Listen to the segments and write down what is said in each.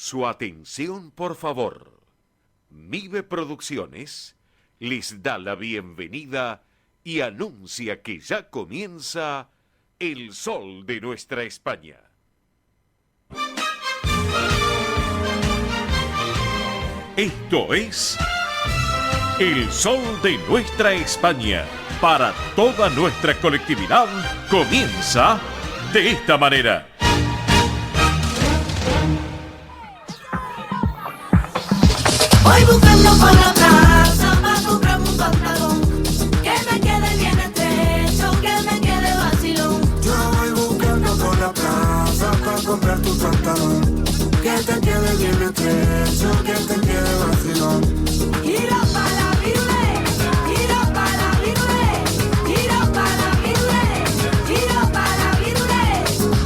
Su atención, por favor. Mive Producciones les da la bienvenida y anuncia que ya comienza El Sol de Nuestra España. Esto es El Sol de Nuestra España. Para toda nuestra colectividad, comienza de esta manera. Voy buscando por la plaza para comprarme un pantalón que me quede bien estrecho, que me quede vacilón. Yo voy buscando por la plaza para comprar tu pantalón que te quede bien estrecho, que te quede vacilón. Tira pa' la virule, tira pa' la virule, tira pa' la virule, tira pa' la virule.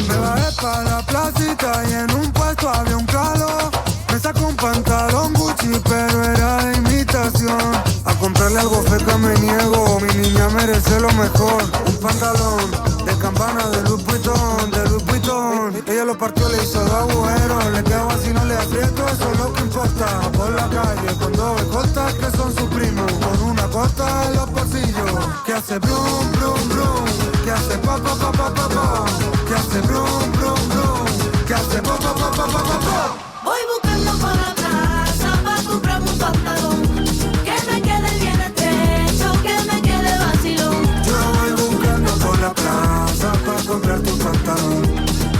Me bajé para la placita y en un puesto había un calor. Me sacó un pantalón Gucci, pero era de imitación. A comprarle algo feca me niego, mi niña merece lo mejor. Un pantalón de campana de Louis Vuitton, de Louis Vuitton. Ella lo partió, le hizo 2 agujeros. Le quedó así, no le aprieto, eso es lo que importa. Por la calle con 2 escoltas que son sus primos. Con una costa en los pasillos que hace brum, brum, brum. Que hace pa, pa, pa, pa, pa, pa. Que hace brum, brum, brum. Que hace pa, pa, pa, pa, pa, pa, pa. Voy buscando por la plaza para comprarme un pantalón que me quede bien estrecho, que me quede vacilón. Yo voy buscando por la plaza para comprar tu pantalón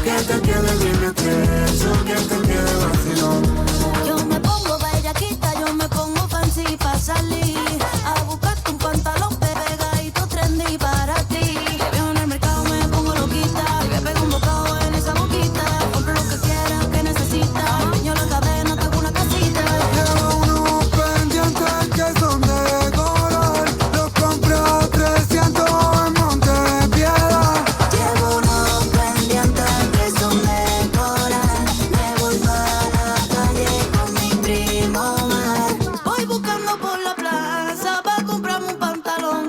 que te quede bien estrecho, que te quede vacilón. Yo me pongo bellaquita, yo me pongo fancy para salir a buscarte un pantalón pegadito trendy para ti. Que veo en el mercado me pongo loquita y me pego un bocado en esa boquita. Compro lo que quieras, que necesitas. Empeño la cadena, te hago una casita. Llevo unos pendientes que son de color, los compré a 300 en Montepiedad. Llevo unos pendientes que son de coral. Me voy para la calle con mi primo Mar. Voy buscando por la plaza para comprarme un pantalón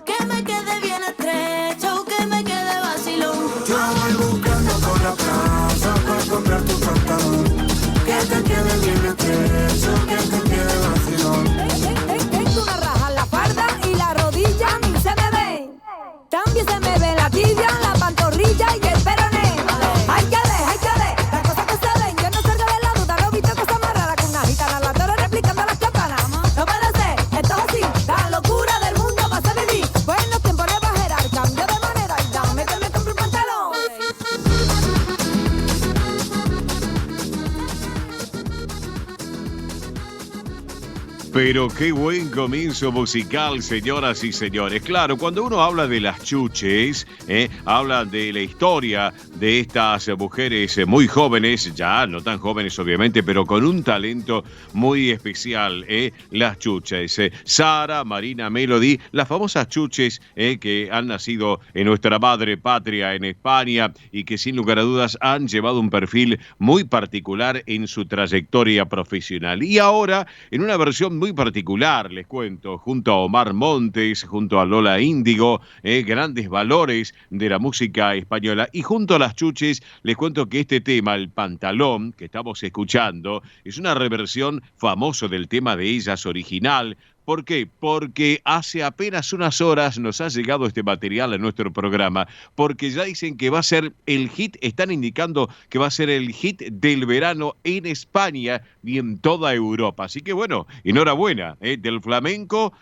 que me quede bien estrecho, que me quede vacilón. Yo voy buscando por la plaza para comprar tu pantalón que te quede bien estrecho, que te quede vacilón. Tengo una raja en la farda y la rodilla a mí se me ve. También se me ve la tibia, la pantorrilla y el peroné. Hay que ver, las cosas que se ven. Yo no salgo de la duda, no he visto cosas más raras que una gitana la toro replicando las campanas. No puede ser, esto es así, la locura del mundo vas a vivir. Buenos tiempos le va a gerar, cambio de manera y dame que me compre un pantalón. Pero qué buen comienzo musical, señoras y señores. Claro, cuando uno habla de las chuches, habla de la historia de estas mujeres muy jóvenes, ya no tan jóvenes obviamente, pero con un talento muy especial, las chuches. Sara, Marina, Melody, las famosas chuches que han nacido en nuestra madre patria, en España, y que sin lugar a dudas han llevado un perfil muy particular en su trayectoria profesional. Y ahora, en una versión muy particular, les cuento, junto a Omar Montes, junto a Lola Índigo, grandes valores de la música española, y junto a las chuches, les cuento que este tema, el pantalón, que estamos escuchando, es una reversión famosa del tema de ellas original. ¿Por qué? Porque hace apenas unas horas nos ha llegado este material a nuestro programa, porque ya dicen que va a ser el hit, están indicando que va a ser el hit del verano en España y en toda Europa. Así que bueno, enhorabuena, del flamenco,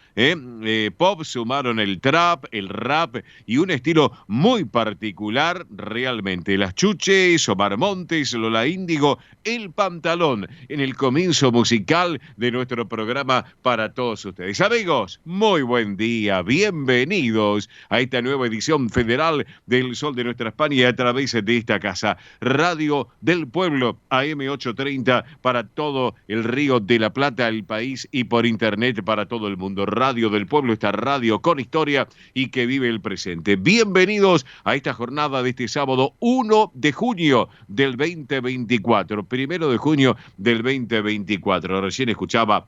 pop, sumaron el trap, el rap y un estilo muy particular realmente. Las chuches, Omar Montes, Lola Índigo, el pantalón en el comienzo musical de nuestro programa para todos ustedes. Amigos, muy buen día, bienvenidos a esta nueva edición federal del Sol de Nuestra España a través de esta casa, Radio del Pueblo, AM 830 para todo el Río de la Plata, el país, y por internet para todo el mundo. Radio del Pueblo, esta radio con historia y que vive el presente. Bienvenidos a esta jornada de este sábado 1 de junio del 2024, 1 de junio del 2024. Recién escuchaba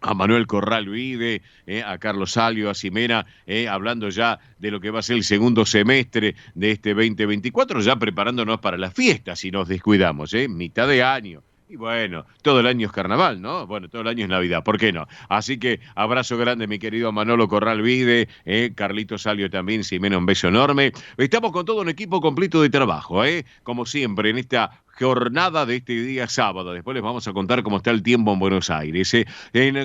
a Manuel Corral Uide, a Carlos Salio, a Ximena, hablando ya de lo que va a ser el segundo semestre de este 2024, ya preparándonos para las fiestas si nos descuidamos, mitad de año. Y bueno, todo el año es carnaval, ¿no? Bueno, todo el año es Navidad, ¿por qué no? Así que abrazo grande, mi querido Manolo Corral Vide, Carlito Salio también, Ximena, un beso enorme. Estamos con todo un equipo completo de trabajo, como siempre, en esta jornada de este día sábado. Después les vamos a contar cómo está el tiempo en Buenos Aires.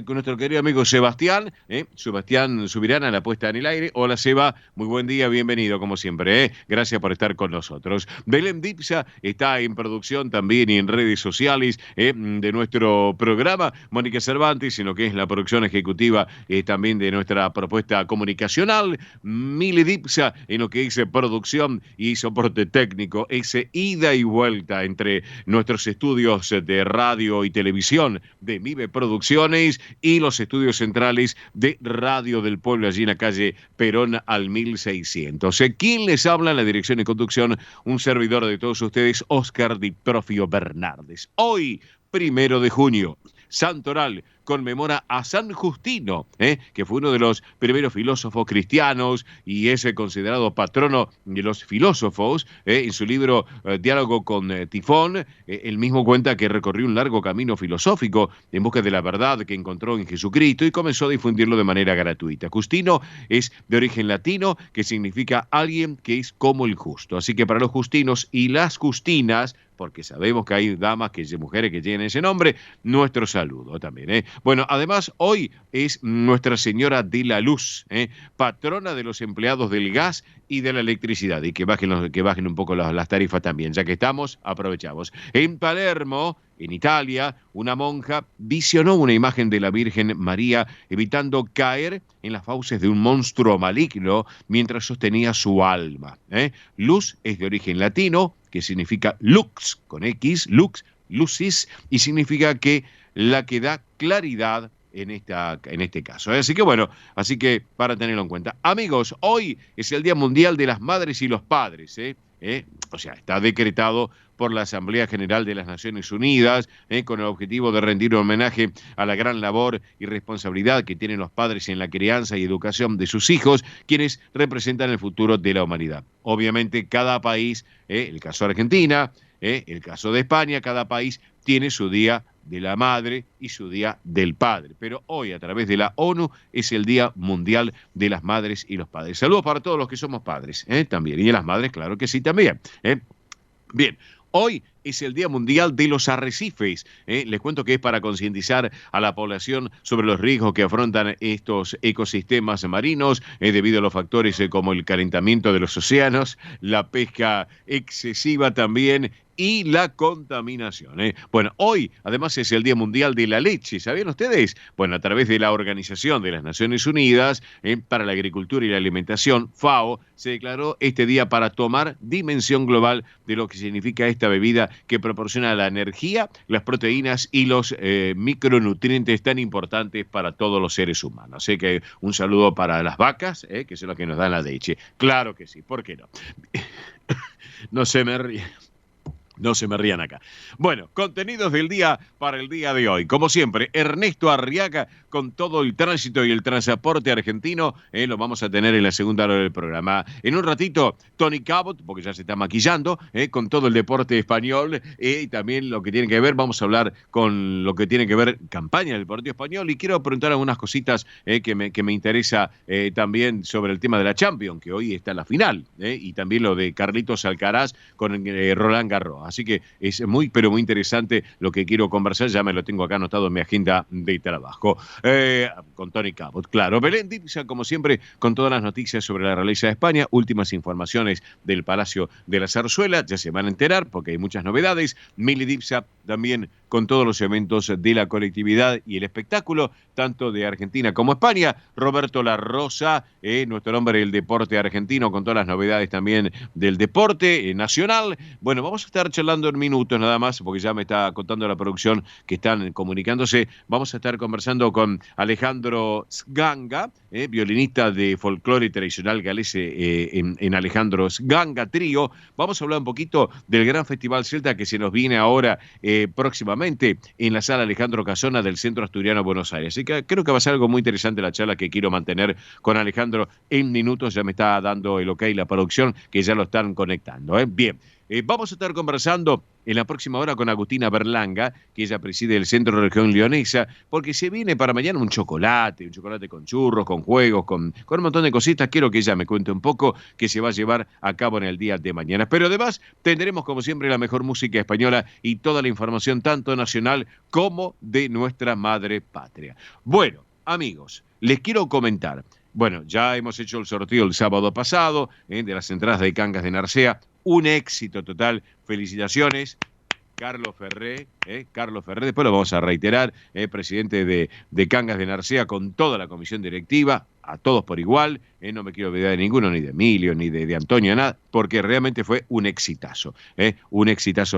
Con nuestro querido amigo Sebastián, Sebastián Subirana, la puesta en el aire. Hola, Seba, muy buen día, bienvenido, como siempre. Gracias por estar con nosotros. Belén Dipsa está en producción también y en redes sociales de nuestro programa. Mónica Cervantes, en lo que es la producción ejecutiva también de nuestra propuesta comunicacional. Mili Dipsa, en lo que es producción y soporte técnico. Ese ida y vuelta entre nuestros estudios de radio y televisión de Mive Producciones y los estudios centrales de Radio del Pueblo, allí en la calle Perón al 1600. ¿Quién les habla en la dirección y conducción? Un servidor de todos ustedes, Oscar Di Profio Bernardes. Hoy, 1 de junio, Santoral conmemora a San Justino, que fue uno de los primeros filósofos cristianos y es considerado patrono de los filósofos. En su libro Diálogo con Tifón, él mismo cuenta que recorrió un largo camino filosófico en busca de la verdad que encontró en Jesucristo y comenzó a difundirlo de manera gratuita. Justino es de origen latino, que significa alguien que es como el justo. Así que para los justinos y las justinas, porque sabemos que hay mujeres que tienen ese nombre, nuestro saludo también. Bueno, además hoy es Nuestra Señora de la Luz, patrona de los empleados del gas y de la electricidad, y que bajen un poco las tarifas también, ya que estamos, aprovechamos. En Palermo, en Italia, una monja visionó una imagen de la Virgen María evitando caer en las fauces de un monstruo maligno mientras sostenía su alma. Luz es de origen latino, que significa lux, con X, lux, lucis, y significa que la que da claridad en este caso. Así que para tenerlo en cuenta. Amigos, hoy es el Día Mundial de las Madres y los Padres, O sea, está decretado por la Asamblea General de las Naciones Unidas, con el objetivo de rendir un homenaje a la gran labor y responsabilidad que tienen los padres en la crianza y educación de sus hijos, quienes representan el futuro de la humanidad. Obviamente, cada país, el caso de Argentina, el caso de España, cada país tiene su día de la madre y su día del padre. Pero hoy, a través de la ONU, es el Día Mundial de las Madres y los Padres. Saludos para todos los que somos padres, también. Y de las madres, claro que sí, también. Bien. Hoy es el Día Mundial de los Arrecifes. Les cuento que es para concientizar a la población sobre los riesgos que afrontan estos ecosistemas marinos debido a los factores como el calentamiento de los océanos, la pesca excesiva también y la contaminación. Bueno, hoy además es el Día Mundial de la Leche. ¿Sabían ustedes? Bueno, a través de la Organización de las Naciones Unidas para la Agricultura y la Alimentación, FAO, se declaró este día para tomar dimensión global de lo que significa esta bebida que proporciona la energía, las proteínas y los micronutrientes tan importantes para todos los seres humanos. Así que un saludo para las vacas, que son las que nos dan la leche. Claro que sí, ¿por qué no? No se me ríe. No se me rían acá. Bueno, contenidos del día para el día de hoy. Como siempre, Ernesto Arriaga con todo el tránsito y el transporte argentino. Lo vamos a tener en la segunda hora del programa. En un ratito, Tony Cabot, porque ya se está maquillando, con todo el deporte español y también lo que tiene que ver, vamos a hablar con lo que tiene que ver campaña del deporte español. Y quiero preguntar algunas cositas que me interesa también sobre el tema de la Champions, que hoy está en la final, y también lo de Carlitos Alcaraz con Roland Garros. Así que es muy, pero muy interesante lo que quiero conversar. Ya me lo tengo acá anotado en mi agenda de trabajo. Con Tony Cabot, claro. Belén Dipsa, como siempre, con todas las noticias sobre la realeza de España. Últimas informaciones del Palacio de la Zarzuela. Ya se van a enterar porque hay muchas novedades. Mili Dipsa también con todos los eventos de la colectividad y el espectáculo, tanto de Argentina como España. Roberto La Rosa, nuestro hombre del deporte argentino, con todas las novedades también del deporte nacional. Bueno, vamos a estar charlando en minutos nada más, porque ya me está contando la producción que están comunicándose. Vamos a estar conversando con Alejandro Sganga, violinista de folclore tradicional galés en Alejandro Sganga Trío. Vamos a hablar un poquito del gran festival celta que se nos viene ahora próximamente en la sala Alejandro Casona del Centro Asturiano Buenos Aires. Así que creo que va a ser algo muy interesante la charla que quiero mantener con Alejandro en minutos. Ya me está dando el ok la producción, que ya lo están conectando. Bien. vamos a estar conversando en la próxima hora con Agustina Berlanga, que ella preside el Centro de Región Leonesa, porque se viene para mañana un chocolate con churros, con juegos, con un montón de cositas. Quiero que ella me cuente un poco que se va a llevar a cabo en el día de mañana. Pero además tendremos, como siempre, la mejor música española y toda la información tanto nacional como de nuestra madre patria. Bueno, amigos, les quiero comentar. Bueno, ya hemos hecho el sorteo el sábado pasado de las entradas de Cangas de Narcea. Un éxito total. Felicitaciones. Carlos Ferré, después lo vamos a reiterar, presidente de Cangas de Narcea, con toda la comisión directiva, a todos por igual, no me quiero olvidar de ninguno, ni de Emilio, ni de Antonio, nada, porque realmente fue un exitazo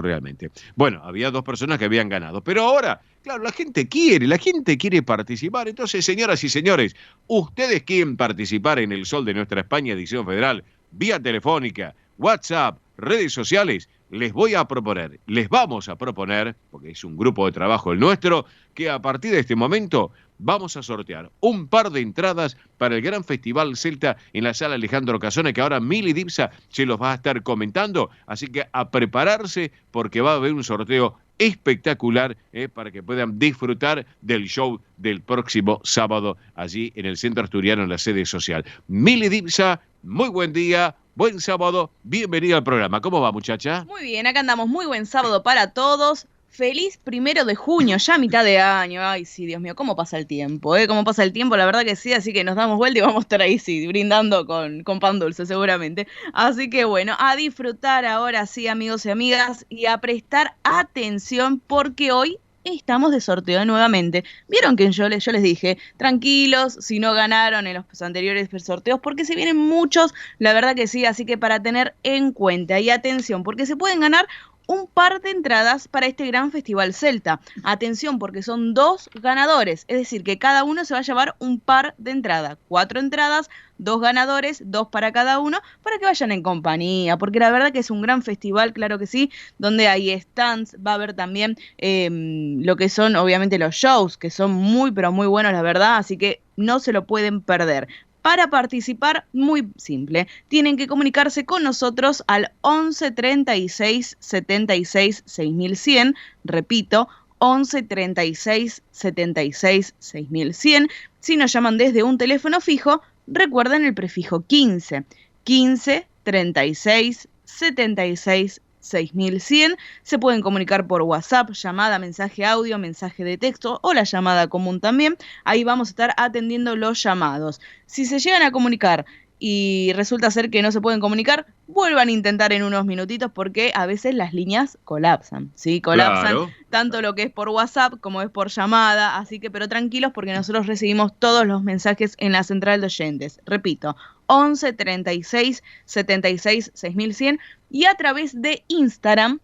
realmente. Bueno, había 2 personas que habían ganado, pero ahora, claro, la gente quiere participar. Entonces, señoras y señores, ustedes quieren participar en El Sol de Nuestra España, edición federal, vía telefónica, WhatsApp, redes sociales. Les vamos a proponer, porque es un grupo de trabajo el nuestro, que a partir de este momento vamos a sortear un par de entradas para el gran festival celta en la sala Alejandro Casona, que ahora Mili Dipsa se los va a estar comentando. Así que a prepararse, porque va a haber un sorteo espectacular para que puedan disfrutar del show del próximo sábado allí en el Centro Asturiano, en la sede social. Mili Dipsa, muy buen día. Buen sábado, bienvenida al programa. ¿Cómo va, muchacha? Muy bien, acá andamos. Muy buen sábado para todos. Feliz 1 de junio, ya mitad de año. Ay, sí, Dios mío, cómo pasa el tiempo, ¿eh? Cómo pasa el tiempo, la verdad que sí. Así que nos damos vuelta y vamos a estar ahí, sí, brindando con pan dulce, seguramente. Así que bueno, a disfrutar ahora sí, amigos y amigas, y a prestar atención porque hoy estamos de sorteo nuevamente. Vieron que yo les dije, tranquilos, si no ganaron en los anteriores sorteos, porque se vienen muchos, la verdad que sí, así que para tener en cuenta y atención, porque se pueden ganar un par de entradas para este gran festival celta. Atención, porque son 2 ganadores, es decir, que cada uno se va a llevar un par de entradas, 4 entradas, 2 ganadores, 2 para cada uno, para que vayan en compañía, porque la verdad que es un gran festival, claro que sí, donde hay stands, va a haber también lo que son obviamente los shows, que son muy pero muy buenos, la verdad, así que no se lo pueden perder. Para participar, muy simple, tienen que comunicarse con nosotros al 11 36 76 6100, repito, 11 36 76 6100. Si nos llaman desde un teléfono fijo, recuerden el prefijo 15, 15 36 76 6100. Se pueden comunicar por WhatsApp, llamada, mensaje audio, mensaje de texto o la llamada común también. Ahí vamos a estar atendiendo los llamados. Si se llegan a comunicar y resulta ser que no se pueden comunicar, vuelvan a intentar en unos minutitos porque a veces las líneas colapsan, ¿sí? Colapsan, claro, tanto lo que es por WhatsApp como es por llamada, así que pero tranquilos porque nosotros recibimos todos los mensajes en la central de oyentes. Repito, 11 36 76 6100 y a través de Instagram.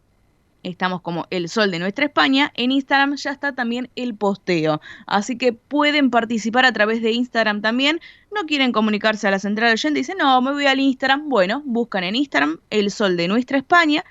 Estamos como El Sol de Nuestra España. En Instagram ya está también el posteo. Así que pueden participar a través de Instagram también. No quieren comunicarse a la central oyente. Dicen, no, me voy al Instagram. Bueno, buscan en Instagram El Sol de Nuestra España.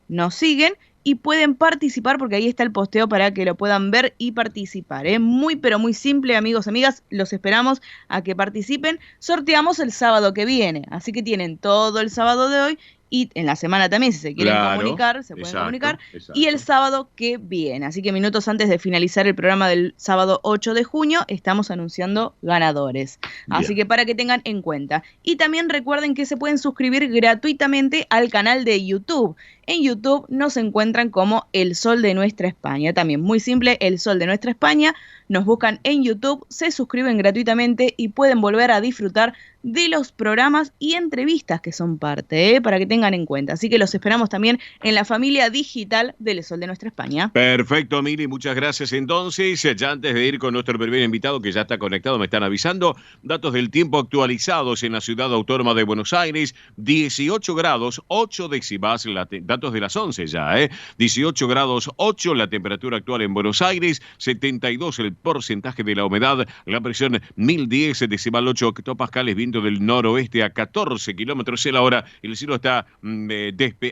Nos siguen y pueden participar porque ahí está el posteo para que lo puedan ver y participar. Muy pero muy simple, amigos, amigas. Los esperamos a que participen. Sorteamos el sábado que viene. Así que tienen todo el sábado de hoy. Y en la semana también, si se quieren comunicar, se pueden comunicar. Exacto. Y el sábado que viene. Así que minutos antes de finalizar el programa del sábado 8 de junio, estamos anunciando ganadores. Bien. Así que para que tengan en cuenta. Y también recuerden que se pueden suscribir gratuitamente al canal de YouTube. En YouTube nos encuentran como El Sol de Nuestra España. También muy simple, El Sol de Nuestra España. Nos buscan en YouTube, se suscriben gratuitamente y pueden volver a disfrutar de los programas y entrevistas que son parte, para que tengan en cuenta. Así que los esperamos también en la familia digital del El Sol de Nuestra España. Perfecto, Mili, muchas gracias. Entonces, ya antes de ir con nuestro primer invitado que ya está conectado, me están avisando, datos del tiempo actualizados en la ciudad autónoma de Buenos Aires, 18 grados, 8 décimas, datos de las 11 ya, 18 grados, 8 la temperatura actual en Buenos Aires, 72 el porcentaje de la humedad, la presión 1010 decimal 8 hectopascales, viento viento del noroeste a 14 kilómetros a la hora. El cielo está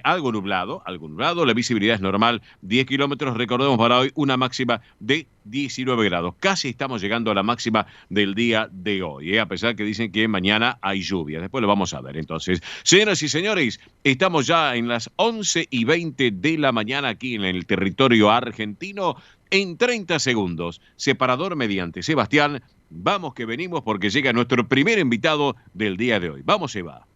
algo nublado, la visibilidad es normal, 10 kilómetros. Recordemos para hoy una máxima de 19 grados. Casi estamos llegando a la máxima del día de hoy, a pesar que dicen que mañana hay lluvia. Después lo vamos a ver. Entonces, señoras y señores, estamos ya en las 11:20 de la mañana aquí en el territorio argentino. En 30 segundos, separador mediante Sebastián, vamos que venimos porque llega nuestro primer invitado del día de hoy. Vamos, Eva.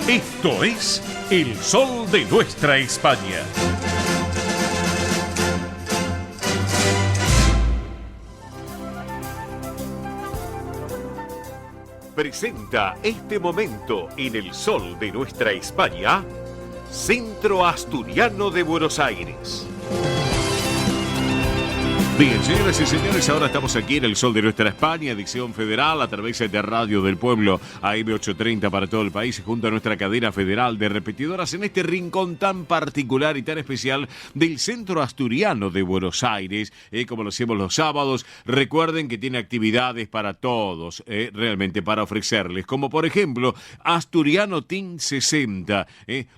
Esto es El Sol de Nuestra España. Presenta este momento en El Sol de Nuestra España, Centro Asturiano de Buenos Aires. Bien, señoras y señores, ahora estamos aquí en El Sol de Nuestra España, edición federal, a través de Radio del Pueblo, AM830 para todo el país, junto a nuestra cadena federal de repetidoras, en este rincón tan particular y tan especial del Centro Asturiano de Buenos Aires, como lo hacemos los sábados. Recuerden que tiene actividades para todos, realmente para ofrecerles, como por ejemplo, Asturiano Team 60,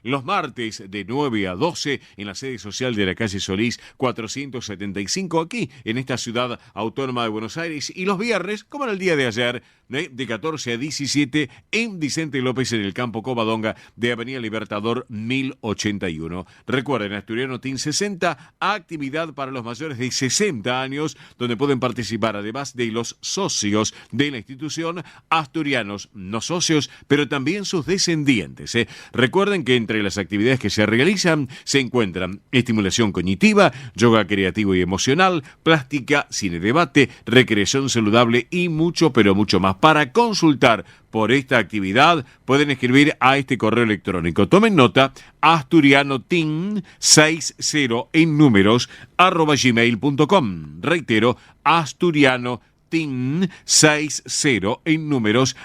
los martes de 9 a 12, en la sede social de la calle Solís 475, aquí en esta ciudad autónoma de Buenos Aires, y los viernes, como en el día de ayer, de 14 a 17 en Vicente López, en el campo Covadonga de Avenida Libertador 1081. Recuerden, Asturiano Team 60, actividad para los mayores de 60 años, donde pueden participar además de los socios de la institución, asturianos no socios, pero también sus descendientes. Recuerden que entre las actividades que se realizan se encuentran estimulación cognitiva, yoga creativo y emocional, plástica, cine debate, recreación saludable y mucho, pero mucho más. Para consultar por esta actividad pueden escribir a este correo electrónico. Tomen nota, asturianoteam60 en números @gmail.com. Reitero, asturianoteam60 en números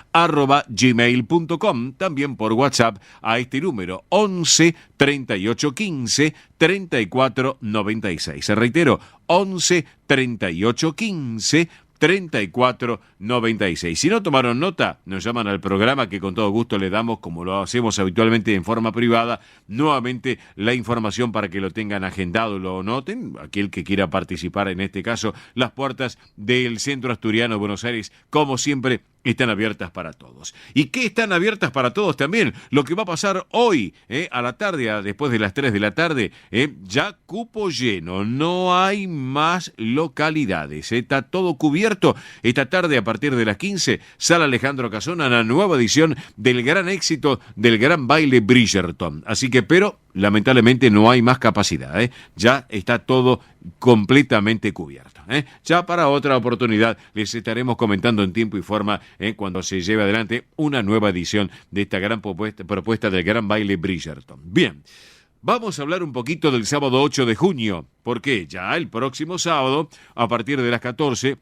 @gmail.com. También por WhatsApp a este número 11 38 15 34 96. Reitero, 11 38 15 3496. Si no tomaron nota, nos llaman al programa, que con todo gusto le damos, como lo hacemos habitualmente en forma privada, nuevamente la información para que lo tengan agendado, lo noten. Aquel que quiera participar, en este caso, las puertas del Centro Asturiano de Buenos Aires, como siempre, están abiertas para todos. ¿Y qué están abiertas para todos también? Lo que va a pasar hoy, a la tarde, después de las 3 de la tarde, ya cupo lleno, no hay más localidades, está todo cubierto. Esta tarde, a partir de las 15, sale Alejandro Casona, la nueva edición del gran éxito del gran baile Bridgerton. Así que, pero lamentablemente no hay más capacidad, ya está todo completamente cubierto. Ya para otra oportunidad les estaremos comentando en tiempo y forma, cuando se lleve adelante una nueva edición de esta gran propuesta del gran baile Bridgerton. Bien, vamos a hablar un poquito del sábado 8 de junio, porque ya el próximo sábado, a partir de las 14,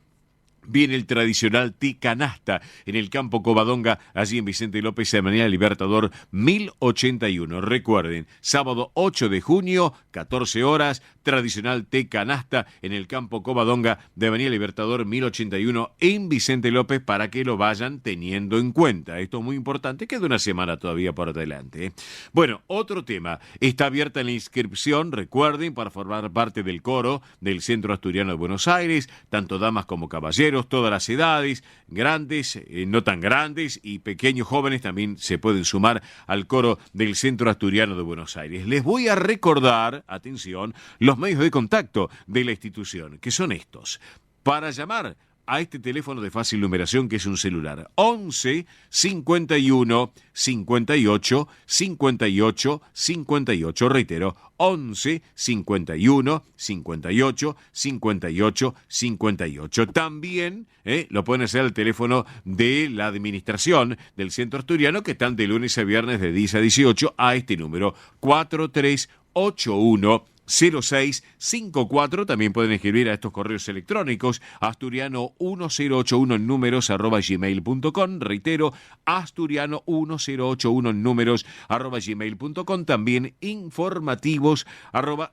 viene el tradicional T-Canasta en el campo Covadonga, allí en Vicente López, Avenida Libertador 1081. Recuerden, sábado 8 de junio, 14 horas, tradicional T-Canasta en el campo Covadonga de Avenida Libertador 1081 en Vicente López, para que lo vayan teniendo en cuenta. Esto es muy importante, queda una semana todavía por delante. Bueno, otro tema, está abierta la inscripción, recuerden, para formar parte del coro del Centro Asturiano de Buenos Aires, tanto damas como caballeros, todas las edades, grandes, no tan grandes, y pequeños jóvenes también se pueden sumar al coro del Centro Asturiano de Buenos Aires. Les voy a recordar, atención, los medios de contacto de la institución, que son estos. Para llamar a este teléfono de fácil numeración, que es un celular, 11 51 58 58 58, reitero, 11 51 58 58 58. También lo pueden hacer al teléfono de la administración del Centro Asturiano, que están de lunes a viernes de 10 a 18, a este número 4381 0654. También pueden escribir a estos correos electrónicos asturiano1081 en números @gmail.com. Reitero, asturiano1081 en números @gmail.com. También informativos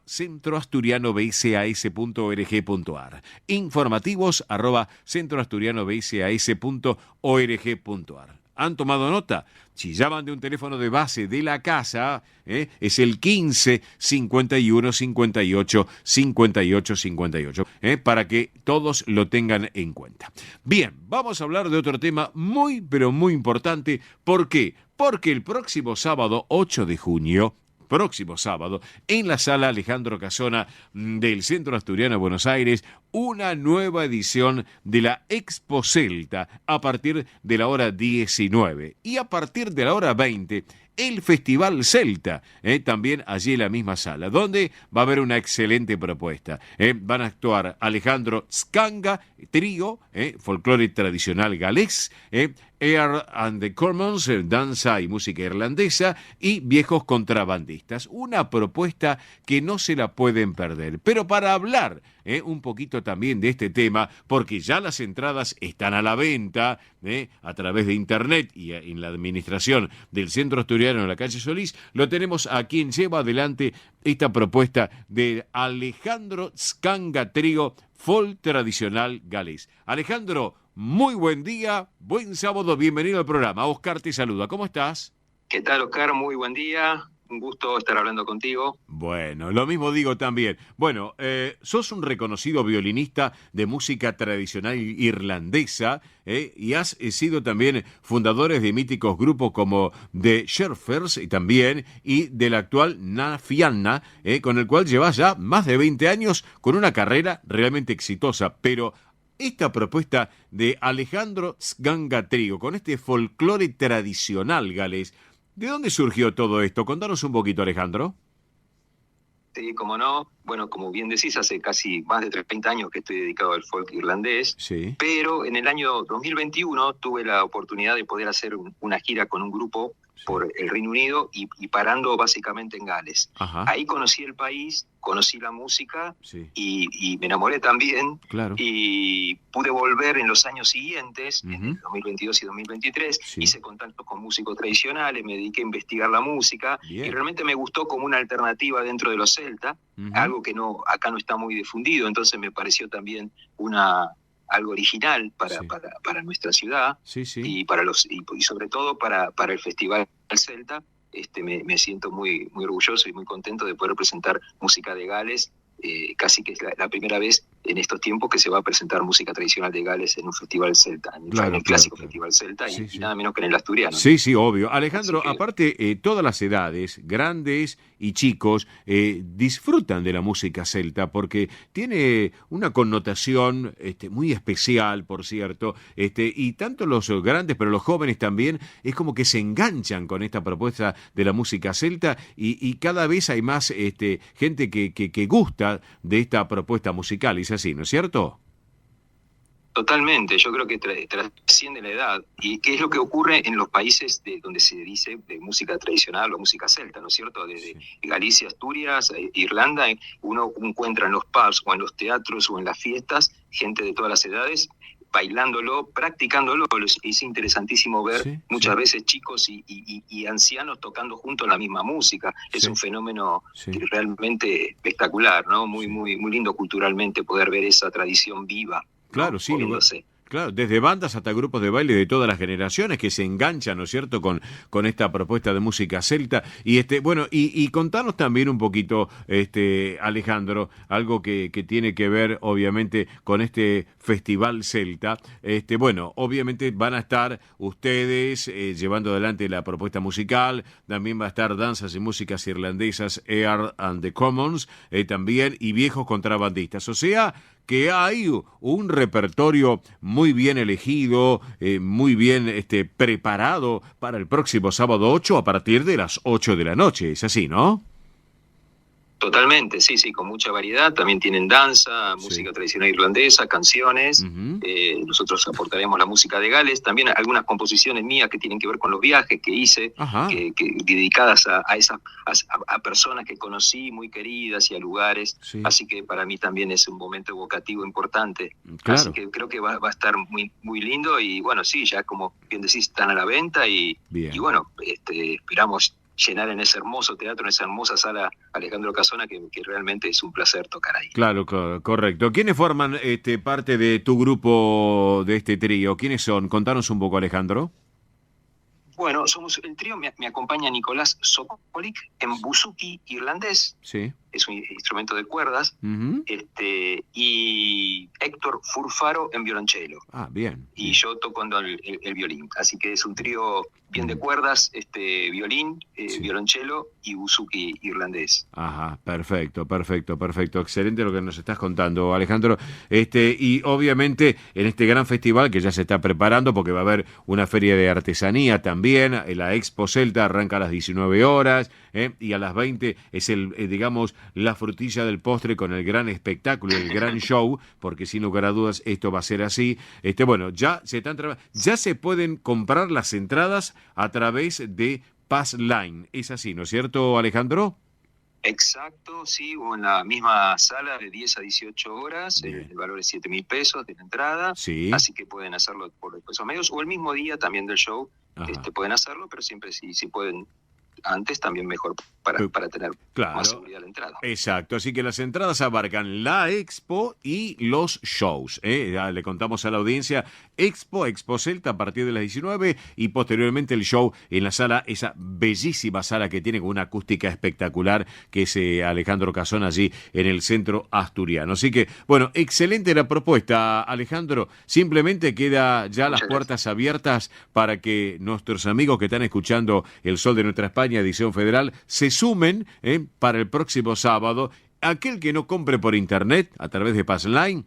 @centroasturianobsas.org.ar. informativos @centroasturianobsas.org.ar. ¿Han tomado nota? Si llaman de un teléfono de base de la casa, es el 15 51 58 58 58, para que todos lo tengan en cuenta. Bien, vamos a hablar de otro tema muy, pero muy importante. ¿Por qué? Porque el próximo sábado 8 de junio, en la sala Alejandro Casona del Centro Asturiano de Buenos Aires, una nueva edición de la Expo Celta a partir de la hora 19 y a partir de la hora 20. El Festival Celta, también allí en la misma sala, donde va a haber una excelente propuesta. Van a actuar Alejandro Scanga, trío, folclore tradicional galés, Air and the Commons, danza y música irlandesa, y viejos contrabandistas. Una propuesta que no se la pueden perder. Pero para hablar un poquito también de este tema, porque ya las entradas están a la venta a través de internet y en la administración del Centro Asturiano de la calle Solís, lo tenemos a quien lleva adelante esta propuesta de Alejandro Scanga Trío, folk tradicional galés. Alejandro, muy buen día, buen sábado, bienvenido al programa. Oscar te saluda, ¿cómo estás? ¿Qué tal, Oscar? Muy buen día. Un gusto estar hablando contigo. Bueno, lo mismo digo también. Bueno, sos un reconocido violinista de música tradicional irlandesa, y has sido también fundadores de míticos grupos como The Sherfers y del actual Na Fianna, con el cual llevas ya más de 20 años con una carrera realmente exitosa. Pero esta propuesta de Alejandro Scanga Trío, con este folclore tradicional galés, ¿de dónde surgió todo esto? Contanos un poquito, Alejandro. Sí, cómo no. Bueno, como bien decís, hace casi más de 30 años que estoy dedicado al folk irlandés, sí. Pero en el año 2021 tuve la oportunidad de poder hacer una gira con un grupo por el Reino Unido y parando básicamente en Gales. Ajá. Ahí conocí el país, conocí la música, sí. y me enamoré también. Claro. Y pude volver en los años siguientes, en el 2022 y 2023, sí. hice contactos con músicos tradicionales, me dediqué a investigar la música. Bien. Y realmente me gustó como una alternativa dentro de los celta, algo que acá no está muy difundido, entonces me pareció también algo original para nuestra ciudad, sí, sí. y sobre todo para el Festival Celta. Me siento muy, muy orgulloso y muy contento de poder presentar música de Gales. Casi que es la primera vez en estos tiempos que se va a presentar música tradicional de Gales en un festival celta, en el clásico Festival Celta, sí, y sí. nada menos que en el asturiano. Sí, sí, obvio. Alejandro, aparte, todas las edades, grandes y chicos, disfrutan de la música celta porque tiene una connotación muy especial, por cierto, y tanto los grandes, pero los jóvenes también, es como que se enganchan con esta propuesta de la música celta, y cada vez hay más gente que gusta de esta propuesta musical, es así, ¿no es cierto? Totalmente, yo creo que trasciende la edad. ¿Y qué es lo que ocurre en los países donde se dice de música tradicional o música celta, ¿no es cierto? Desde Galicia, Asturias, Irlanda, uno encuentra en los pubs o en los teatros o en las fiestas gente de todas las edades bailándolo, practicándolo. Es interesantísimo ver muchas veces chicos y ancianos tocando juntos la misma música. Es un fenómeno realmente espectacular, ¿no? Muy, muy, muy lindo culturalmente poder ver esa tradición viva. Claro, ¿no? sí. Moviéndose. Claro, desde bandas hasta grupos de baile de todas las generaciones que se enganchan, ¿no es cierto?, con esta propuesta de música celta. Y y contanos también un poquito, Alejandro, algo que tiene que ver, obviamente, con este festival celta. Obviamente van a estar ustedes llevando adelante la propuesta musical, también va a estar danzas y músicas irlandesas, Air and the Commons, también, y viejos contrabandistas. O sea, que hay un repertorio muy bien elegido, muy bien preparado para el próximo sábado 8 a partir de las 8 de la noche. Es así, ¿no? Totalmente, sí, sí, con mucha variedad. También tienen danza, música tradicional irlandesa, canciones. Nosotros aportaremos la música de Gales, también algunas composiciones mías que tienen que ver con los viajes que hice, que dedicadas a personas que conocí, muy queridas, y a lugares. Sí. Así que para mí también es un momento evocativo importante. Claro. Así que creo que va a estar muy, muy lindo. Y bueno, sí, ya como bien decís, están a la venta y bueno, esperamos llenar en ese hermoso teatro, en esa hermosa sala Alejandro Casona, que realmente es un placer tocar ahí. Claro, correcto. ¿Quiénes forman parte de tu grupo, de este trío? ¿Quiénes son? Contanos un poco, Alejandro. Bueno, somos el trío, me acompaña Nicolás Sokolic en buzuki irlandés. Sí. Es un instrumento de cuerdas. Y Héctor Furfaro en violonchelo. Ah, bien. Y yo tocando el violín. Así que es un trío bien de cuerdas, violín, violonchelo y buzuki irlandés. Ajá, perfecto. Excelente lo que nos estás contando, Alejandro. Y obviamente en este gran festival que ya se está preparando, porque va a haber una feria de artesanía también, la Expo Celta arranca a las 19 horas, y a las 20 es digamos, la frutilla del postre con el gran espectáculo, el gran show, porque sin lugar a dudas esto va a ser así. Bueno, ya se pueden comprar las entradas a través de Passline. Es así, ¿no es cierto, Alejandro? Exacto, sí, o en la misma sala de 10 a 18 horas, el valor es 7.000 pesos de la entrada, así que pueden hacerlo por esos medios, o el mismo día también del show, pueden hacerlo, pero siempre si pueden antes también mejor para tener más seguridad de la entrada. Exacto, así que las entradas abarcan la Expo y los shows. Ya le contamos a la audiencia, Expo Celta a partir de las 19 y posteriormente el show en la sala, esa bellísima sala que tiene con una acústica espectacular, que es Alejandro Casona allí en el centro asturiano. Así que, bueno, excelente la propuesta, Alejandro. Simplemente queda ya las puertas abiertas para que nuestros amigos que están escuchando El Sol de Nuestra España, edición federal, se sumen para el próximo sábado. Aquel que no compre por internet a través de Passline,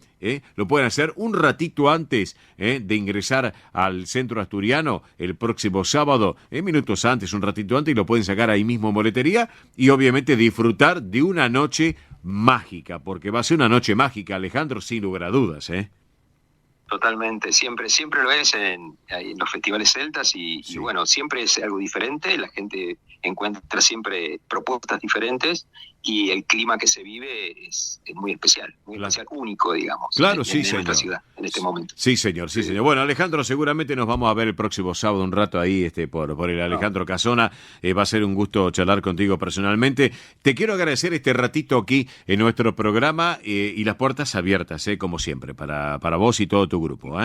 lo pueden hacer un ratito antes de ingresar al centro asturiano el próximo sábado, minutos antes, un ratito antes, y lo pueden sacar ahí mismo en boletería y obviamente disfrutar de una noche mágica, porque va a ser una noche mágica, Alejandro, sin lugar a dudas. Totalmente, siempre lo es en los festivales celtas y bueno, siempre es algo diferente, la gente encuentra siempre propuestas diferentes y el clima que se vive es muy especial, especial, único, digamos. Claro, en nuestra ciudad, en este momento. Sí, señor. Bueno, Alejandro, seguramente nos vamos a ver el próximo sábado un rato ahí por el Alejandro Casona. Va a ser un gusto charlar contigo personalmente. Te quiero agradecer este ratito aquí en nuestro programa y las puertas abiertas, como siempre, para vos y todo tu grupo.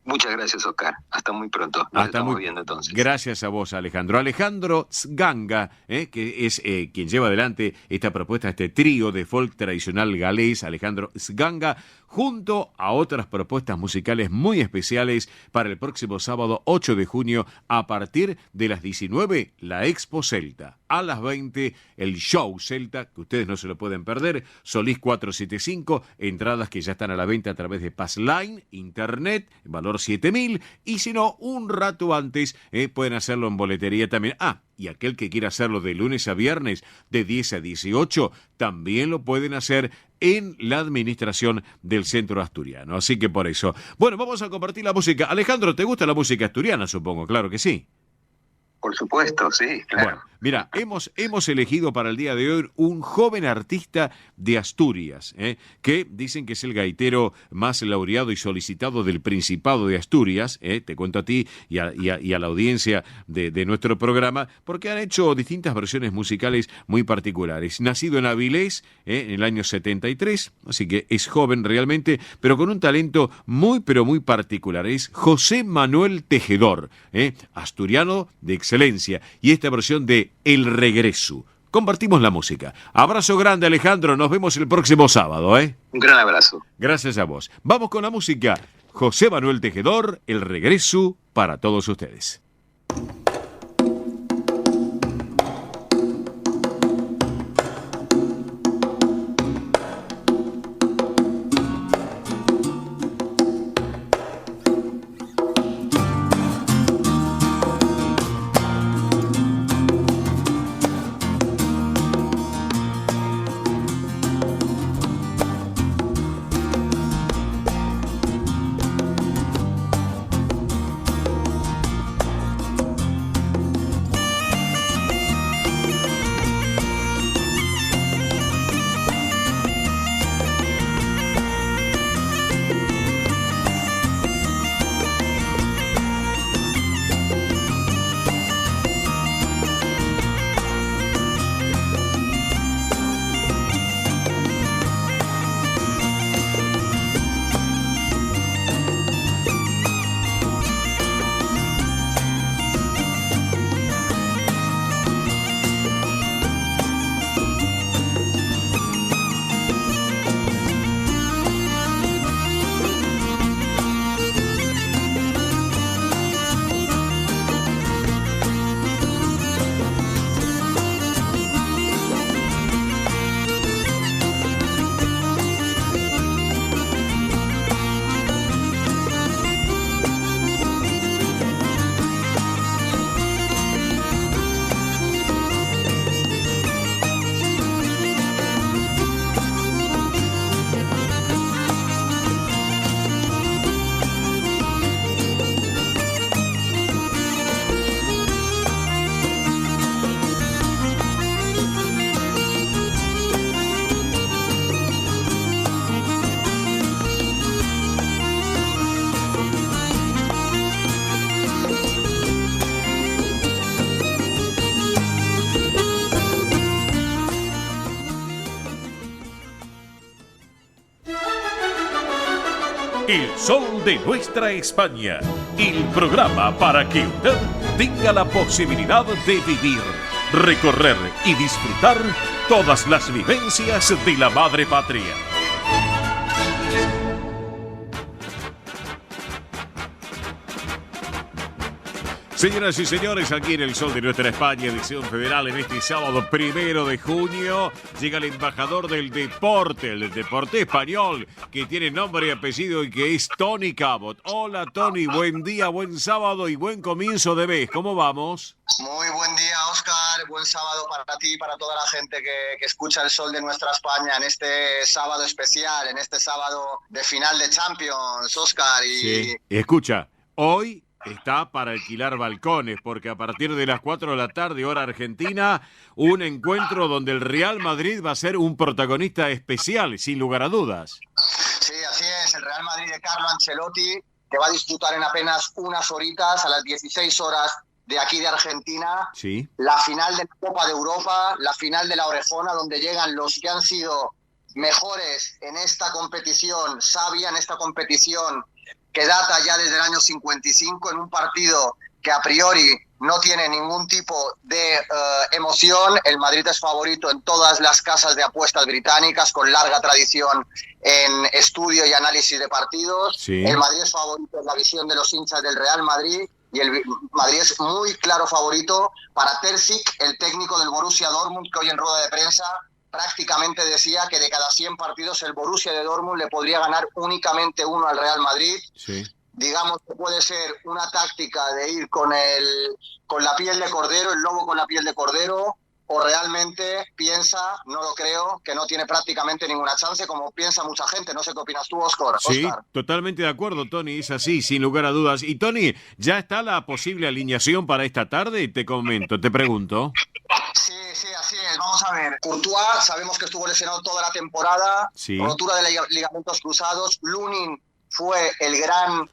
Muchas gracias, Oscar. Hasta muy pronto. Nos estamos viendo entonces. Gracias a vos, Alejandro. Alejandro Sganga, que es quien lleva adelante esta propuesta, este trío de folk tradicional galés, Alejandro Sganga, junto a otras propuestas musicales muy especiales para el próximo sábado 8 de junio a partir de las 19, la Expo Celta. A las 20, el show Celta, que ustedes no se lo pueden perder, Solís 475, entradas que ya están a la venta a través de Passline, internet, valor 7.000, y si no, un rato antes pueden hacerlo en boletería también. Y aquel que quiera hacerlo de lunes a viernes, de 10 a 18, también lo pueden hacer en la administración del centro asturiano. Así que por eso. Bueno, vamos a compartir la música. Alejandro, ¿te gusta la música asturiana? Supongo, claro que sí. Por supuesto, sí, claro. Bueno, mira, hemos elegido para el día de hoy un joven artista de Asturias, que dicen que es el gaitero más laureado y solicitado del Principado de Asturias, te cuento a ti y a la audiencia de nuestro programa, porque han hecho distintas versiones musicales muy particulares. Nacido en Avilés en el año 73, así que es joven realmente, pero con un talento muy, pero muy particular. Es José Manuel Tejedor, asturiano de excelencia, y esta versión de El Regreso. Compartimos la música. Abrazo grande, Alejandro, nos vemos el próximo sábado. Un gran abrazo. Gracias a vos. Vamos con la música. José Manuel Tejedor, El Regreso, para todos ustedes. El sol de nuestra España. El programa para que usted tenga la posibilidad de vivir, recorrer y disfrutar todas las vivencias de la madre patria. Señoras y señores, aquí en el sol de nuestra España, edición federal, en este sábado 1 de junio, llega el embajador del deporte español, que tiene nombre y apellido y que es Tony Cabot. Hola Tony, buen día, buen sábado y buen comienzo de mes. ¿Cómo vamos? Muy buen día, Óscar. Buen sábado para ti y para toda la gente que escucha el sol de nuestra España en este sábado especial, en este sábado de final de Champions, Óscar. Sí. Escucha, hoy está para alquilar balcones, porque a partir de las 4 de la tarde, hora argentina, un encuentro donde el Real Madrid va a ser un protagonista especial, sin lugar a dudas. Sí, así es. El Real Madrid de Carlo Ancelotti, que va a disputar en apenas unas horitas, a las 16 horas de aquí de Argentina, sí, la final de la Copa de Europa, la final de la Orejona, donde llegan los que han sido mejores en esta competición, sabia en esta competición, que data ya desde el año 55, en un partido que a priori no tiene ningún tipo de emoción. El Madrid es favorito en todas las casas de apuestas británicas, con larga tradición en estudio y análisis de partidos. Sí. El Madrid es favorito en la visión de los hinchas del Real Madrid, y el Madrid es muy claro favorito para Terzic, el técnico del Borussia Dortmund, que hoy en rueda de prensa prácticamente decía que de cada 100 partidos el Borussia de Dortmund le podría ganar únicamente uno al Real Madrid. Sí. Digamos que puede ser una táctica de ir con la piel de cordero, el lobo con la piel de cordero, o realmente piensa, no lo creo, que no tiene prácticamente ninguna chance, como piensa mucha gente. No sé qué opinas tú, Óscar. Sí, totalmente de acuerdo, Tony, es así, sin lugar a dudas. Y Tony, ¿ya está la posible alineación para esta tarde? Te pregunto. Sí, así es. Vamos a ver. Courtois, sabemos que estuvo lesionado toda la temporada, sí, rotura de ligamentos cruzados. Lunin fue el gran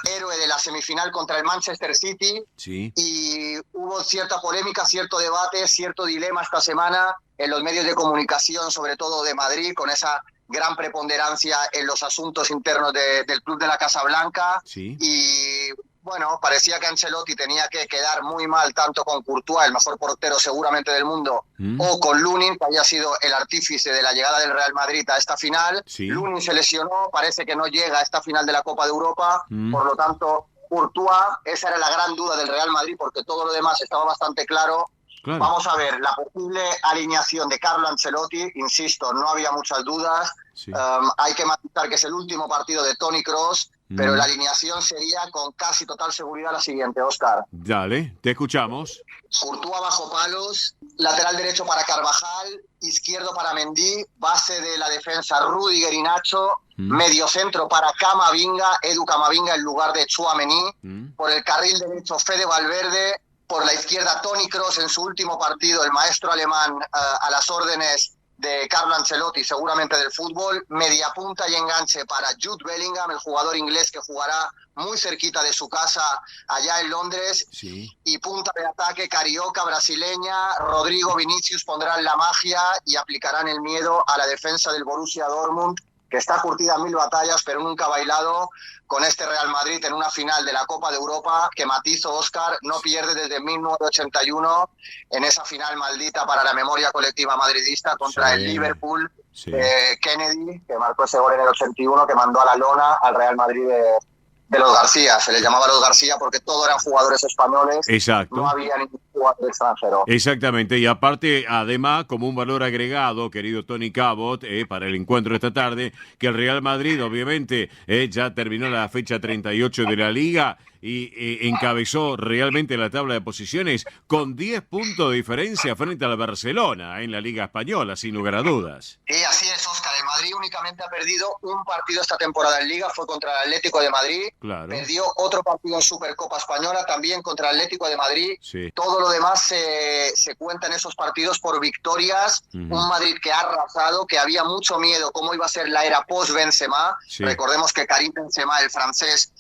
héroe de la semifinal contra el Manchester City, sí, y hubo cierta polémica, cierto debate, cierto dilema esta semana en los medios de comunicación, sobre todo de Madrid, con esa gran preponderancia en los asuntos internos del club de la Casa Blanca. Sí. Y bueno, parecía que Ancelotti tenía que quedar muy mal tanto con Courtois, el mejor portero seguramente del mundo, o con Lunin, que había sido el artífice de la llegada del Real Madrid a esta final. Sí. Lunin se lesionó, parece que no llega a esta final de la Copa de Europa, por lo tanto, Courtois, esa era la gran duda del Real Madrid, porque todo lo demás estaba bastante claro. Claro. Vamos a ver, la posible alineación de Carlo Ancelotti, insisto, no había muchas dudas. Sí. Hay que matizar que es el último partido de Toni Kroos, pero la alineación sería con casi total seguridad la siguiente, Óscar. Dale, te escuchamos. Courtois bajo palos, lateral derecho para Carvajal, izquierdo para Mendy, base de la defensa Rüdiger y Nacho, mediocentro para Camavinga, Edu Camavinga en lugar de Tchouaméni, por el carril derecho Fede Valverde, por la izquierda Toni Kroos en su último partido, el maestro alemán a las órdenes de Carlo Ancelotti, seguramente del fútbol, media punta y enganche para Jude Bellingham, el jugador inglés que jugará muy cerquita de su casa allá en Londres, sí, y punta de ataque carioca brasileña, Rodrigo Vinicius pondrán la magia y aplicarán el miedo a la defensa del Borussia Dortmund, que está curtida en 1000 batallas, pero nunca ha bailado con este Real Madrid en una final de la Copa de Europa, que matizo, Óscar, no pierde desde 1981 en esa final maldita para la memoria colectiva madridista contra el Liverpool, Kennedy, que marcó ese gol en el 81, que mandó a la lona al Real Madrid de los García. Se les llamaba los García porque todos eran jugadores españoles. Exacto. No había ningún jugador extranjero. Exactamente, y aparte, además, como un valor agregado, querido Tony Cabot, para el encuentro de esta tarde, que el Real Madrid, obviamente, ya terminó la fecha 38 de la Liga y encabezó realmente la tabla de posiciones con 10 puntos de diferencia frente al Barcelona en la Liga Española, sin lugar a dudas. Sí, así es, Óscar. El Madrid únicamente ha perdido un partido esta temporada en Liga, fue contra el Atlético de Madrid. Claro. Perdió otro partido en Supercopa Española, también contra el Atlético de Madrid. Sí. Todo lo demás se cuenta en esos partidos por victorias. Un Madrid que ha arrasado, que había mucho miedo cómo iba a ser la era post-Benzema. Sí. Recordemos que Karim Benzema, el francés,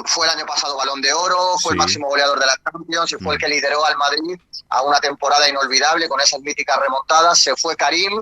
fue el año pasado Balón de Oro, fue el máximo goleador de la Champions y fue el que lideró al Madrid a una temporada inolvidable con esas míticas remontadas. Se fue Karim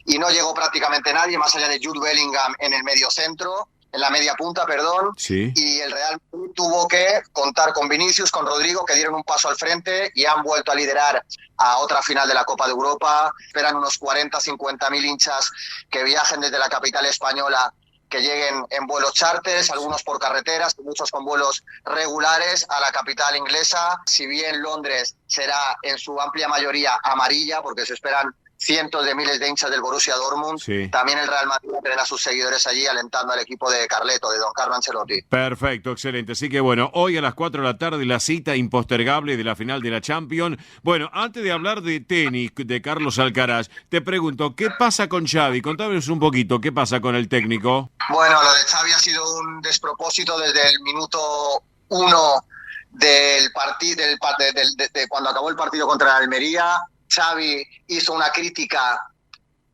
y no llegó prácticamente nadie más allá de Jude Bellingham en el medio centro. en la media punta, perdón, Sí. y el Real Madrid tuvo que contar con Vinicius, con Rodrigo, que dieron un paso al frente y han vuelto a liderar a otra final de la Copa de Europa. Esperan unos 40-50.000 hinchas que viajen desde la capital española, que lleguen en vuelos charters, algunos por carreteras, muchos con vuelos regulares a la capital inglesa. Si bien Londres será en su amplia mayoría amarilla, porque se esperan cientos de miles de hinchas del Borussia Dortmund, Sí. también el Real Madrid tendrá a sus seguidores allí alentando al equipo de Carleto, de Don Carlo Ancelotti. Perfecto, excelente. Así que bueno, hoy a las 4 de la tarde la cita impostergable de la final de la Champions. Bueno, antes de hablar de tenis de Carlos Alcaraz, te pregunto, ¿qué pasa con Xavi? Contanos un poquito, ¿qué pasa con el técnico? Bueno, lo de Xavi ha sido un despropósito desde el minuto 1 del partido, de cuando acabó el partido contra el Almería. Xavi hizo una crítica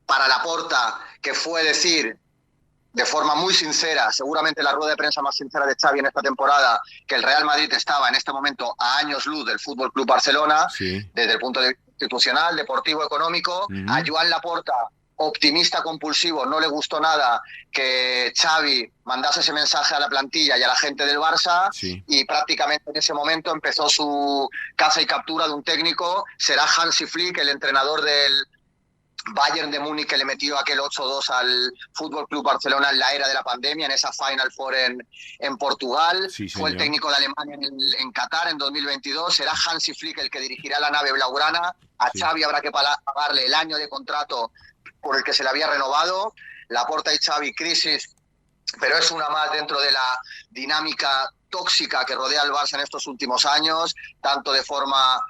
para Laporta que fue decir de forma muy sincera, seguramente la rueda de prensa más sincera de Xavi en esta temporada, que el Real Madrid estaba en este momento a años luz del Fútbol Club Barcelona, Sí. desde el punto de vista institucional, deportivo, económico. A Joan Laporta, optimista compulsivo, no le gustó nada que Xavi mandase ese mensaje a la plantilla y a la gente del Barça, Sí. y prácticamente en ese momento empezó su caza y captura de un técnico. Será Hansi Flick, el entrenador del Bayern de Múnich, que le metió aquel 8-2 al Fútbol Club Barcelona en la era de la pandemia, en esa Final Four en Portugal. Sí, Fue el señor. técnico de Alemania en Qatar en 2022. Será Hansi Flick el que dirigirá la nave blaugrana. A Sí. Xavi habrá que pagarle el año de contrato por el que se le había renovado. Laporta y Xavi, crisis, pero es una más dentro de la dinámica tóxica que rodea al Barça en estos últimos años, tanto de forma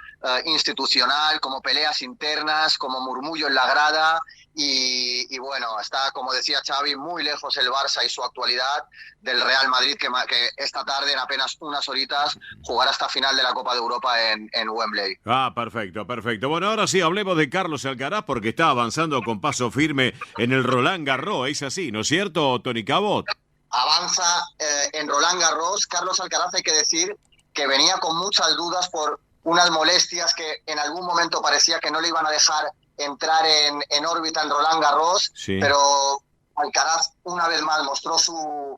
institucional, como peleas internas, como murmullo en la grada, y bueno, está, como decía Xavi, muy lejos el Barça y su actualidad del Real Madrid, que esta tarde, en apenas unas horitas, jugará esta final de la Copa de Europa en Wembley. Ah, perfecto, perfecto. Bueno, ahora sí, hablemos de Carlos Alcaraz porque está avanzando con paso firme en el Roland Garros. Es así, ¿no es cierto, Tony Cabot? Avanza en Roland Garros. Carlos Alcaraz, hay que decir que venía con muchas dudas por unas molestias que en algún momento parecía que no le iban a dejar entrar en órbita en Roland Garros, Sí. pero Alcaraz una vez más mostró su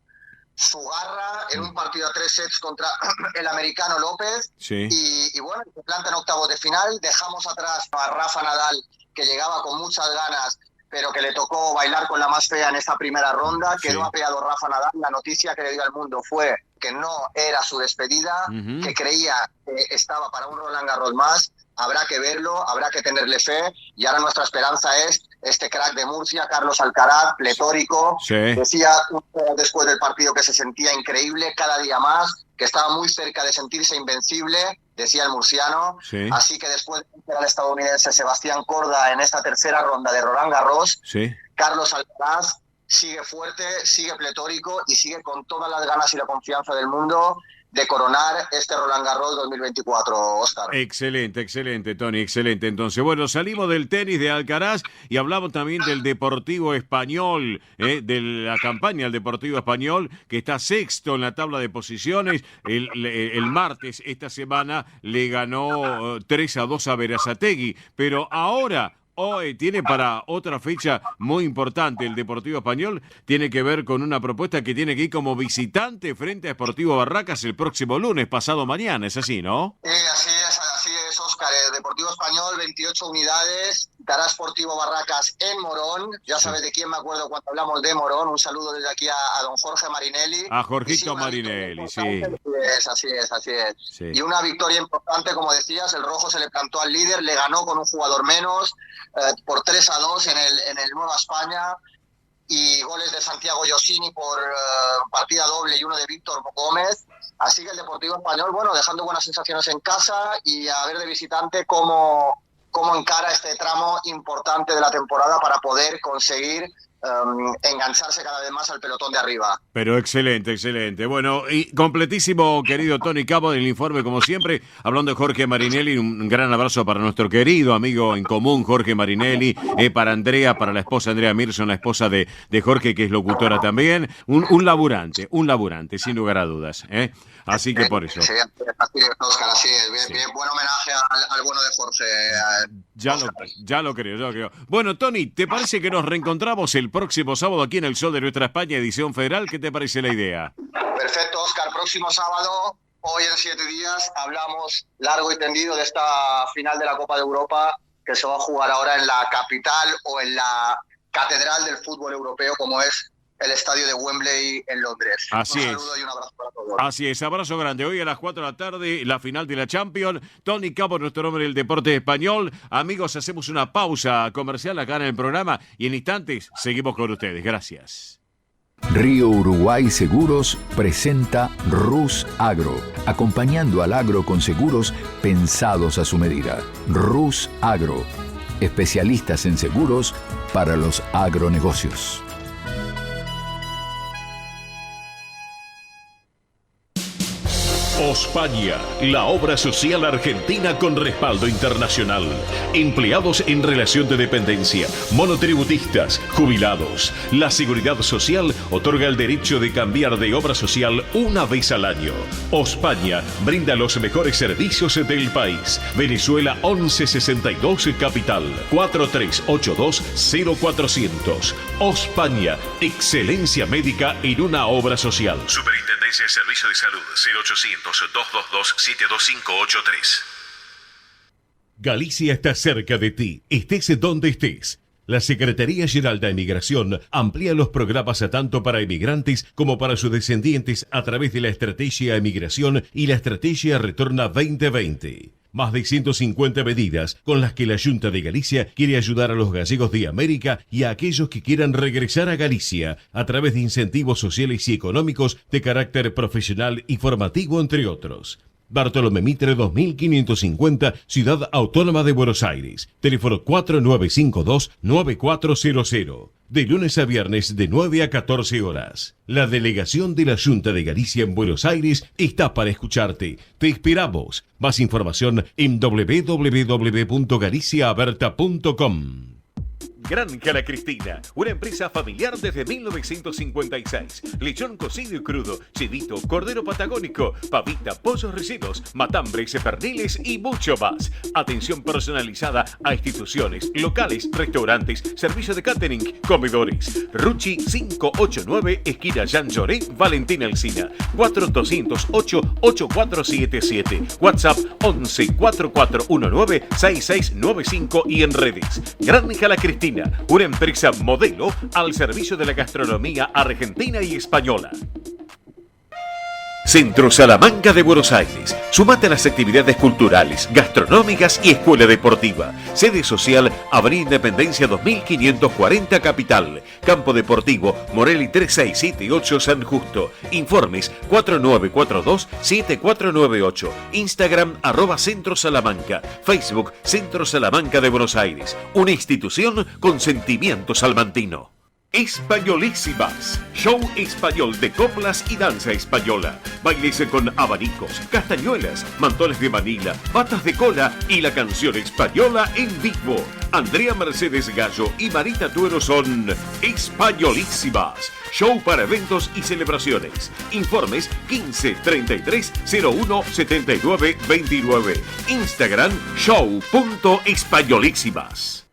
garra en un partido a 3 sets contra el americano López. Sí. Y bueno, se planta en octavos de final. Dejamos atrás a Rafa Nadal, que llegaba con muchas ganas, pero que le tocó bailar con la más fea en esa primera ronda. Sí. Quedó apeado Rafa Nadal. La noticia que le dio al mundo fue que no era su despedida, Ujú. que creía que estaba para un Roland Garros más. Habrá que verlo, habrá que tenerle fe, y ahora nuestra esperanza es este crack de Murcia, Carlos Alcaraz, pletórico. Sí. Decía después del partido que se sentía increíble cada día más, que estaba muy cerca de sentirse invencible, decía el murciano. Sí. Así que después de vencer al estadounidense Sebastián Corda en esta tercera ronda de Roland Garros, Sí. Carlos Alcaraz sigue fuerte, sigue pletórico y sigue con todas las ganas y la confianza del mundo de coronar este Roland Garros 2024, Óscar. Excelente, excelente, Tony, excelente. Entonces, bueno, salimos del tenis de Alcaraz y hablamos también del Deportivo Español, de la campaña del Deportivo Español, que está sexto en la tabla de posiciones. El martes, esta semana, le ganó 3-2 a Berazategui, pero ahora hoy tiene para otra fecha muy importante el Deportivo Español, tiene que ver con una propuesta que tiene que ir como visitante frente a Sportivo Barracas el próximo lunes, pasado mañana, es así, ¿no? Así es, Óscar. El Deportivo Español, 28 unidades, dará Sportivo Barracas en Morón. Ya sabes de quién me acuerdo cuando hablamos de Morón. Un saludo desde aquí a don Jorge Marinelli. A Jorgito Y sí, una Marinelli, victoria sí. importante. Así es. Sí. Y una victoria importante, como decías, el rojo se le plantó al líder, le ganó con un jugador menos, por 3-2 en el Nueva España, y goles de Santiago Yossini por partida doble y uno de Víctor Gómez. Así que el Deportivo Español, bueno, dejando buenas sensaciones en casa, y a ver de visitante cómo encara este tramo importante de la temporada para poder conseguir engancharse cada vez más al pelotón de arriba. Pero excelente, excelente. Bueno, y completísimo, querido Tony Cabo, del informe, como siempre, hablando de Jorge Marinelli. Un gran abrazo para nuestro querido amigo en común, Jorge Marinelli, para Andrea, para la esposa Andrea Mirson, la esposa de Jorge, que es locutora también. Un laburante, sin lugar a dudas. Así que por eso. Sí, así es, Óscar, así es. Sí. Bien, buen homenaje al bueno de Jorge. Ya lo creo. Bueno, Tony, ¿te parece que nos reencontramos el próximo sábado aquí en El Sol de Nuestra España, edición federal? ¿Qué te parece la idea? Perfecto, Óscar. Próximo sábado, hoy en 7 días, hablamos largo y tendido de esta final de la Copa de Europa que se va a jugar ahora en la capital o en la catedral del fútbol europeo, como es el estadio de Wembley en Londres. Así un saludo y un abrazo para todos. Así es, abrazo grande. Hoy a las 4 de la tarde, la final de la Champions. Tony Capo, nuestro hombre del deporte español. Amigos, hacemos una pausa comercial acá en el programa y en instantes seguimos con ustedes. Gracias. Río Uruguay Seguros presenta Rus Agro, acompañando al agro con seguros pensados a su medida. Rus Agro, especialistas en seguros para los agronegocios. Ospaña, la obra social argentina con respaldo internacional. Empleados en relación de dependencia, monotributistas, jubilados. La Seguridad Social otorga el derecho de cambiar de obra social una vez al año. Ospaña brinda los mejores servicios del país. Venezuela 1162 Capital, 4382-0400. Ospaña, excelencia médica en una obra social. Superintendencia de Servicio de Salud, 0800-222-72583. Galicia está cerca de ti, estés donde estés. La Secretaría General de Emigración amplía los programas tanto para emigrantes como para sus descendientes a través de la Estrategia Emigración y la Estrategia Retorna 2020. Más de 150 medidas con las que la Junta de Galicia quiere ayudar a los gallegos de América y a aquellos que quieran regresar a Galicia a través de incentivos sociales y económicos de carácter profesional y formativo, entre otros. Bartolomé Mitre 2550, Ciudad Autónoma de Buenos Aires. Teléfono 4952-9400. De lunes a viernes de 9 a 14 horas. La delegación de la Junta de Galicia en Buenos Aires está para escucharte. Te esperamos. Más información en www.galiciaaberta.com. Granja La Cristina, una empresa familiar desde 1956. Lechón cocido y crudo, chivito, cordero patagónico, pavita, pollos recidos, matambres, perniles y mucho más. Atención personalizada a instituciones, locales, restaurantes, servicio de catering, comedores. Ruchi 589, esquina Jean Lloré, Valentín Alsina. 4208-8477. WhatsApp 11-4419-6695 y en redes. Granja La Cristina, una empresa modelo al servicio de la gastronomía argentina y española. Centro Salamanca de Buenos Aires. Sumate a las actividades culturales, gastronómicas y escuela deportiva. Sede social, Avenida Independencia 2540 Capital. Campo Deportivo, Morelli 3678 San Justo. Informes 4942-7498. Instagram @Centro Salamanca. Facebook Centro Salamanca de Buenos Aires. Una institución con sentimiento salmantino. Españolísimas, show español de coplas y danza española. Bailes con abanicos, castañuelas, mantones de Manila, patas de cola y la canción española en vivo. Andrea Mercedes Gallo y Marita Tuero son Españolísimas. Show para eventos y celebraciones. Informes 15 33 01 79 29. Instagram show.españolísimas.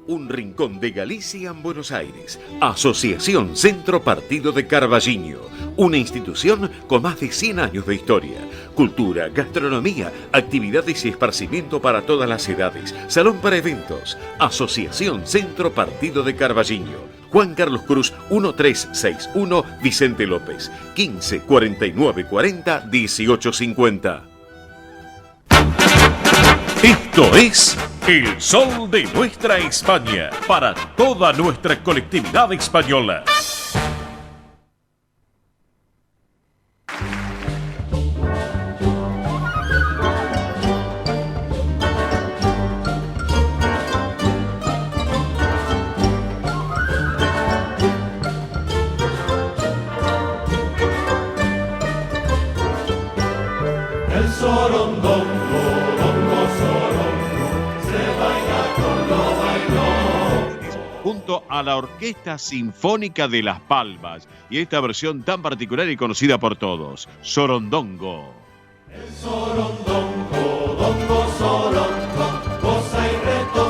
Un rincón de Galicia en Buenos Aires. Asociación Centro Partido de Carballiño. Una institución con más de 100 años de historia. Cultura, gastronomía, actividades y esparcimiento para todas las edades. Salón para eventos. Asociación Centro Partido de Carballiño. Juan Carlos Cruz 1361, Vicente López. 15 49 40 18 50. Esto es El Sol de Nuestra España, para toda nuestra colectividad española. El sorondongo. Junto a la Orquesta Sinfónica de Las Palmas y esta versión tan particular y conocida por todos, Sorondongo. El sorondongo, dongo, sorongo, goza y reto.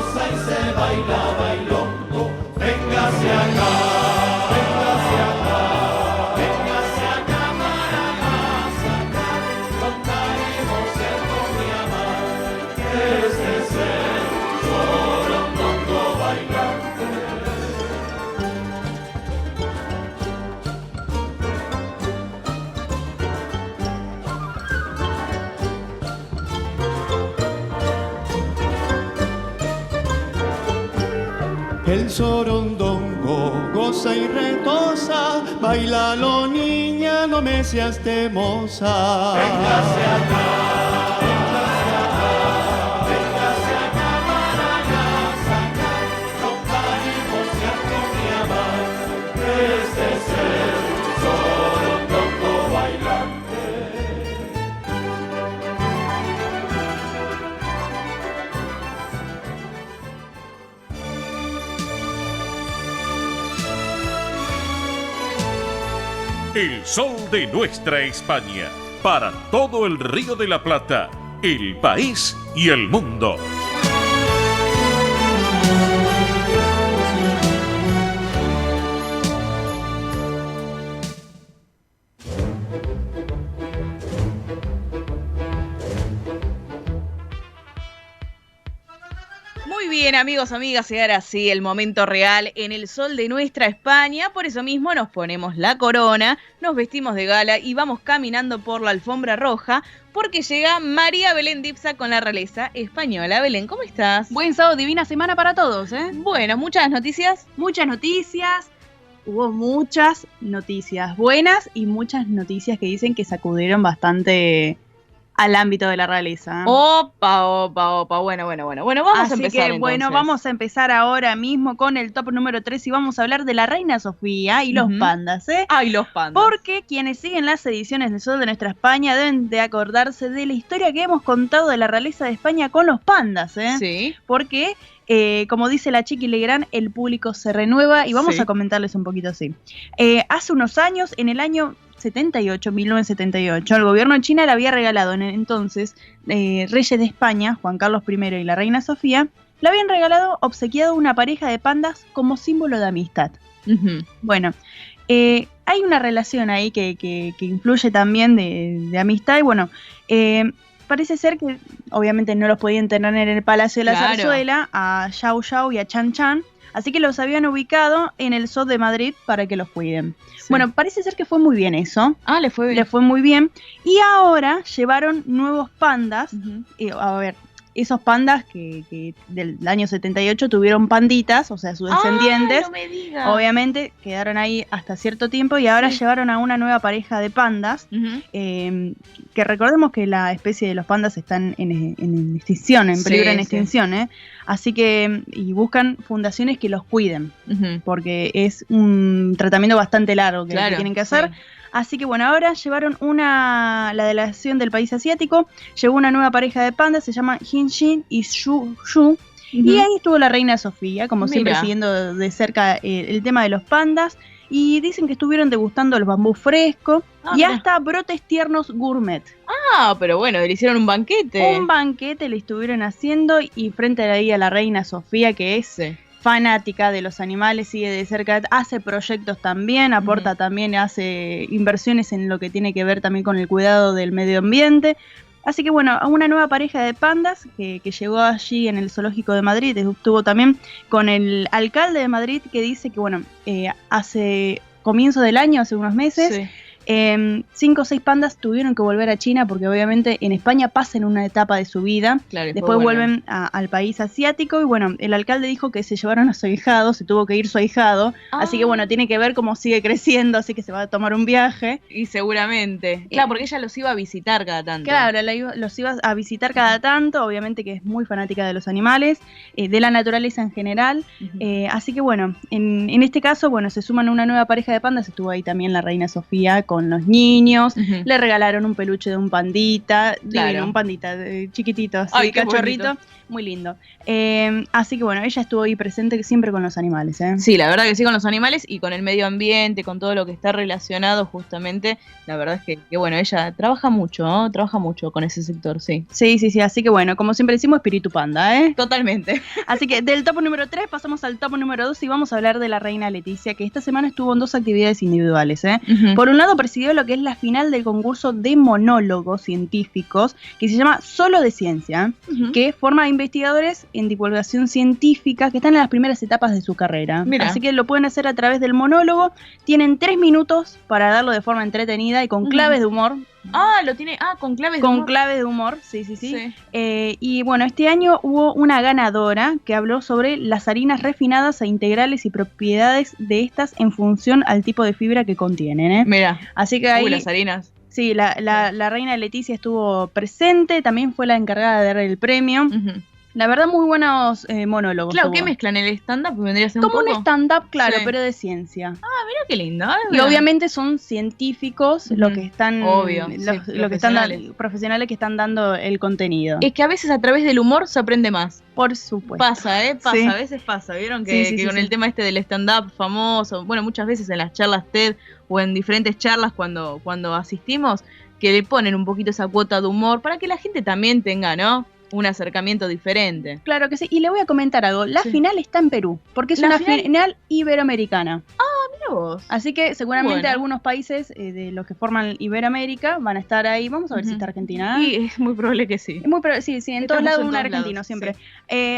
El sorondongo goza y retosa, bailalo niña, no me seas temosa. Véngase acá, véngase acá, véngase acá para sacar, romper y vocear con mi amar. Este es el sorondongo bailante. El sol de nuestra España, para todo el Río de la Plata, el país y el mundo. Muy bien, amigos, amigas, y ahora sí, el momento real en el sol de nuestra España. Por eso mismo nos ponemos la corona, nos vestimos de gala y vamos caminando por la alfombra roja, porque llega María Belén Dipsa con la realeza española. Belén, ¿cómo estás? Buen sábado, divina semana para todos, ¿eh? Bueno, muchas noticias. Muchas noticias. Hubo muchas noticias buenas y muchas noticias que dicen que sacudieron bastante al ámbito de la realeza. Opa. Bueno, vamos Así a empezar que, bueno, entonces. vamos a empezar ahora mismo con el top número 3 y vamos a hablar de la reina Sofía y los pandas, ¿eh? Ay, los pandas. Porque quienes siguen las ediciones del Sol de Nuestra España deben de acordarse de la historia que hemos contado de la realeza de España con los pandas, ¿eh? Sí. Porque, como dice la Chiqui Legrand, el público se renueva y vamos Sí. a comentarles un poquito así. Hace unos años, en el año 1978, el gobierno de China le había regalado entonces reyes de España, Juan Carlos I y la reina Sofía, le habían obsequiado una pareja de pandas como símbolo de amistad. Bueno, hay una relación ahí que influye también de amistad y bueno, parece ser que obviamente no los podían tener en el Palacio de la Claro. Zarzuela, a Xiao Xiao y a Chan Chan, así que los habían ubicado en el Zoo de Madrid para que los cuiden. Sí. Bueno, parece ser que fue muy bien eso. Ah, le fue bien. Le fue muy bien. Y ahora llevaron nuevos pandas. A ver, esos pandas que del año 78 tuvieron panditas, o sea, sus descendientes. No me digas. Obviamente quedaron ahí hasta cierto tiempo y ahora llevaron a una nueva pareja de pandas. Que recordemos que la especie de los pandas están en extinción, en peligro en extinción, ¿eh? Así que, y buscan fundaciones que los cuiden, porque es un tratamiento bastante largo que tienen que hacer. Sí. Así que bueno, ahora llevaron la delegación del país asiático, llevó una nueva pareja de pandas, se llama Hinshin y Shu. Y ahí estuvo la reina Sofía, como siempre Mira. siguiendo de cerca el tema de los pandas. Y dicen que estuvieron degustando los bambú fresco y mira. hasta brotes tiernos gourmet. Ah, pero bueno, le hicieron un banquete. Un banquete le estuvieron haciendo y frente ahí a la reina Sofía, que es fanática de los animales, sigue de cerca, hace proyectos también, aporta también, hace inversiones en lo que tiene que ver también con el cuidado del medio ambiente. Así que bueno, una nueva pareja de pandas que llegó allí en el Zoológico de Madrid, estuvo también con el alcalde de Madrid que dice que bueno, hace comienzo del año, hace unos meses, 5 o 6 pandas tuvieron que volver a China porque obviamente en España pasan una etapa de su vida, Claro, después vuelven al país asiático y bueno, el alcalde dijo que se llevaron a su ahijado, se tuvo que ir su ahijado, así que bueno, tiene que ver cómo sigue creciendo, así que se va a tomar un viaje. Y seguramente. Claro, porque ella los iba a visitar cada tanto. Claro, los iba a visitar cada tanto, obviamente que es muy fanática de los animales, de la naturaleza en general, así que bueno, en este caso, bueno, se suman una nueva pareja de pandas, estuvo ahí también la reina Sofía con los niños, le regalaron un peluche de un pandita, divino, un pandita chiquitito, así, Ay, qué cachorrito, bonito. muy lindo. Así que bueno, ella estuvo ahí presente siempre con los animales, ¿eh? Sí, la verdad que sí, con los animales y con el medio ambiente, con todo lo que está relacionado justamente, la verdad es que bueno, ella trabaja mucho, ¿no? Trabaja mucho con ese sector, sí. Sí, así que bueno, como siempre decimos, espíritu panda, ¿eh? Totalmente. Así que del top número 3 pasamos al top número 2 y vamos a hablar de la reina Leticia, que esta semana estuvo en 2 actividades individuales, ¿eh? Por un lado presidió lo que es la final del concurso de monólogos científicos, que se llama Solo de Ciencia, que forma a investigadores en divulgación científica que están en las primeras etapas de su carrera. Mira. Así que lo pueden hacer a través del monólogo, tienen 3 minutos para darlo de forma entretenida y con claves de humor Lo tiene. Con claves de Con humor. clave de humor, sí. Y bueno, este año hubo una ganadora que habló sobre las harinas refinadas e integrales y propiedades de estas en función al tipo de fibra que contienen, ¿eh? Mira. Así que ahí... las harinas. Sí, la reina Leticia estuvo presente, también fue la encargada de dar el premio. Ujú. La verdad, muy buenos monólogos. Claro, tuvo. ¿qué mezclan? ¿El stand-up vendría a ser un Como poco? un stand-up, claro, Sí. pero de ciencia. Mira qué lindo. Y obviamente son científicos los que están, Obvio, los sí, que están profesionales. profesionales que están dando el contenido. Es que a veces a través del humor se aprende más. Por supuesto. Pasa, Pasa, Sí. a veces pasa. ¿Vieron que, Sí, que con sí. el tema este del stand-up famoso, bueno, muchas veces en las charlas TED o en diferentes charlas cuando asistimos, que le ponen un poquito esa cuota de humor para que la gente también tenga, ¿no? Un acercamiento diferente. Claro que sí. Y le voy a comentar algo. La Sí. final está en Perú, porque es ¿La una final? final iberoamericana. Mira vos. Así que seguramente Bueno. algunos países de los que forman Iberoamérica van a estar ahí. Vamos a ver si está Argentina. Y es muy probable que sí. Sí, en Estamos todos lados en un todos argentino lados, siempre.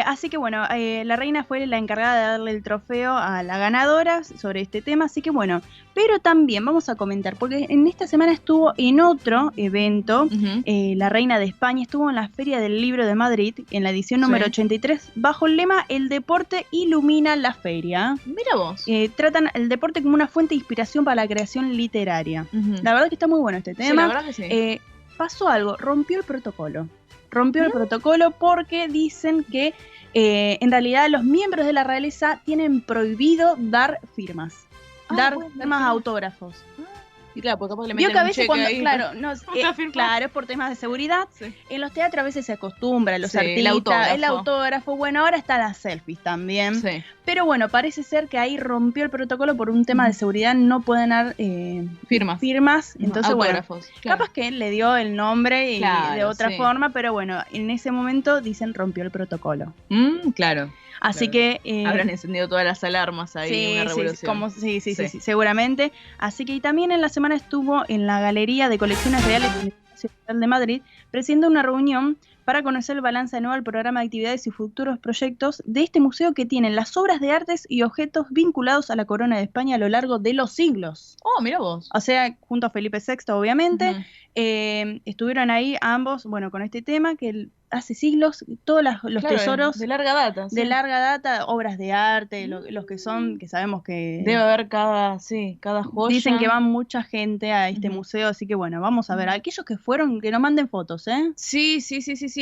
Así que bueno, la reina fue la encargada de darle el trofeo a la ganadora sobre este tema, así que bueno, pero también vamos a comentar, porque en esta semana estuvo en otro evento, la reina de España estuvo en la Feria del Libro de Madrid, en la edición número 83, bajo el lema El deporte ilumina la feria. Mira vos. Tratan el deporte como una fuente de inspiración para la creación literaria. Ujú. La verdad que está muy bueno este Sí, tema. la verdad que sí. Pasó algo, rompió el protocolo. Rompió el protocolo porque dicen que en realidad los miembros de la realeza tienen prohibido dar firmas. Dar firmas, autógrafos. Y claro, porque capaz le Vio meten que a un veces cheque cuando, ahí. claro, no, claro, es por temas de seguridad. Sí. En los teatros a veces se acostumbra, los Sí, artistas, el autógrafo. bueno, ahora están las selfies también. Sí. Pero bueno, parece ser que ahí rompió el protocolo por un tema de seguridad, no pueden dar firmas. Entonces, autógrafos. bueno, Claro. capaz que le dio el nombre y Claro, de otra sí. forma, pero bueno, en ese momento dicen rompió el protocolo. Claro. Así Claro. que... Habrán encendido todas las alarmas ahí, una revolución. Sí, seguramente. Así que y también en la semana estuvo en la Galería de Colecciones Reales de la Ciudad de Madrid, presidiendo una reunión para conocer el balance anual del programa de actividades y futuros proyectos de este museo que tienen las obras de artes y objetos vinculados a la corona de España a lo largo de los siglos. Oh, mira vos. O sea, junto a Felipe VI, obviamente, estuvieron ahí ambos, bueno, con este tema que hace siglos, todos los Claro, tesoros de larga data. de larga data, obras de arte, los que son, que sabemos que... Debe haber cada joya. Dicen que van mucha gente a este museo, así que bueno, vamos a ver. Aquellos que fueron, que nos manden fotos, ¿eh? Sí,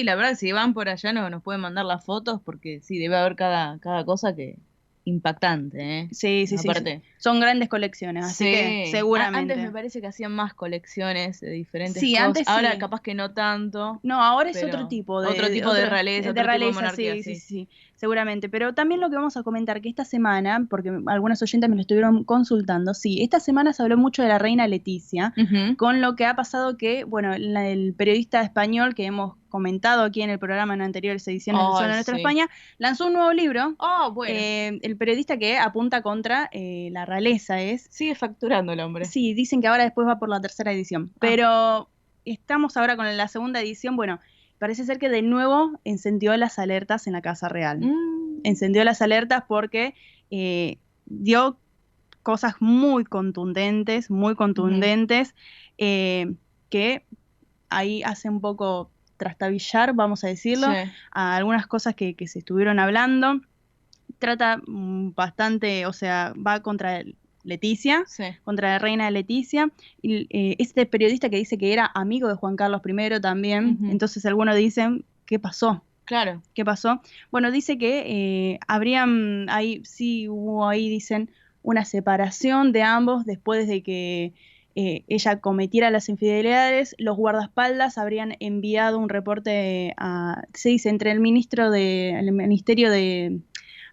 la verdad, si van por allá nos pueden mandar las fotos, porque sí, debe haber cada cosa que impactante, ¿eh? Sí. Aparte. Son grandes colecciones, así que seguramente. Antes me parece que hacían más colecciones de diferentes Sí, cosas. antes Ahora sí. capaz que no tanto. No, ahora es pero otro tipo de realeza, otro tipo de monarquía, sí, seguramente. Pero también lo que vamos a comentar que esta semana, porque algunas oyentes me lo estuvieron consultando, esta semana se habló mucho de la reina Leticia, con lo que ha pasado que, bueno, el periodista español que hemos comentado aquí en el programa en anteriores ediciones de Zona Nuestra España, lanzó un nuevo libro. El periodista que apunta contra la realeza sigue facturando el hombre. Sí, dicen que ahora después va por la tercera edición. Pero estamos ahora con la segunda edición. Bueno, parece ser que de nuevo encendió las alertas en la Casa Real. Encendió las alertas porque dio cosas muy contundentes, que ahí hace un poco trastabillar, vamos a decirlo, a algunas cosas que se estuvieron hablando. Trata bastante, o sea, va contra Leticia, contra la reina Leticia. Y, este periodista que dice que era amigo de Juan Carlos I también, entonces algunos dicen, ¿qué pasó? Claro. ¿Qué pasó? Bueno, dice que hubo ahí, dicen, una separación de ambos después de que ella cometiera las infidelidades. Los guardaespaldas habrían enviado un reporte entre el ministerio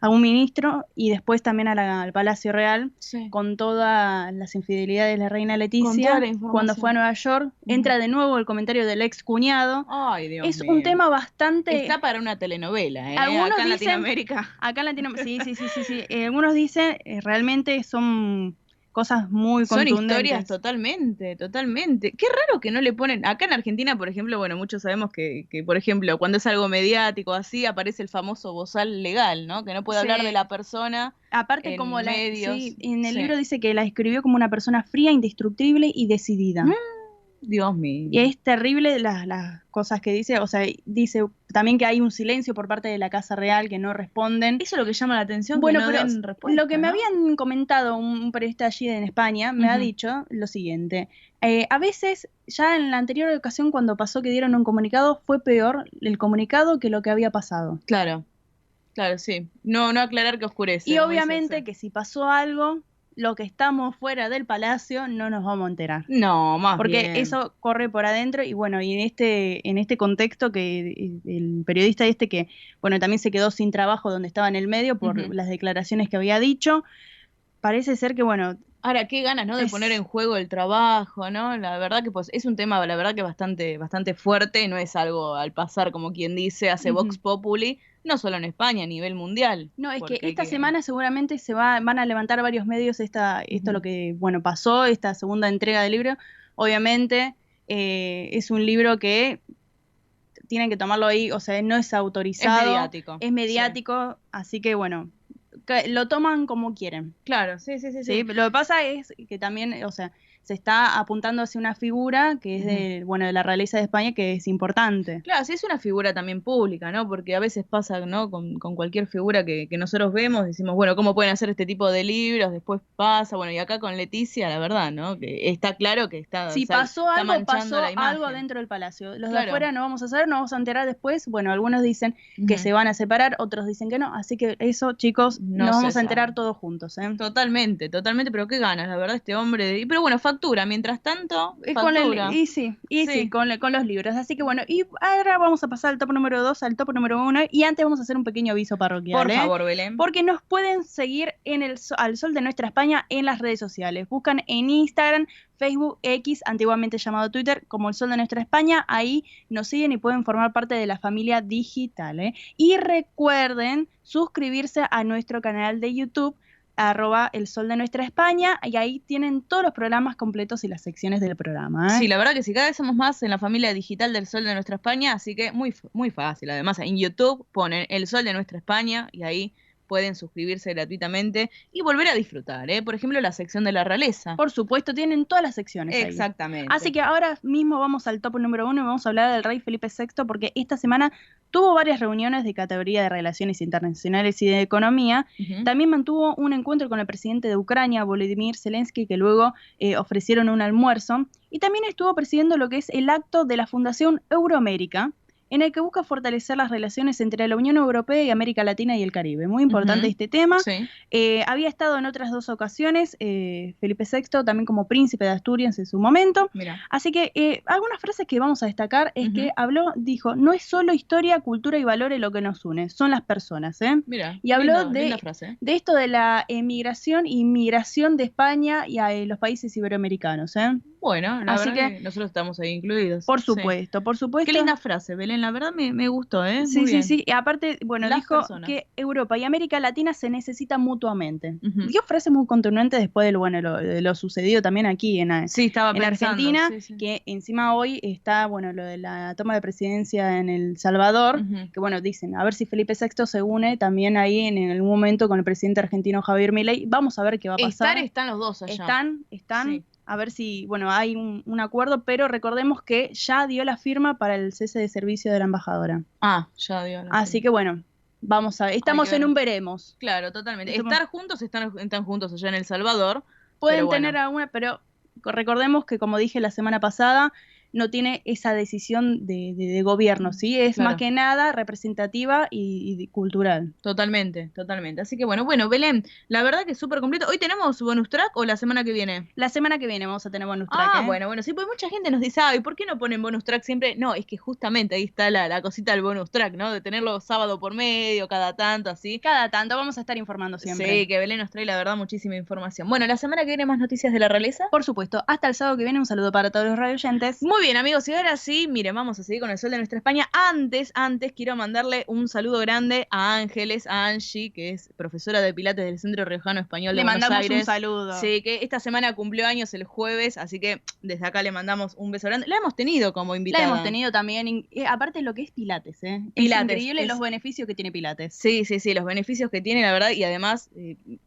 a un ministro y después también al Palacio Real con todas las infidelidades de la reina Leticia. Cuando fue a Nueva York, entra de nuevo el comentario del ex cuñado. Ay, Dios es mío. un tema bastante... Está para una telenovela, ¿eh? Algunos acá en dicen, Latinoamérica. Acá en Latinoamérica, sí. Algunos dicen, realmente son cosas muy contundentes. Son historias totalmente. Qué raro que no le ponen... Acá en Argentina, por ejemplo, bueno, muchos sabemos que por ejemplo, cuando es algo mediático así, aparece el famoso bozal legal, ¿no? Que no puede hablar de la persona. Aparte, en como medios. en el libro dice que la escribió como una persona fría, indestructible y decidida. Dios mío. Y es terrible las cosas que dice, o sea, dice también que hay un silencio por parte de la Casa Real, que no responden. Eso es lo que llama la atención, Bueno, que no pero den respuesta, lo que me ¿no? habían comentado un periodista allí en España, me ha dicho lo siguiente. A veces, ya en la anterior ocasión cuando pasó que dieron un comunicado, fue peor el comunicado que lo que había pasado. Claro, sí. No aclarar que oscurece. Y como dice obviamente ese. que si pasó algo, lo que estamos fuera del palacio no nos vamos a enterar. No, más Porque bien. eso corre por adentro y bueno, y en este contexto que el periodista que, bueno, también se quedó sin trabajo donde estaba en el medio por las declaraciones que había dicho, parece ser que, bueno... Ahora, qué ganas, ¿no? De poner en juego el trabajo, ¿no? La verdad que pues es un tema, la verdad que bastante fuerte, no es algo al pasar, como quien dice, hace Vox Populi, no solo en España, a nivel mundial. No, es que esta semana seguramente van a levantar varios medios esto lo que, bueno, pasó, esta segunda entrega del libro. Obviamente es un libro que tienen que tomarlo ahí, o sea, no es autorizado. Es mediático, así que, bueno, lo toman como quieren. Claro, sí. Lo que pasa es que también, o sea, se está apuntando hacia una figura que es de la realeza de España, que es importante. Claro, sí es una figura también pública, ¿no? Porque a veces pasa, ¿no? Con cualquier figura que nosotros vemos, decimos, bueno, ¿cómo pueden hacer este tipo de libros? Después pasa, bueno, y acá con Leticia, la verdad, ¿no? Que está claro que está... Si pasó algo dentro del palacio. Los de afuera no vamos a saber, nos vamos a enterar después. Bueno, algunos dicen que se van a separar, otros dicen que no. Así que eso, chicos, nos vamos a enterar todos juntos, ¿eh? Totalmente, pero qué ganas, la verdad, este hombre. Pero bueno, factura, mientras tanto, factura. Con los libros. Así que bueno, y ahora vamos a pasar al top número 2, al top número 1. Y antes vamos a hacer un pequeño aviso parroquial. Por favor, Belén. Porque nos pueden seguir al Sol de Nuestra España en las redes sociales. Buscan en Instagram, Facebook, X, antiguamente llamado Twitter, como El Sol de Nuestra España. Ahí nos siguen y pueden formar parte de la familia digital, ¿eh? Y recuerden suscribirse a nuestro canal de YouTube, @El Sol de Nuestra España, y ahí tienen todos los programas completos y las secciones del programa, ¿eh? Sí, la verdad que sí, cada vez somos más en la familia digital del Sol de Nuestra España, así que muy fácil. Además, en YouTube ponen El Sol de Nuestra España y ahí pueden suscribirse gratuitamente y volver a disfrutar, ¿eh? Por ejemplo, la sección de la realeza. Por supuesto, tienen todas las secciones. Exactamente. Ahí. Así que ahora mismo vamos al top número 1 y vamos a hablar del rey Felipe VI, porque esta semana tuvo varias reuniones de categoría de relaciones internacionales y de economía. También mantuvo un encuentro con el presidente de Ucrania, Volodymyr Zelensky, que luego ofrecieron un almuerzo. Y también estuvo presidiendo lo que es el acto de la Fundación Euroamérica, en el que busca fortalecer las relaciones entre la Unión Europea y América Latina y el Caribe. Muy importante este tema. Sí. Había estado en otras 2 ocasiones, Felipe VI, también como príncipe de Asturias en su momento. Mira. Así que algunas frases que vamos a destacar es que dijo, no es solo historia, cultura y valores lo que nos une, son las personas, ¿eh? Mira, y habló linda frase. de esto de la emigración y migración de España y a los países iberoamericanos, ¿eh? Bueno, así que nosotros estamos ahí incluidos. Por supuesto, por supuesto. Qué linda frase, Belén, la verdad me gustó, ¿eh? Sí. Y aparte, bueno, dijo que Europa y América Latina se necesitan mutuamente. Dio frases muy contundentes después de lo sucedido también aquí en Argentina, que encima hoy está, bueno, lo de la toma de presidencia en El Salvador, que bueno, dicen, a ver si Felipe VI se une también ahí en algún momento con el presidente argentino Javier Milei. Vamos a ver qué va a pasar. Están los dos allá. Están. Sí. A ver si, bueno, hay un acuerdo, pero recordemos que ya dio la firma para el cese de servicio de la embajadora. Ya dio la Así que bueno, vamos a ver. Estamos en un veremos. Claro, totalmente. Estar juntos, están juntos allá en El Salvador. Pueden tener alguna, pero recordemos que, como dije la semana pasada, no tiene esa decisión de gobierno, ¿sí? Es más que nada representativa y cultural. Totalmente. Así que bueno, Belén, la verdad que es súper completo. ¿Hoy tenemos bonus track o la semana que viene? La semana que viene vamos a tener bonus track. Bueno, sí, pues mucha gente nos dice, ¿y por qué no ponen bonus track siempre? No, es que justamente ahí está la cosita del bonus track, ¿no? De tenerlo sábado por medio, cada tanto, así. Cada tanto, vamos a estar informando siempre. Sí, que Belén nos trae, la verdad, muchísima información. Bueno, la semana que viene más noticias de la realeza. Por supuesto. Hasta el sábado que viene, un saludo para todos los radioyentes. Muy bien. bien, amigos, y ahora sí, miren, vamos a seguir con el sol de nuestra España. Antes, quiero mandarle un saludo grande a Ángeles, a Angie, que es profesora de Pilates del Centro Riojano Español de Buenos Aires. Le mandamos un saludo. Sí, que esta semana cumplió años el jueves, así que desde acá le mandamos un beso grande. La hemos tenido como invitada. La hemos tenido también, aparte de lo que es Pilates, ¿eh? Pilates, es increíble los beneficios que tiene Pilates. Sí, los beneficios que tiene, la verdad, y además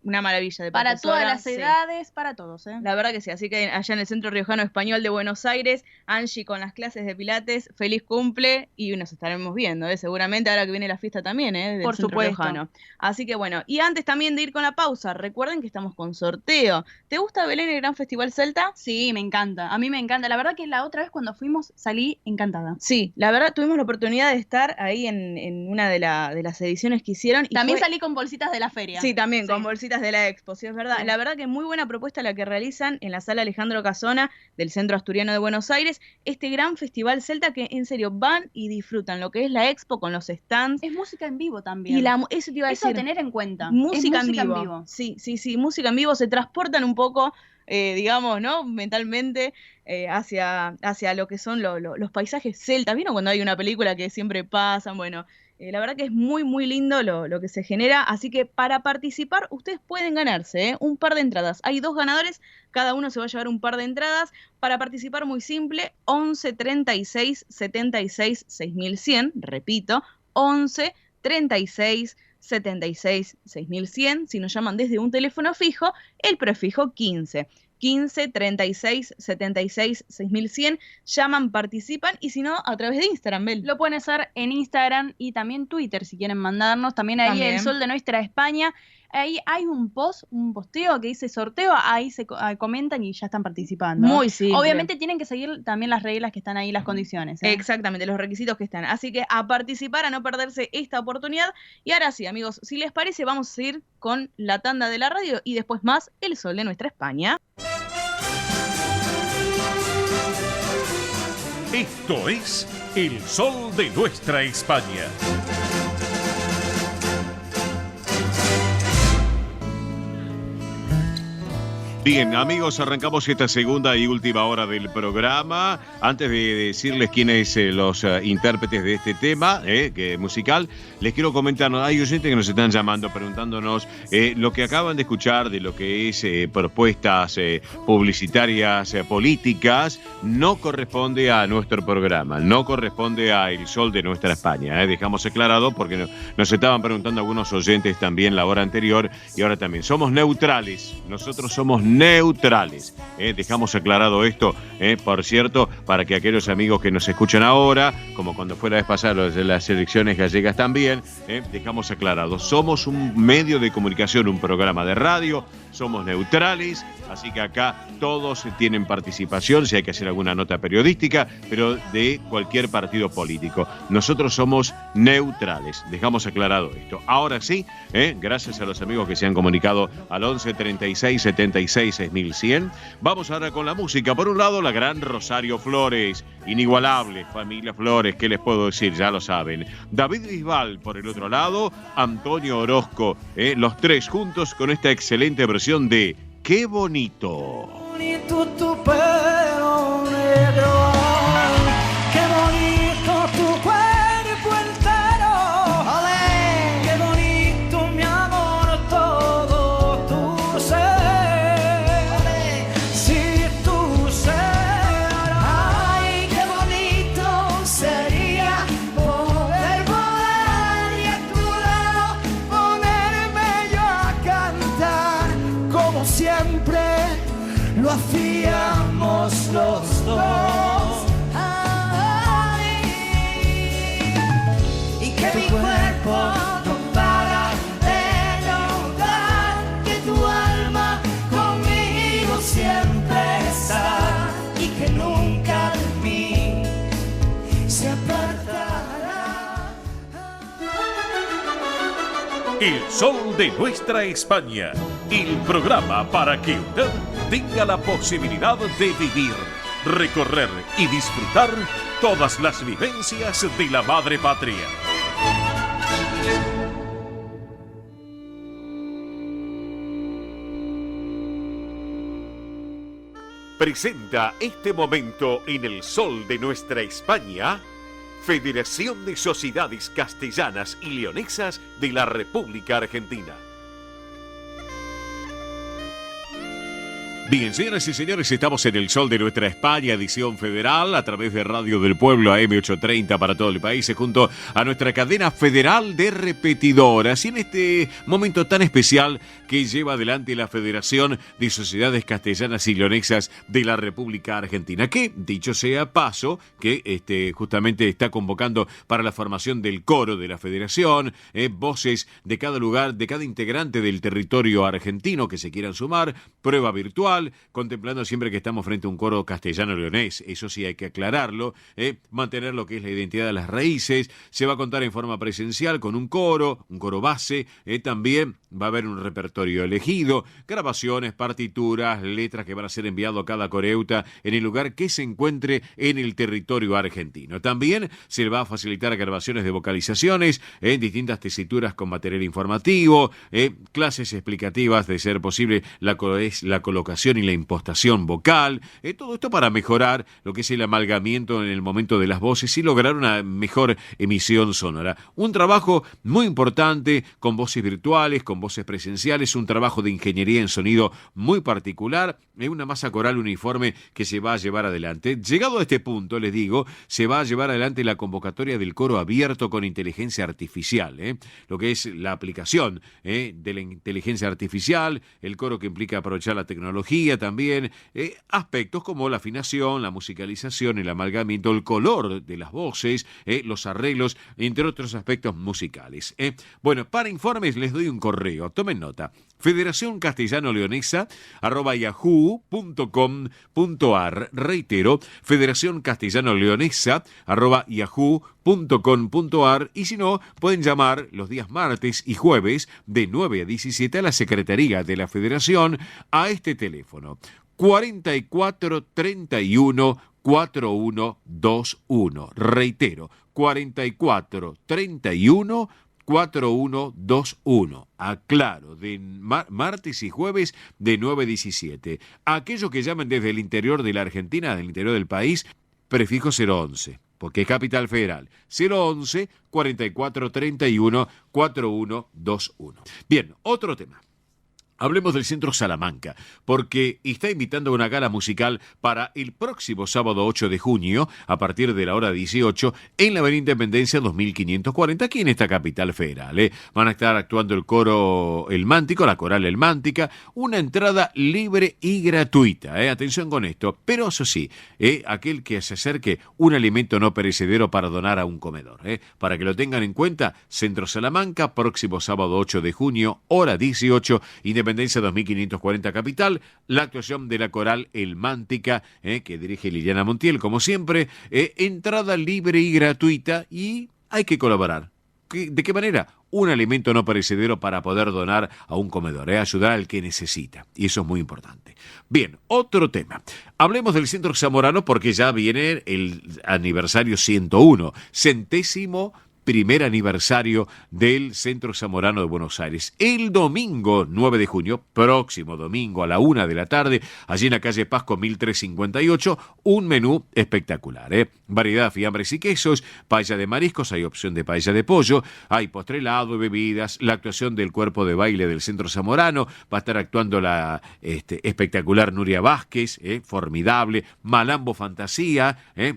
una maravilla de para profesora. Todas las edades, para todos, ¿eh? La verdad que sí, así que allá en el Centro Riojano Español de Buenos Aires, Angie con las clases de Pilates, feliz cumple y nos estaremos viendo, seguramente ahora que viene la fiesta también, del Por Centro supuesto. Riojano. Así que bueno, y antes también de ir con la pausa, recuerden que estamos con sorteo. ¿Te gusta, Belén, el Gran Festival Celta? Sí, me encanta, a mí me encanta. La verdad que la otra vez cuando fuimos salí encantada. Sí, la verdad tuvimos la oportunidad de estar ahí en una de las ediciones que hicieron. Y también salí con bolsitas de la feria. Sí, también con bolsitas de la Expo, sí, es verdad. Sí. La verdad que muy buena propuesta la que realizan en la sala Alejandro Casona del Centro Asturiano de Buenos Aires, este gran festival celta que en serio van y disfrutan lo que es la Expo con los stands. Es música en vivo también. Y eso te iba a decir. Eso a tener en cuenta. Música en vivo. Sí, música en vivo, se transportan un poco, digamos, ¿no? Mentalmente hacia lo que son los paisajes celtas. ¿Vieron cuando hay una película que siempre pasan? Bueno, la verdad que es muy, muy lindo lo que se genera, así que para participar ustedes pueden ganarse un par de entradas. Hay 2 ganadores, cada uno se va a llevar un par de entradas. Para participar muy simple, 11 36 76 6100, repito, 11 36 76 6100, si nos llaman desde un teléfono fijo, el prefijo 15 36 76 6100, llaman, participan, y si no, a través de Instagram, Bel. Lo pueden hacer en Instagram y también Twitter, si quieren mandarnos, también ahí el Sol de Nuestra España. Ahí hay un posteo que dice sorteo, ahí se comentan y ya están participando. Muy simple. Obviamente tienen que seguir también las reglas que están ahí, las condiciones. Exactamente, los requisitos que están. Así que a participar, a no perderse esta oportunidad. Y ahora sí, amigos, si les parece, vamos a seguir con la tanda de la radio y después más el Sol de Nuestra España. Esto es el Sol de Nuestra España. Bien, amigos, arrancamos esta segunda y última hora del programa. Antes de decirles quiénes los intérpretes de este tema musical, les quiero comentar, hay oyentes que nos están llamando preguntándonos lo que acaban de escuchar de lo que es propuestas publicitarias políticas, no corresponde a nuestro programa, no corresponde a El Sol de Nuestra España. Dejamos aclarado porque nos estaban preguntando algunos oyentes también la hora anterior y ahora también. Somos neutrales, nosotros somos neutrales. Dejamos aclarado esto, por cierto, para que aquellos amigos que nos escuchan ahora, como cuando fue la vez pasada las elecciones gallegas también, dejamos aclarado. Somos un medio de comunicación, un programa de radio, somos neutrales, así que acá todos tienen participación, si hay que hacer alguna nota periodística, pero de cualquier partido político. Nosotros somos neutrales, dejamos aclarado esto. Ahora sí, gracias a los amigos que se han comunicado al 11 36 76 6100. Vamos ahora con la música. Por un lado, la gran Rosario Flores, inigualable, familia Flores, ¿qué les puedo decir? Ya lo saben. David Bisbal, por el otro lado, Antonio Orozco, los tres juntos con esta excelente versión de ¡Qué bonito! Bonito tu pelo negro, qué bonito tu cuerpo entero, olé, qué bonito mi amor, todo tu ser, olé, si tu ser, ay, qué bonito sería poder volar y a tu lado ponerme yo a cantar como siempre lo hacíamos los dos. Ay, y que mi cuerpo no para de lograr que tu alma conmigo siempre está y que nunca de mí se apartará. El Sol de Nuestra España, el programa para que usted tenga la posibilidad de vivir, recorrer y disfrutar todas las vivencias de la madre patria. presenta este momento en el sol de nuestra España, Federación de Sociedades Castellanas y Leonesas de la República Argentina. Bien, señoras y señores, estamos en el sol de nuestra España, edición federal, a través de Radio del Pueblo AM830 para todo el país, junto a nuestra cadena federal de repetidoras. Y en este momento tan especial que lleva adelante la Federación de Sociedades Castellanas y Leonesas de la República Argentina, que, dicho sea paso, que justamente está convocando para la formación del coro de la Federación, voces de cada lugar, de cada integrante del territorio argentino que se quieran sumar, prueba virtual, contemplando siempre que estamos frente a un coro castellano-leonés, eso sí hay que aclararlo, mantener lo que es la identidad de las raíces. Se va a contar en forma presencial con un coro base, también va a haber un repertorio elegido, grabaciones, partituras, letras que van a ser enviadas a cada coreuta en el lugar que se encuentre en el territorio argentino. También se le va a facilitar grabaciones de vocalizaciones en distintas tesituras con material informativo, clases explicativas de ser posible la colocación y la impostación vocal, todo esto para mejorar lo que es el amalgamiento en el momento de las voces y lograr una mejor emisión sonora. Un trabajo muy importante con voces virtuales, con voces presenciales, un trabajo de ingeniería en sonido muy particular, una masa coral uniforme que se va a llevar adelante. Llegado a este punto, les digo, se va a llevar adelante la convocatoria del coro abierto con inteligencia artificial, lo que es la aplicación de la inteligencia artificial, el coro que implica aprovechar la tecnología también, aspectos como la afinación, la musicalización, el amalgamiento, el color de las voces, los arreglos, entre otros aspectos musicales. Bueno, para informes les doy un correo, tomen nota, Federación Castellano Leonesa @yahoo.com.ar. Reitero, Federación Castellano Leonesa @yahoo.com.ar, y si no, pueden llamar los días martes y jueves de 9 a 17 a la Secretaría de la Federación a este teléfono 4431 4121. Reitero, 4431 4121. Aclaro, de martes y jueves de 9 a 17. Aquellos que llamen desde el interior de la Argentina, del interior del país, prefijo 011, porque es Capital Federal. 011 4431 4121. Bien, otro tema. Hablemos del Centro Salamanca, porque está invitando a una gala musical para el próximo sábado 8 de junio, a partir de la hora 18, en la Avenida Independencia 2540, aquí en esta capital federal. Van a estar actuando el coro El Mántico, la coral El Mántica, una entrada libre y gratuita. Atención con esto, pero eso sí, aquel que se acerque, un alimento no perecedero para donar a un comedor. Para que lo tengan en cuenta, Centro Salamanca, próximo sábado 8 de junio, hora 18, Independencia 2540 Capital, la actuación de la coral El Mántica, que dirige Liliana Montiel, como siempre, entrada libre y gratuita, y hay que colaborar. ¿De qué manera? Un alimento no perecedero para poder donar a un comedor, ayudar al que necesita, y eso es muy importante. Bien, otro tema. Hablemos del Centro Zamorano, porque ya viene el aniversario 101, centésimo primer aniversario del Centro Zamorano de Buenos Aires. El domingo 9 de junio, próximo domingo a la 1 de la tarde, allí en la calle Pasco 1358, un menú espectacular. Variedad de fiambres y quesos, paella de mariscos, hay opción de paella de pollo, hay postre helado y bebidas, la actuación del cuerpo de baile del Centro Zamorano, va a estar actuando la espectacular Nuria Vázquez, formidable, Malambo Fantasía,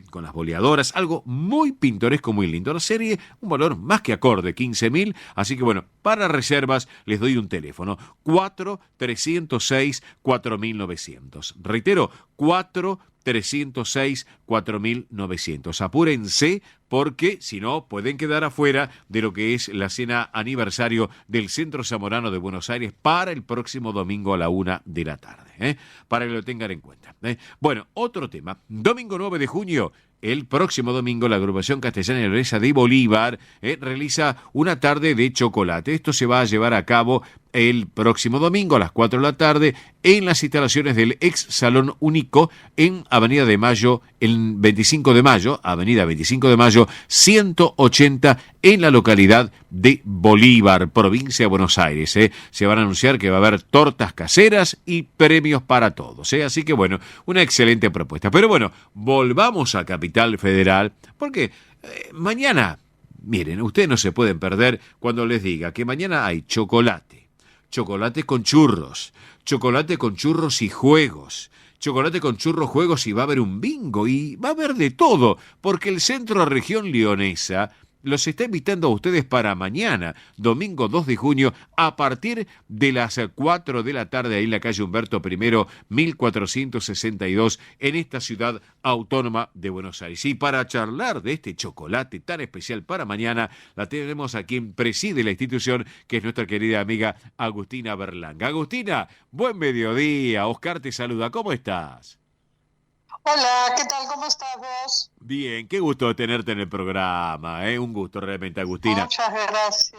con las boleadoras, algo muy pintoresco, muy lindo. La serie, un valor más que acorde, 15.000, así que bueno, para reservas les doy un teléfono, 4-306-4900. Reitero, 4-306-4900. Apúrense, porque si no pueden quedar afuera de lo que es la cena aniversario del Centro Zamorano de Buenos Aires para el próximo domingo a la 1 de la tarde, para que lo tengan en cuenta. Bueno, otro tema, domingo 9 de junio, el próximo domingo, la agrupación castellana y leonesa de Bolívar realiza una tarde de chocolate. Esto se va a llevar a cabo el próximo domingo a las 4 de la tarde en las instalaciones del ex Salón Único en Avenida de Mayo, en 25 de Mayo, Avenida 25 de Mayo, 180 en la localidad de Bolívar, provincia de Buenos Aires. Se van a anunciar que va a haber tortas caseras y premios para todos. Así que bueno, una excelente propuesta. Pero bueno, volvamos a Capital Federal, porque mañana, miren, ustedes no se pueden perder cuando les diga que mañana hay chocolate con churros, chocolate con churros y juegos, chocolate con churros, juegos, y va a haber un bingo y va a haber de todo, porque el Centro Región Leonesa los está invitando a ustedes para mañana, domingo 2 de junio, a partir de las 4 de la tarde, ahí en la calle Humberto I, 1462, en esta ciudad autónoma de Buenos Aires. Y para charlar de este chocolate tan especial para mañana, la tenemos a quien preside la institución, que es nuestra querida amiga Agustina Berlanga. Agustina, buen mediodía. Oscar te saluda. ¿Cómo estás? Hola, ¿qué tal? ¿Cómo estás vos? Bien, qué gusto tenerte en el programa, un gusto realmente, Agustina. Muchas gracias.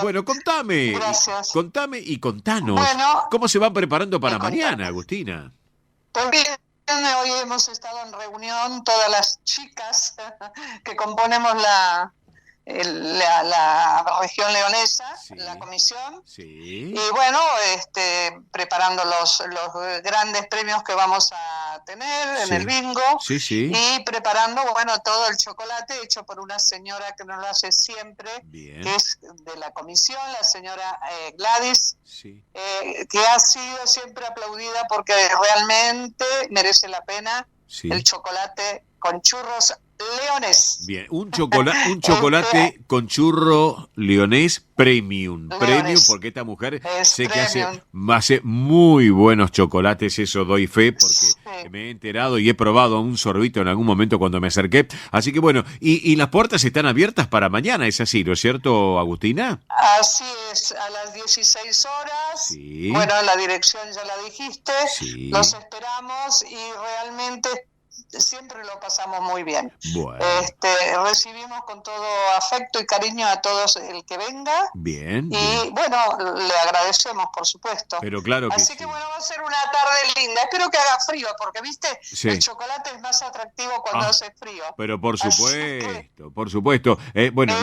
Bueno, contame. Gracias. Contame y contanos. Bueno, ¿cómo se van preparando para mañana, Agustina? pues bien, hoy hemos estado en reunión todas las chicas que componemos la región leonesa, Sí. la comisión, Sí. y bueno, preparando los grandes premios que vamos a tener en Sí. el bingo, Sí, sí. y preparando, bueno, todo el chocolate hecho por una señora que nos lo hace siempre, Bien. que es de la comisión, la señora Gladys, Sí. que ha sido siempre aplaudida porque realmente merece la pena Sí. el chocolate con churros leones. Bien, un chocolate con churro leonés premium. Premium, porque esta mujer sé que hace muy buenos chocolates, eso doy fe, porque me he enterado y he probado un sorbito en algún momento cuando me acerqué. Así que bueno, y las puertas están abiertas para mañana, ¿es así, no es cierto, Agustina? Así es, a las 16 horas. Sí. Bueno, la dirección ya la dijiste. Sí. Los esperamos y realmente siempre lo pasamos muy bien. Bueno. Recibimos con todo afecto y cariño a todos el que venga. Bien. Y bueno, le agradecemos, por supuesto. Pero claro que Así que bueno, va a ser una tarde linda. Espero que haga frío, porque viste, Sí. el chocolate es más atractivo cuando hace frío. Pero por Así supuesto, por supuesto. Bueno,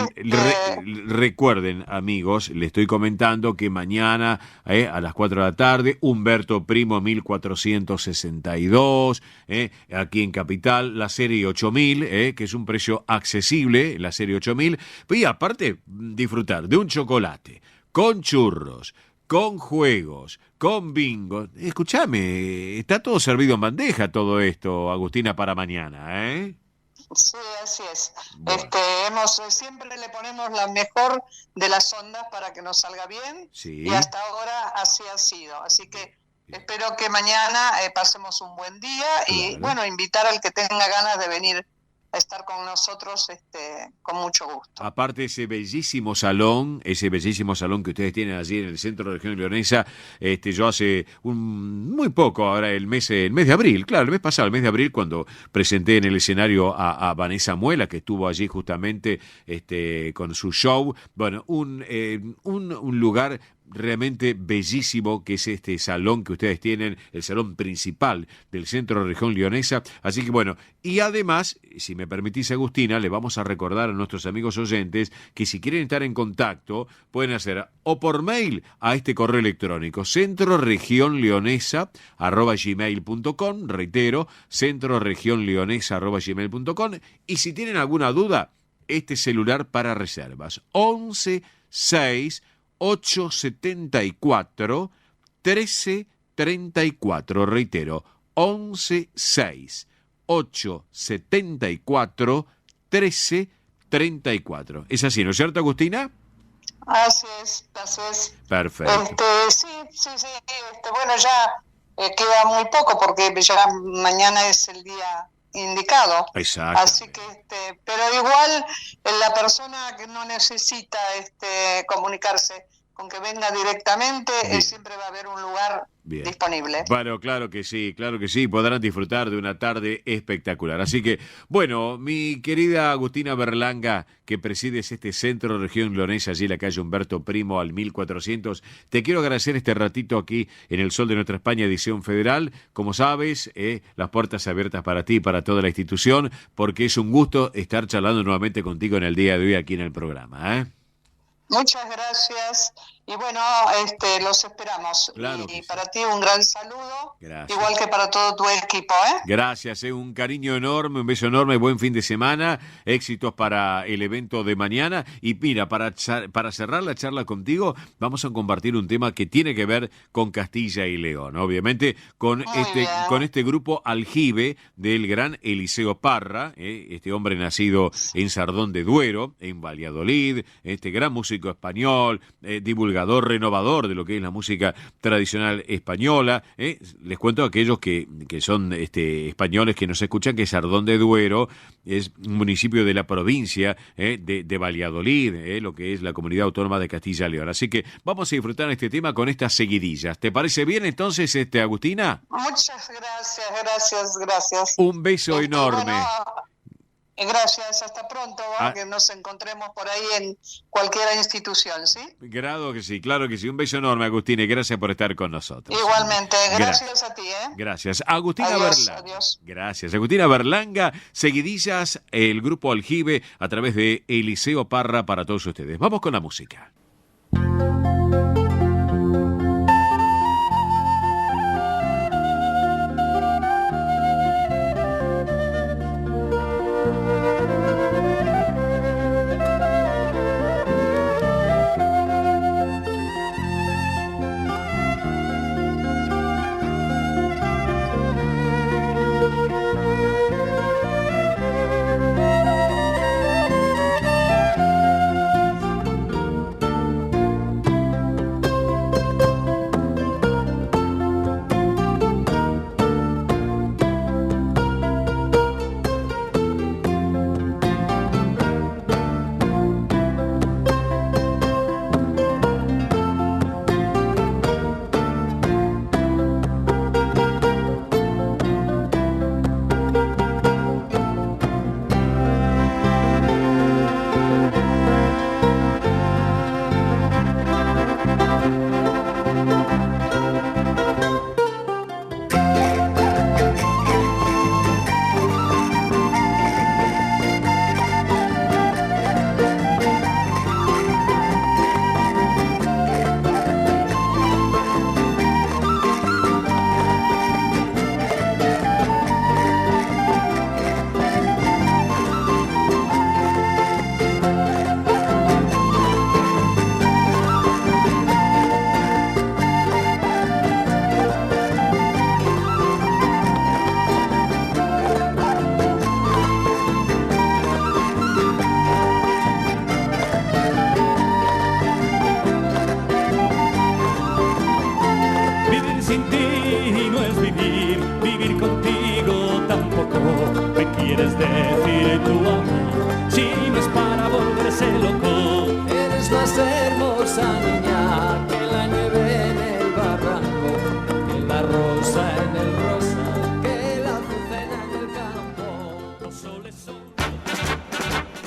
recuerden, amigos, le estoy comentando que mañana a las 4 de la tarde, Humberto Primo 1462, aquí en Capital, la serie 8000, que es un precio accesible, la serie 8000, y aparte disfrutar de un chocolate con churros, con juegos, con bingo. Escúchame, está todo servido en bandeja todo esto, Agustina, para mañana, ¿eh? Sí, así es. Siempre le ponemos la mejor de las ondas para que nos salga bien. Sí. Y hasta ahora así ha sido. Así que espero que mañana pasemos un buen día y bueno, invitar al que tenga ganas de venir a estar con nosotros con mucho gusto. Aparte ese bellísimo salón que ustedes tienen allí en el centro de región leonesa, yo hace muy poco, ahora el mes de abril, claro, el mes pasado, el mes de abril, cuando presenté en el escenario a Vanessa Muela, que estuvo allí justamente con su show, bueno, un lugar realmente bellísimo, que es este salón que ustedes tienen, el salón principal del centro de región leonesa. Así que bueno, y además, si me permitís, Agustina, le vamos a recordar a nuestros amigos oyentes que si quieren estar en contacto, pueden hacer o por mail a este correo electrónico, centroregionleonesa@gmail.com, reitero, centroregionleonesa@gmail.com, y si tienen alguna duda, este celular para reservas, 11 6 874 1334, reitero, 11 6 874 1334. ¿Es así, no es cierto, Agustina? Así es, así es. Perfecto. Sí. Bueno, ya queda muy poco porque ya mañana es el día indicado. Exacto. Así que, pero igual la persona que no necesita comunicarse con que venga directamente, Bien. siempre va a haber un lugar Bien. disponible. Bueno, claro que sí, podrán disfrutar de una tarde espectacular. Así que, bueno, mi querida Agustina Berlanga, que presides este centro región leonesa, allí en la calle Humberto Primo al 1400, te quiero agradecer este ratito aquí en El Sol de Nuestra España, edición federal. Como sabes, las puertas abiertas para ti y para toda la institución, porque es un gusto estar charlando nuevamente contigo en el día de hoy aquí en el programa, ¿eh? Muchas gracias y bueno, los esperamos. Claro y que sí. para ti un gran saludo, Gracias. igual que para todo tu equipo, ¿eh? Gracias, un cariño enorme, un beso enorme, buen fin de semana, éxitos para el evento de mañana. Y mira, para cerrar la charla contigo, vamos a compartir un tema que tiene que ver con Castilla y León, obviamente, con este grupo Aljibe del gran Eliseo Parra, este hombre nacido en Sardón de Duero, en Valladolid, este gran músico español, divulgador, renovador de lo que es la música tradicional española. Les cuento a aquellos que son españoles que nos escuchan que Sardón de Duero es un municipio de la provincia de Valladolid, lo que es la comunidad autónoma de Castilla y León. Así que vamos a disfrutar este tema con estas seguidillas. ¿Te parece bien entonces, Agustina? Muchas gracias. Un beso enorme. Bueno, gracias, hasta pronto, que nos encontremos por ahí en cualquier institución, ¿sí? Claro que sí. Un beso enorme, Agustina, y gracias por estar con nosotros. Igualmente, gracias a ti, ¿eh? Gracias. Agustina Adiós, Berlanga. adiós. Gracias. Agustina Berlanga, seguidillas, el grupo Aljibe a través de Eliseo Parra para todos ustedes. Vamos con la música.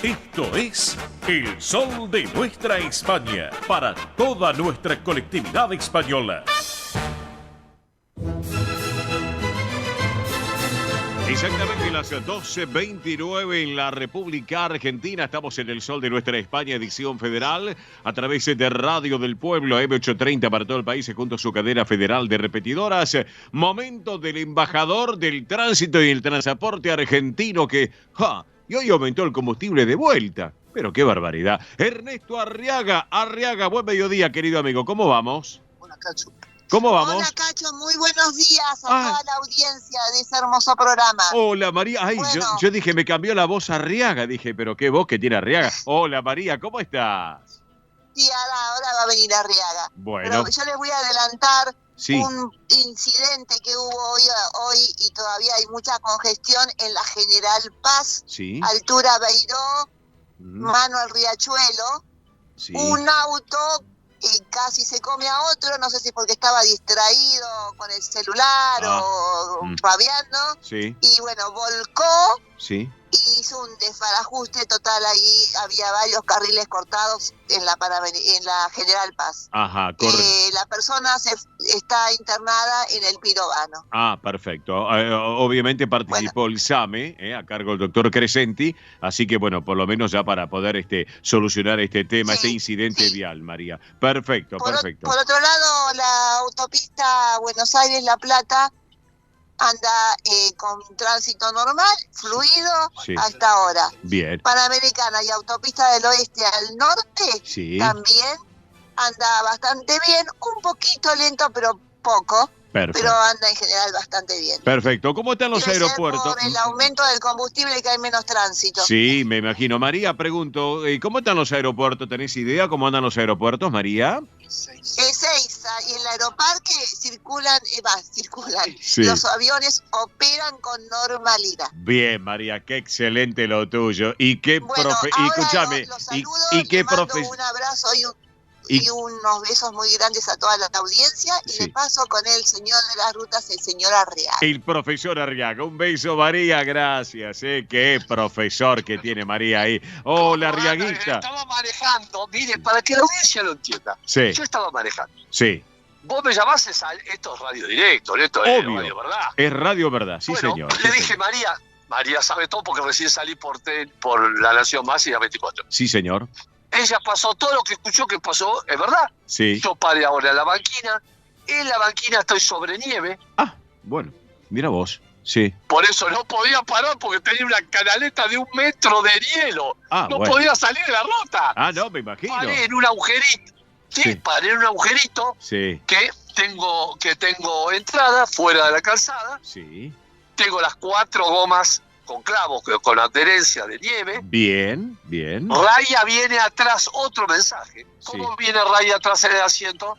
Esto es El Sol de Nuestra España, para toda nuestra colectividad española. Exactamente las 12:29 en la República Argentina. Estamos en El Sol de Nuestra España, edición federal, a través de Radio del Pueblo, M830 para todo el país, junto a su cadena federal de repetidoras. Momento del embajador del tránsito y el transporte argentino que... y hoy aumentó el combustible de vuelta. Pero qué barbaridad. Ernesto Arriaga, buen mediodía, querido amigo. ¿Cómo vamos? Hola, Cacho. ¿Cómo vamos? Hola, Cacho, muy buenos días a toda la audiencia de ese hermoso programa. Hola, María. Ay, bueno. yo dije, me cambió la voz Arriaga. Dije, pero qué voz que tiene Arriaga. Hola, María, ¿cómo estás? Sí, ahora va a venir Arriaga. Bueno. Pero yo les voy a adelantar sí. un incidente que hubo hoy y todavía hay mucha congestión en la General Paz, sí. altura Beiró, mano al Riachuelo. Sí. Un auto casi se come a otro, no sé si porque estaba distraído con el celular o rabiando, Sí, y bueno, volcó sí. y hizo un desbarajuste total. Ahí había varios carriles cortados en la General Paz. Ajá, correcto. La persona está internada en el Pirovano. Ah, perfecto. Obviamente participó el SAME, a cargo del doctor Crescenti, así que bueno, por lo menos ya para poder solucionar este tema, este incidente vial, María. Perfecto, perfecto. Por otro lado, la autopista Buenos Aires-La Plata anda con tránsito normal, fluido, Sí. hasta ahora. Bien. Panamericana y autopista del oeste al norte Sí. también anda bastante bien, un poquito lento, pero poco. Perfecto. Pero anda en general bastante bien. Perfecto. ¿Cómo están los Debe ser aeropuertos? por el aumento del combustible, que hay menos tránsito. Sí, me imagino. María, pregunto, ¿cómo están los aeropuertos? ¿Tenés idea cómo andan los aeropuertos, María? Ezeiza y el Aeroparque circulan. Sí. Los aviones operan con normalidad. Bien, María, qué excelente lo tuyo. Y qué Bueno, y escúchame, y qué Un abrazo y unos besos muy grandes a toda la audiencia, y de paso con el señor de las rutas, el señor Arriaga. El profesor Arriaga. Un beso, María, gracias. Qué profesor que tiene María ahí. Hola, Arriaguita. Estaba manejando, mire, para que la audiencia lo entienda. Sí. Yo estaba manejando. Sí, Vos me llamaste, esto es radio directo, esto es obvio. radio, ¿verdad? Es radio verdad, sí, Bueno, señor. le dije, María sabe todo porque recién salí por La Nación Más y la 24. Sí, señor. Ella pasó todo lo que escuchó que pasó, es verdad. Sí. Yo paré ahora en la banquina. En la banquina estoy sobre nieve. Bueno, mira vos. Sí. Por eso no podía parar porque tenía una canaleta de 1 metro de hielo. No bueno. podía salir de la ruta. No, me imagino. Paré en un agujerito. Sí, paré en un agujerito Sí. que tengo entrada fuera de la calzada. Sí. Tengo las 4 gomas con clavos, con adherencia de nieve. Bien, bien. Raya viene atrás, otro mensaje. ¿Cómo viene Raya atrás en el asiento?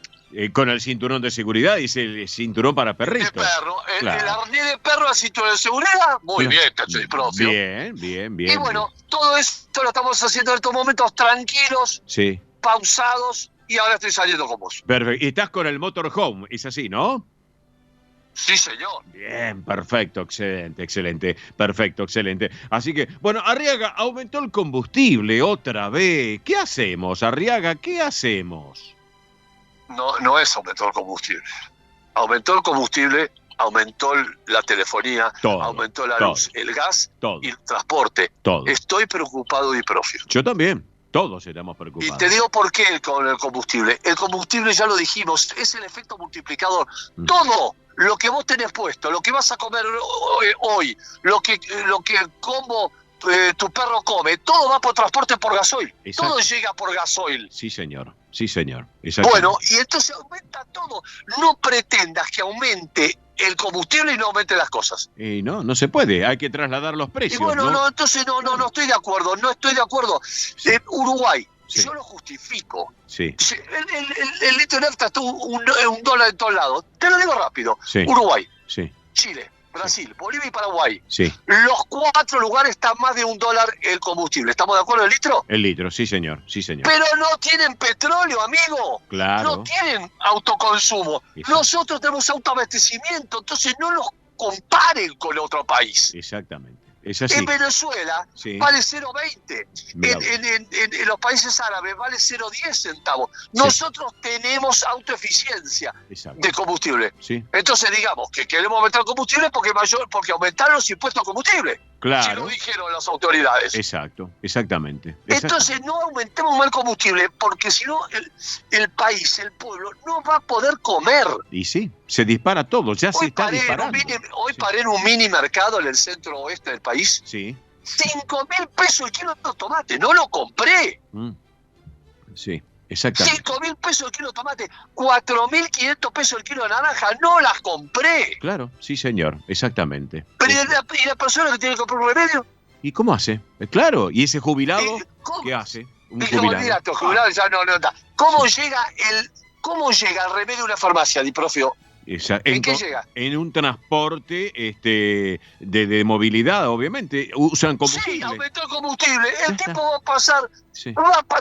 Con el cinturón de seguridad, dice el cinturón para perritos. De perro. El Claro. arnés de perro, el cinturón de seguridad. Muy bien, cacho y propio. Bien, bien, bien. Y bueno, todo esto lo estamos haciendo en estos momentos tranquilos, Sí. pausados, y ahora estoy saliendo con vos. Perfecto. Y estás con el motorhome, es así, ¿no? Sí, señor. Bien, perfecto, excelente, excelente, perfecto, excelente. Así que, bueno, Arriaga, aumentó el combustible otra vez. ¿Qué hacemos, Arriaga? ¿Qué hacemos? No es aumentó el combustible. Aumentó el combustible, aumentó la telefonía, Todo, aumentó la todo, luz, el gas todo, y el transporte. todo. Estoy preocupado y profio. Yo también, todos estamos Y preocupados. te digo por qué con el combustible. El combustible, ya lo dijimos, es el efecto multiplicador. Todo lo que vos tenés puesto, lo que vas a comer hoy, lo que como tu perro come, todo va por transporte por gasoil. Exacto. Todo llega por gasoil. Sí, señor. Sí, señor. Exacto. Bueno, y entonces aumenta todo. No pretendas que aumente el combustible y no aumente las cosas. Y no se puede. Hay que trasladar los precios. Y bueno, ¿no? entonces no estoy de acuerdo. No estoy de acuerdo. Uruguay, yo lo justifico. Sí. El litro de nafta está un dólar en todos lados. Te lo digo rápido. Sí. Uruguay, Sí. Chile, Brasil, Bolivia y Paraguay. Sí. Los 4 lugares están más de $1 el combustible. ¿Estamos de acuerdo el litro? El litro, sí, señor. Sí, señor. Pero no tienen petróleo, amigo. Claro. No tienen autoconsumo. Exacto. Nosotros tenemos autoabastecimiento. Entonces no nos comparen con otro país. Exactamente. Es así. En Venezuela Sí. vale 0,20. Mirá En los países árabes vale 0,10 centavos. Nosotros tenemos autoeficiencia Exacto. de combustible. Sí. Entonces digamos que queremos aumentar el combustible porque aumentaron los impuestos al combustible. Claro. Si lo dijeron las autoridades. Exacto. Exactamente. Entonces no aumentemos más el combustible porque si no el país, el pueblo, no va a poder comer. Y sí, se dispara todo. Ya se está disparando. Hoy paré en un mini mercado en el centro oeste del país. Sí. 5.000 pesos el kilo de tomate. No lo compré. Sí, exactamente. 5.000 pesos el kilo de tomate. 4.500 pesos el kilo de naranja. No las compré. Claro, sí, señor. Exactamente. Pero ¿y la persona que tiene que comprar un remedio? ¿Y cómo hace? Claro, ¿y ese jubilado qué hace? Un jubilado. Olvídate, jubilado ya no está. ¿Cómo llega el remedio a una farmacia, Di Profio? ¿En qué llega? En un transporte de movilidad, obviamente. Usan combustible. Sí, aumentó el combustible. El tipo va a pasar Sí.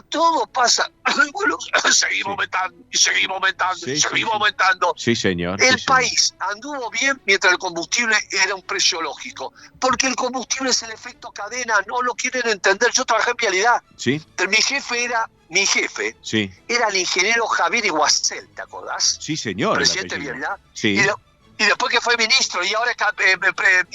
Todo pasa. Bueno, seguimos aumentando, y seguimos aumentando, Sí, y sí, seguimos sí. aumentando. Sí, señor. El sí, señor. país anduvo bien mientras el combustible era un precio lógico. Porque el combustible es el efecto cadena, no lo quieren entender. Yo trabajé en vialidad. Sí, Mi jefe sí. era el ingeniero Javier Iguacel, ¿te acordás? Sí, señor. el Presidente de apellido. vialidad. Sí. Y después que fue ministro y ahora es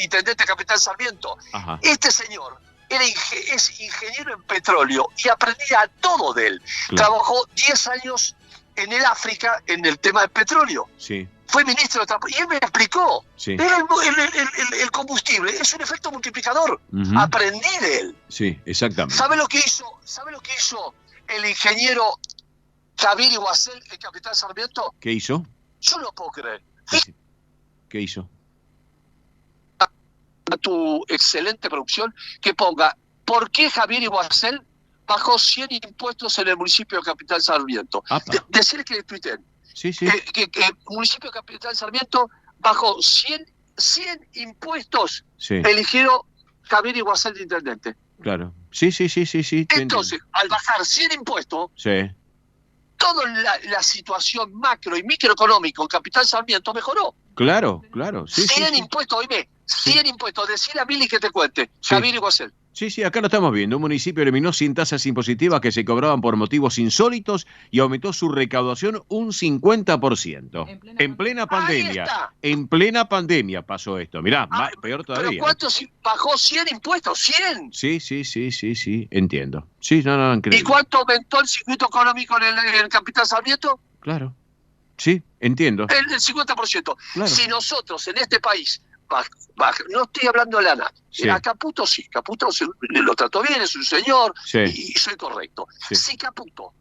intendente de Capitán Sarmiento. Ajá. Este señor es ingeniero en petróleo y aprendía todo de él. Claro. Trabajó 10 años en el África en el tema del petróleo. Sí, Fue ministro de transporte y él me explicó. sí. Era el combustible, es un efecto multiplicador. Ujú. Aprendí de él. Sí, exactamente. ¿Sabe lo que hizo el ingeniero Javier Iguacel, el Capitán Sarmiento? ¿Qué hizo? Yo no puedo creer. ¿Qué hizo? A tu excelente producción que ponga ¿por qué Javier Iguacel bajó 100 impuestos en el municipio de Capitán Sarmiento? Decirle que tuiteen. Sí, sí. Que el municipio de Capitán Sarmiento bajó 100 impuestos. Sí. Eligió Javier Iguacel de intendente. Claro. Sí. te Entonces, al bajar 100 impuestos, entiendo. toda la situación macro y microeconómica en Capitán Sarmiento mejoró. Sí. Claro. Sí, 100 impuestos, oíme, 100 impuestos. Decirle a Billy que te cuente. Sí. Javier Iguacel. Sí, acá lo estamos viendo. Un municipio eliminó 100 tasas impositivas que se cobraban por motivos insólitos y aumentó su recaudación un 50%. En plena pandemia. En plena pandemia pasó esto. Mirá, peor ¿Pero todavía. cuántos bajó 100 impuestos? ¡100! Sí, entiendo. Sí, no, ¿Y increíble. cuánto aumentó el circuito económico en el Capitán Sarmiento? Claro. Sí, entiendo. El 50%. Claro. Si nosotros en este país, no estoy hablando de la nada, Sí. a Caputo sí, lo trató bien, es un señor, Sí. y soy correcto. Sí. Si Caputo,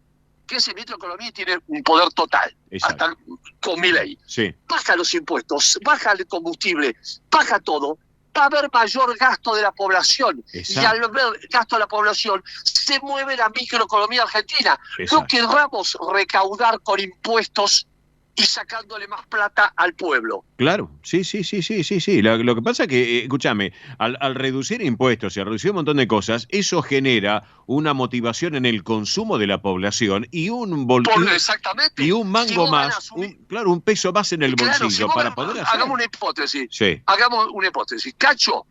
que es el ministro de Economía, tiene un poder total, Exacto. hasta con mi ley, Sí. baja los impuestos, baja el combustible, baja todo, va a haber mayor gasto de la población. Exacto. Y al haber gasto de la población, se mueve la microeconomía argentina. Exacto. No querramos recaudar con impuestos y sacándole más plata al pueblo. Claro, sí. Lo que pasa es que, escúchame, al reducir impuestos y al reducir un montón de cosas, eso genera una motivación en el consumo de la población y un Exactamente. y un mango Si vos más, un peso más en el Claro, bolsillo si vos para poder hacer. hagamos una hipótesis. Sí, Hagamos una hipótesis. Cacho,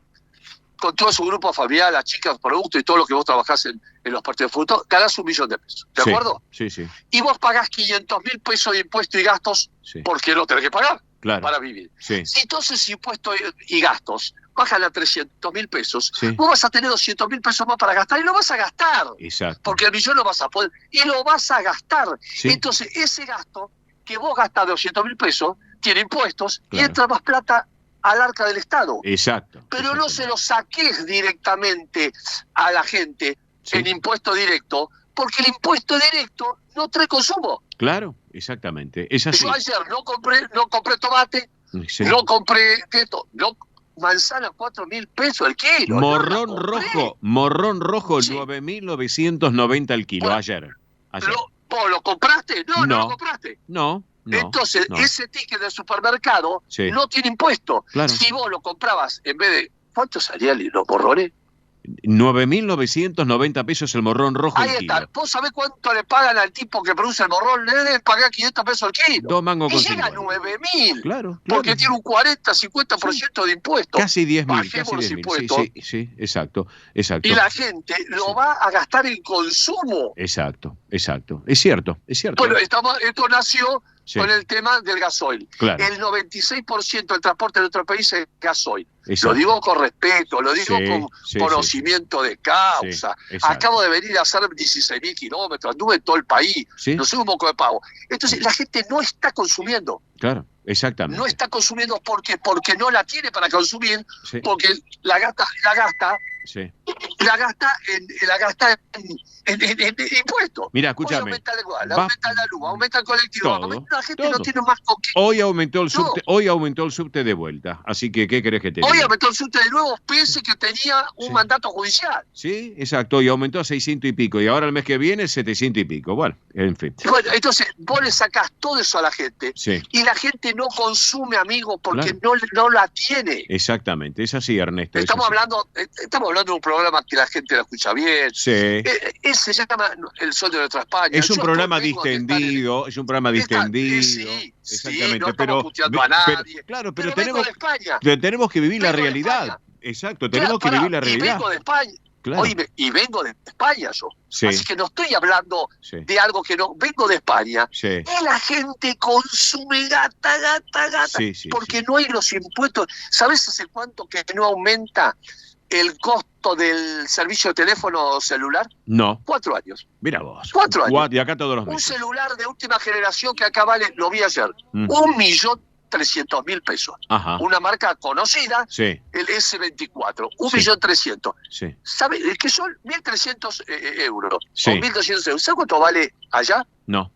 con todo su grupo familiar, las chicas, productos y todo lo que vos trabajás en los partidos de fútbol, ganás $1 millón. ¿De sí, acuerdo? Sí. Y vos pagás 500.000 pesos de impuestos y gastos Sí. porque no tenés que pagar Claro. para vivir. Sí. Si entonces impuestos y gastos bajan a 300.000 pesos, Sí. vos vas a tener 200.000 pesos más para gastar y lo vas a gastar. Exacto. Porque el millón lo vas a poder y lo vas a gastar. Sí. Entonces, ese gasto que vos gastás de 200.000 pesos tiene impuestos y Claro. entra más plata al arca del Estado. Exacto. Pero no se lo saques directamente a la gente Sí. en impuesto directo, porque el impuesto directo no trae consumo. Claro, exactamente. Es así. Yo ayer no compré tomate, Sí. no compré manzana 4.000 pesos el kilo. Morrón no la compré. morrón rojo, Sí. 9.990 el kilo, ayer. ¿Vos lo compraste? No No. lo compraste. No. Entonces, no. ese ticket del supermercado Sí. no tiene impuesto. Claro. Si vos lo comprabas en vez de... ¿Cuánto salían los morrones? 9.990 pesos el morrón rojo Ahí el está. kilo. ¿Vos sabés cuánto le pagan al tipo que produce el morrón? Le deben pagar 500 pesos el kilo. 2 mangos Y con llega a 50. 9.000. Claro. Porque tiene un 40-50% de impuestos. Casi 10.000. Bajemos Casi los 10.000. impuestos. Sí, exacto. Y la gente lo va a gastar en consumo. Exacto. Es cierto. Bueno, esto nació Sí. con el tema del gasoil. Claro. El 96% del transporte de nuestro país es gasoil. Exacto. Lo digo con respeto, lo digo Sí, con sí, conocimiento de causa. Sí, exacto. Acabo de venir a hacer 16.000 kilómetros, anduve en todo el país, Sí. no soy un moco de pavo. Entonces la gente no está consumiendo. Claro, exactamente. No está consumiendo porque no la tiene para consumir, Sí. porque la gasta Sí. en impuestos. Mira, Hoy escúchame. aumenta el gas, Va- aumenta la luz, aumenta el colectivo, Todo, la gente todo. no tiene más con qué. Hoy aumentó el subte de vuelta. Así que, ¿qué querés que te Hoy diga? aumentó el subte de nuevo, pese que tenía un mandato judicial. Sí, exacto. Y aumentó a 600 y pico. Y ahora el mes que viene, 700 y pico. Bueno, en fin. Bueno, entonces vos le sacás todo eso a la gente Sí, y la gente no consume, amigo, porque Claro. no la tiene. exactamente. Es así, Ernesto. es Estamos así. hablando de un programa que la gente la escucha bien. Sí. Se llama El Sol de Nuestra España. Es un Yo programa vengo de estar distendido, es un programa distendido. Sí, exactamente, no pero, estamos puteando a nadie. claro, pero tenemos, vengo de España. tenemos que vivir la Vengo de realidad. España. Exacto, tenemos que vivir la Y realidad. vengo de España. Claro. Oíme, y vengo de España yo. Sí. Así que no estoy hablando Sí. de algo que no. Vengo de España. Sí. Y la gente consume gata. Sí, sí, porque no hay los impuestos. ¿Sabes hace cuánto que no aumenta el costo del servicio de teléfono celular? No. 4 años. Mira vos. 4 años. Y acá todos los Un meses. celular de última generación que acá vale, lo vi ayer, Mm. 1.300.000 pesos. Ajá. Una marca conocida, Sí, el S24, Sí. 1.300.000. sí. ¿Sabe que son 1.300 euros? Sí. O 1.200 euros. ¿Sabe cuánto vale allá? No.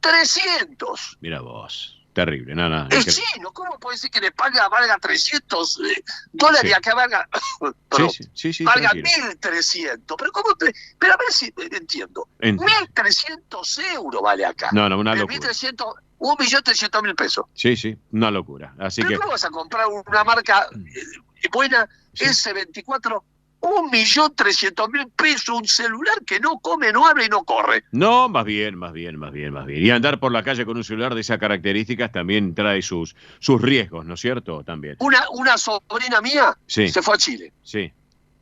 300. Mira vos. Terrible. No, no. Es increíble. chino. ¿Cómo puede ser que le valga 300 dólares Sí. y acá valga, perdón, Sí, valga tranquilo. 1.300? Pero ¿cómo pero a ver si entiendo. 1.300 euros vale acá. No, una De locura. 1.300, 1.300.000 pesos. Sí, una locura. Así ¿Pero que. cómo vas a comprar una marca buena, S24, 1.300.000 pesos, un celular que no come, no habla y no corre? No, más bien. Y andar por la calle con un celular de esas características también trae sus riesgos, ¿no es cierto? También. Una sobrina mía Sí. se fue a Chile. Sí.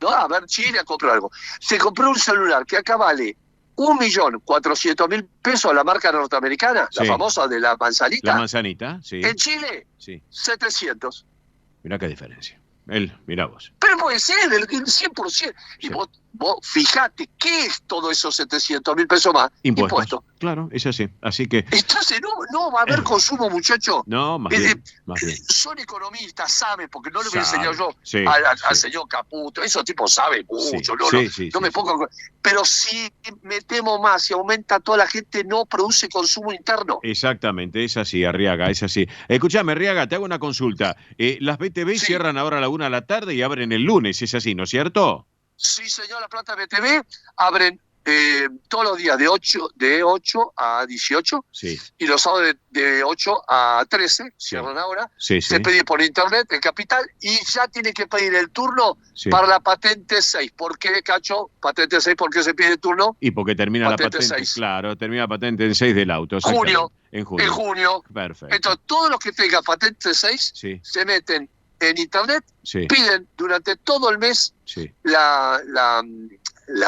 No, a ver, Chile a comprar algo. Se compró un celular que acá vale 1.400.000 pesos, la marca norteamericana, la Sí. famosa de la manzanita. La manzanita, sí. En Chile, Sí. 700. Mirá qué diferencia. Mirá vos. Pero puede ser el 100%. Y vos fijate, ¿qué es todo esos 700.000 pesos más? Impuestos. Claro, es así. Así que. Entonces no va a haber consumo, muchachos. No, más bien. Son economistas, saben, porque no le voy a Saben, enseñar yo sí, al sí. señor Caputo. Esos tipos saben mucho. Sí, No me pongo. Pero si metemos más y aumenta toda la gente, no produce consumo interno. Exactamente, es así, Arriaga, es así. Escúchame, Arriaga, te hago una consulta. Las BTV cierran ahora a la 1 de la tarde y abren el lunes, es así, ¿no es cierto? Sí, señor, La Plata BTV abren todos los días de 8 a 18 Sí. y los sábados de 8 a 13, cierran ahora. Sí, Se pide por internet en Capital y ya tiene que pedir el turno Sí. para la patente 6. ¿Por qué, Cacho? Patente 6, ¿por qué se pide el turno? Y porque termina Patente la patente. 6. Claro, termina la patente en 6 del auto. exactamente. Junio. En junio. En junio. Perfecto. Entonces, todos los que tengan patente 6 Sí. se meten en internet, Sí. piden durante todo el mes Sí. la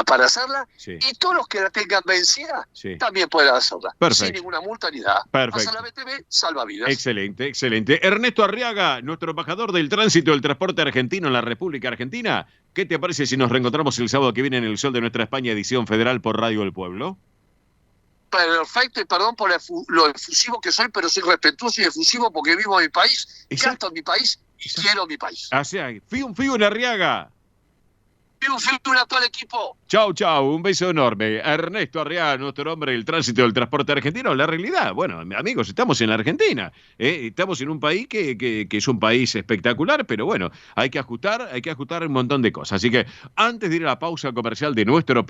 para hacerla, Sí. y todos los que la tengan vencida Sí. también pueden hacerla. Perfecto. Sin ninguna multa ni nada. Perfecto. Hacer la BTV salva vidas. Excelente. Ernesto Arriaga, nuestro embajador del tránsito del transporte argentino en la República Argentina. ¿Qué te parece si nos reencontramos el sábado que viene en El Sol de Nuestra España, edición federal por Radio del Pueblo? Perfecto, y perdón por lo efusivo que soy, pero soy respetuoso y efusivo porque vivo en mi país, canto en mi país y quiero mi país. O sea, fiu en Arriaga. Un a todo el equipo. Chau, un beso enorme. Ernesto Arriaga, nuestro hombre del tránsito del transporte argentino. La realidad, bueno, amigos, estamos en la Argentina. Estamos en un país que es un país espectacular, pero bueno, hay que ajustar un montón de cosas. Así que antes de ir a la pausa comercial de nuestra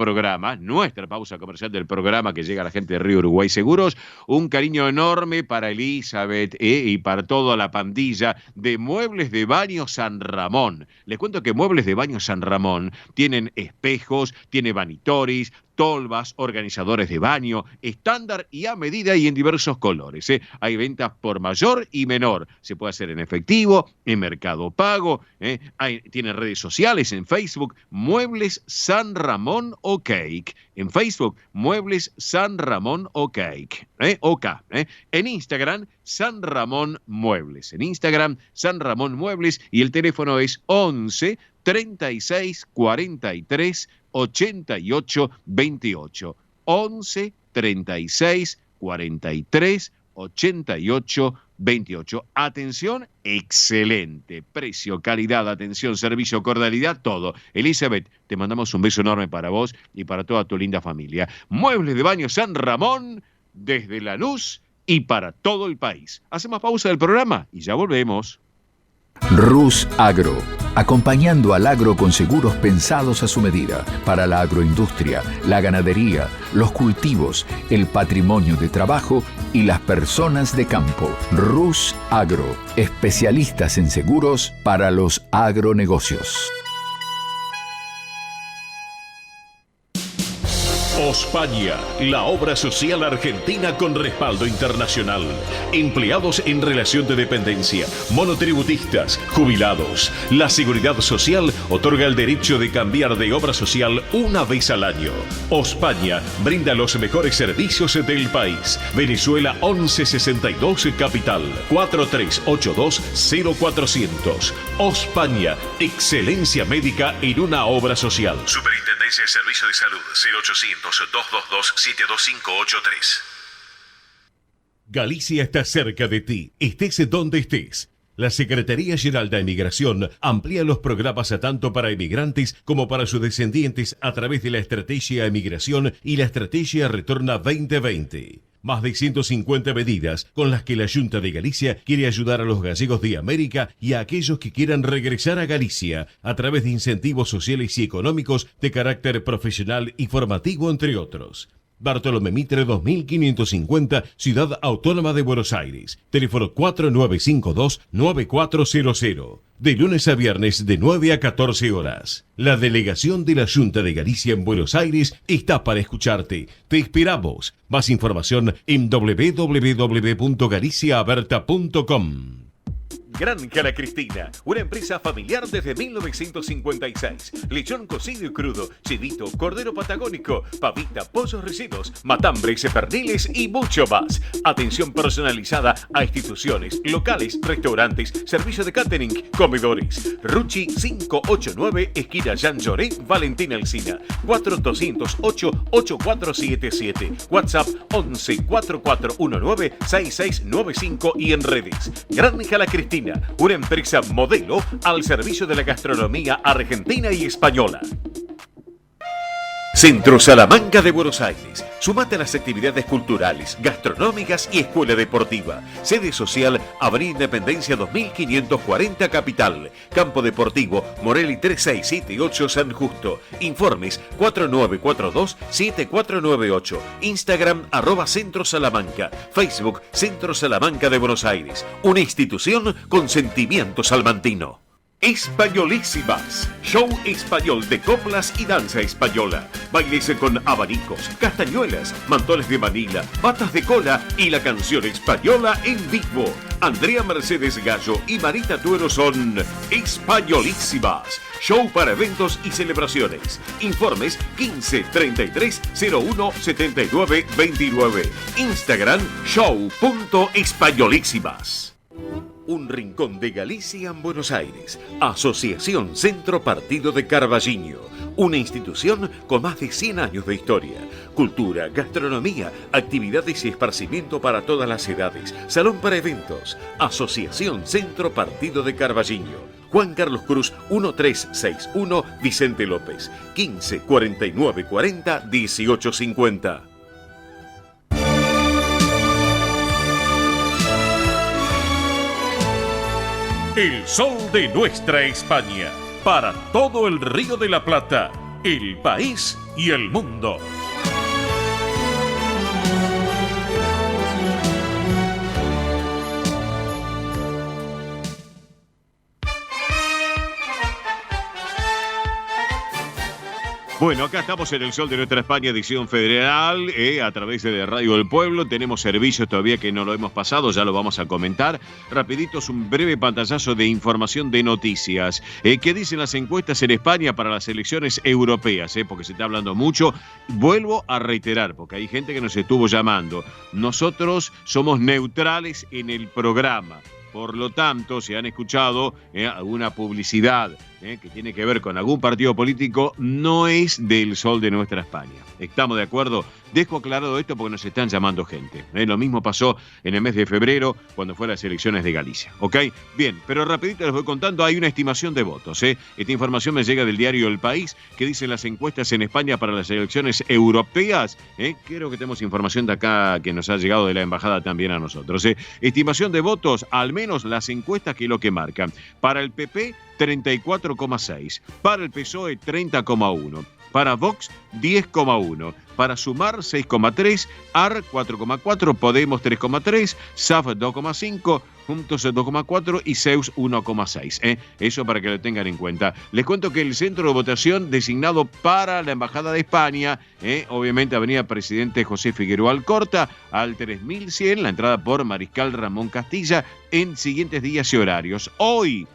pausa comercial del programa que llega a la gente de Río Uruguay Seguros, un cariño enorme para Elizabeth y para toda la pandilla de Muebles de Baño San Ramón. Les cuento que Muebles de Baño San Ramón tienen espejos, tiene vanitoris, tolvas, organizadores de baño, estándar y a medida y en diversos colores. Hay ventas por mayor y menor. Se puede hacer en efectivo, en Mercado Pago. Tiene redes sociales en Facebook, Muebles San Ramón OK. En Facebook, Muebles San Ramón OK. En Instagram, San Ramón Muebles. En Instagram, San Ramón Muebles y el teléfono es 11 36 43 88 28. 11 36 43 88 28. Atención, excelente. Precio, calidad, atención, servicio, cordialidad, todo. Elizabeth, te mandamos un beso enorme para vos y para toda tu linda familia. Muebles de Baño San Ramón, desde Lanús y para todo el país. Hacemos pausa del programa y ya volvemos. Rus Agro, acompañando al agro con seguros pensados a su medida, para la agroindustria, la ganadería, los cultivos, el patrimonio de trabajo y las personas de campo. Rus Agro, especialistas en seguros para los agronegocios. Ospaña, la obra social argentina con respaldo internacional. Empleados en relación de dependencia, monotributistas, jubilados. La Seguridad Social otorga el derecho de cambiar de obra social una vez al año. Ospaña brinda los mejores servicios del país. Venezuela 1162 Capital, 4382-0400. Ospaña, excelencia médica en una obra social. Superintendencia de Servicio de Salud, 0800-222-72583. Galicia está cerca de ti, estés donde estés. La Secretaría General de Emigración amplía los programas tanto para emigrantes como para sus descendientes a través de la Estrategia Emigración y la Estrategia Retorna 2020. Más de 150 medidas con las que la Junta de Galicia quiere ayudar a los gallegos de América y a aquellos que quieran regresar a Galicia a través de incentivos sociales y económicos de carácter profesional y formativo, entre otros. Bartolomé Mitre 2550, Ciudad Autónoma de Buenos Aires. Teléfono 4952-9400. De lunes a viernes de 9 a 14 horas. La delegación de la Junta de Galicia en Buenos Aires está para escucharte. Te esperamos. Más información en www.galiciaaberta.com. Granja La Cristina, una empresa familiar desde 1956. Lechón cocido y crudo, chivito, cordero patagónico, pavita, pollos recidos, matambres, perniles y mucho más. Atención personalizada a instituciones, locales, restaurantes, servicio de catering, comedores. Ruchi 589, esquina Jean Lloré, Valentín Alsina. 4208-8477. WhatsApp 11-4419-6695 y en redes. Granja La Cristina, una empresa modelo al servicio de la gastronomía argentina y española. Centro Salamanca de Buenos Aires. Sumate a las actividades culturales, gastronómicas y escuela deportiva. Sede social, Avenida Independencia 2540 Capital. Campo Deportivo, Morelli 3678 San Justo. Informes 4942-7498. Instagram @Centro Salamanca. Facebook Centro Salamanca de Buenos Aires. Una institución con sentimiento salmantino. Españolísimas, show español de coplas y danza española. Bailes con abanicos, castañuelas, mantones de Manila, patas de cola y la canción española en vivo. Andrea Mercedes Gallo y Marita Tuero son Españolísimas. Show para eventos y celebraciones. Informes 15 33 01 79 29. Instagram show.españolísimas. Un rincón de Galicia en Buenos Aires. Asociación Centro Partido de Carballiño. Una institución con más de 100 años de historia. Cultura, gastronomía, actividades y esparcimiento para todas las edades. Salón para eventos. Asociación Centro Partido de Carballiño. Juan Carlos Cruz 1361, Vicente López. 15 49 40 18 50. El sol de nuestra España, para todo el Río de la Plata, el país y el mundo. Bueno, acá estamos en el Sol de Nuestra España, edición federal, a través de Radio del Pueblo. Tenemos servicios todavía que no lo hemos pasado, ya lo vamos a comentar. Rapidito, es un breve pantallazo de información de noticias. ¿Qué dicen las encuestas en España para las elecciones europeas? Porque se está hablando mucho. Vuelvo a reiterar, porque hay gente que nos estuvo llamando. Nosotros somos neutrales en el programa. Por lo tanto, si han escuchado alguna publicidad que tiene que ver con algún partido político, no es del Sol de Nuestra España. ¿Estamos de acuerdo? Dejo aclarado esto porque nos están llamando gente. Lo mismo pasó en el mes de febrero cuando fueron las elecciones de Galicia. ¿Ok? Bien, pero rapidito les voy contando, hay una estimación de votos. Esta información me llega del diario El País, que dicen las encuestas en España para las elecciones europeas. Creo que tenemos información de acá que nos ha llegado de la embajada también a nosotros. Estimación de votos, al menos las encuestas que es lo que marcan. Para el PP, 34,6. Para el PSOE, 30,1. Para Vox, 10,1. Para Sumar, 6,3. AR, 4,4. Podemos, 3,3. SAF, 2,5. juntos 2,4 y Zeus 1,6. Eso para que lo tengan en cuenta. Les cuento que el centro de votación designado para la Embajada de España, obviamente Avenida Presidente José Figueroa Alcorta, al 3100, la entrada por Mariscal Ramón Castilla, en siguientes días y horarios. Hoy,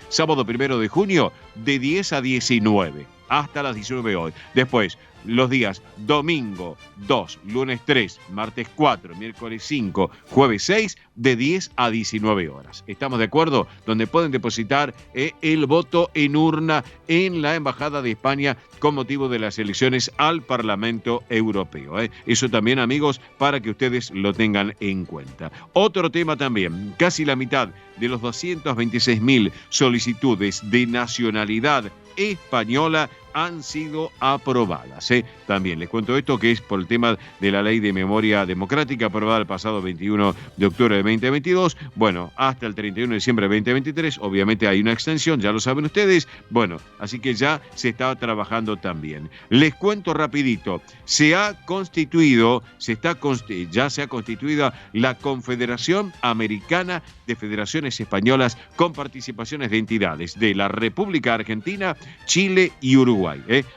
sábado 1 de junio, de 10 a 19, hasta las 19 hoy. Después, los días domingo 2, lunes 3, martes 4, miércoles 5, jueves 6, de 10 a 19 horas. ¿Estamos de acuerdo? Donde pueden depositar el voto en urna en la Embajada de España con motivo de las elecciones al Parlamento Europeo. Eso también, amigos, para que ustedes lo tengan en cuenta. Otro tema también, casi la mitad de los 226.000 solicitudes de nacionalidad española han sido aprobadas. También les cuento esto, que es por el tema de la Ley de Memoria Democrática aprobada el pasado 21 de octubre de 2022. Bueno, hasta el 31 de diciembre de 2023, obviamente hay una extensión, ya lo saben ustedes. Bueno, así que ya se está trabajando también. Les cuento rapidito, ya se ha constituido la Confederación Americana de Federaciones Españolas con participaciones de entidades de la República Argentina, Chile y Uruguay.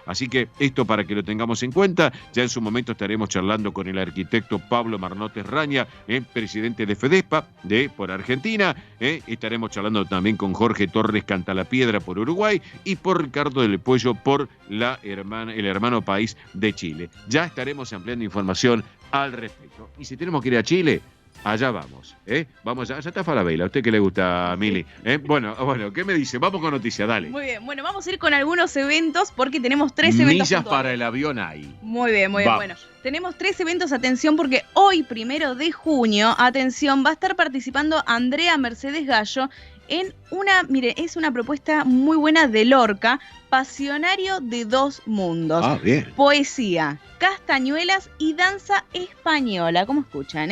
Así que esto para que lo tengamos en cuenta. Ya en su momento estaremos charlando con el arquitecto Pablo Marnotes Raña, presidente de FEDESPA por Argentina. Estaremos charlando también con Jorge Torres Cantalapiedra por Uruguay y por Ricardo del Puello por el hermano país de Chile. Ya estaremos ampliando información al respecto. Y si tenemos que ir a Chile, allá vamos, vamos allá está Falabella. ¿A usted qué le gusta, Mili? Bueno, ¿qué me dice? Vamos con noticias, dale. Muy bien, bueno, vamos a ir con algunos eventos porque tenemos 3 eventos. Millas para el avión hay. Muy bien, bueno. Tenemos 3 eventos, atención, porque hoy, 1 de junio, atención, va a estar participando Andrea Mercedes Gallo en es una propuesta muy buena de Lorca, Pasionario de dos mundos. Ah, bien. Poesía, castañuelas y danza española. ¿Cómo escuchan,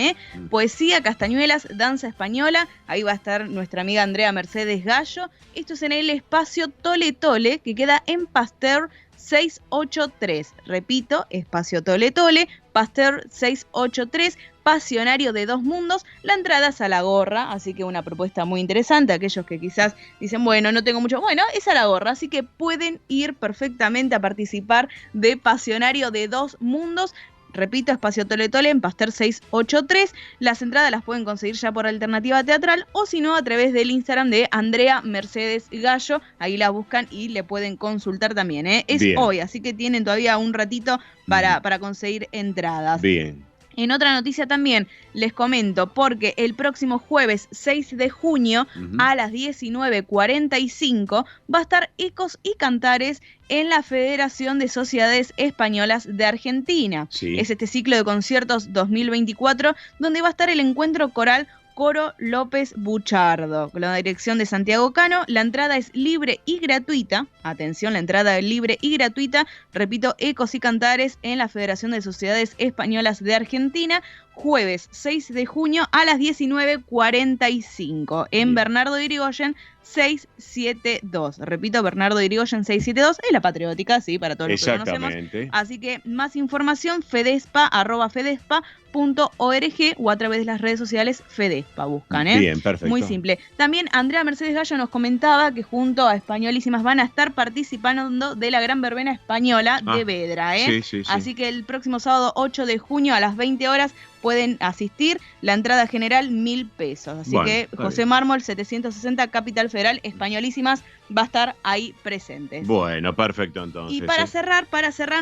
Poesía, castañuelas, danza española. Ahí va a estar nuestra amiga Andrea Mercedes Gallo. Esto es en el espacio Tole Tole, que queda en Pasteur 683. Repito, espacio Tole Tole, Pasteur 683, Pasionario de dos mundos. La entrada es a la gorra, así que una propuesta muy interesante. Aquellos que quizás dicen, bueno, no tengo mucho, bueno, es a la gorra, así que pueden ir perfectamente a participar de Pasionario de dos mundos. Repito, espacio Tole Tole en Pasteur 683. Las entradas las pueden conseguir ya por Alternativa Teatral o si no a través del Instagram de Andrea Mercedes Gallo. Ahí la buscan y le pueden consultar también. Es bien. Hoy, así que tienen todavía un ratito para conseguir entradas. Bien. En otra noticia también les comento, porque el próximo jueves 6 de junio a las 19:45 va a estar Ecos y Cantares en la Federación de Sociedades Españolas de Argentina. Sí. Es este ciclo de conciertos 2024 donde va a estar el encuentro coral Coro López Buchardo, con la dirección de Santiago Cano. La entrada es libre y gratuita. Atención, la entrada es libre y gratuita. Repito, Ecos y Cantares en la Federación de Sociedades Españolas de Argentina, jueves 6 de junio a las 19:45 en Bernardo de Irigoyen 672. Repito, Bernardo de Irigoyen 672, es la Patriótica, sí, para todos los que conocemos. Así que más información, fedespa@fedespa.org o a través de las redes sociales Fedespa buscan, Bien, perfecto. Muy simple. También Andrea Mercedes Gallo nos comentaba que junto a Españolísimas van a estar participando de la Gran Verbena Española de Vedra, Sí. Así que el próximo sábado 8 de junio a las 20 horas pueden asistir. La entrada general 1.000 pesos. Así que José Mármol 760 Capital Federal, Españolísimas va a estar ahí presente. Bueno, perfecto entonces. Y para cerrar,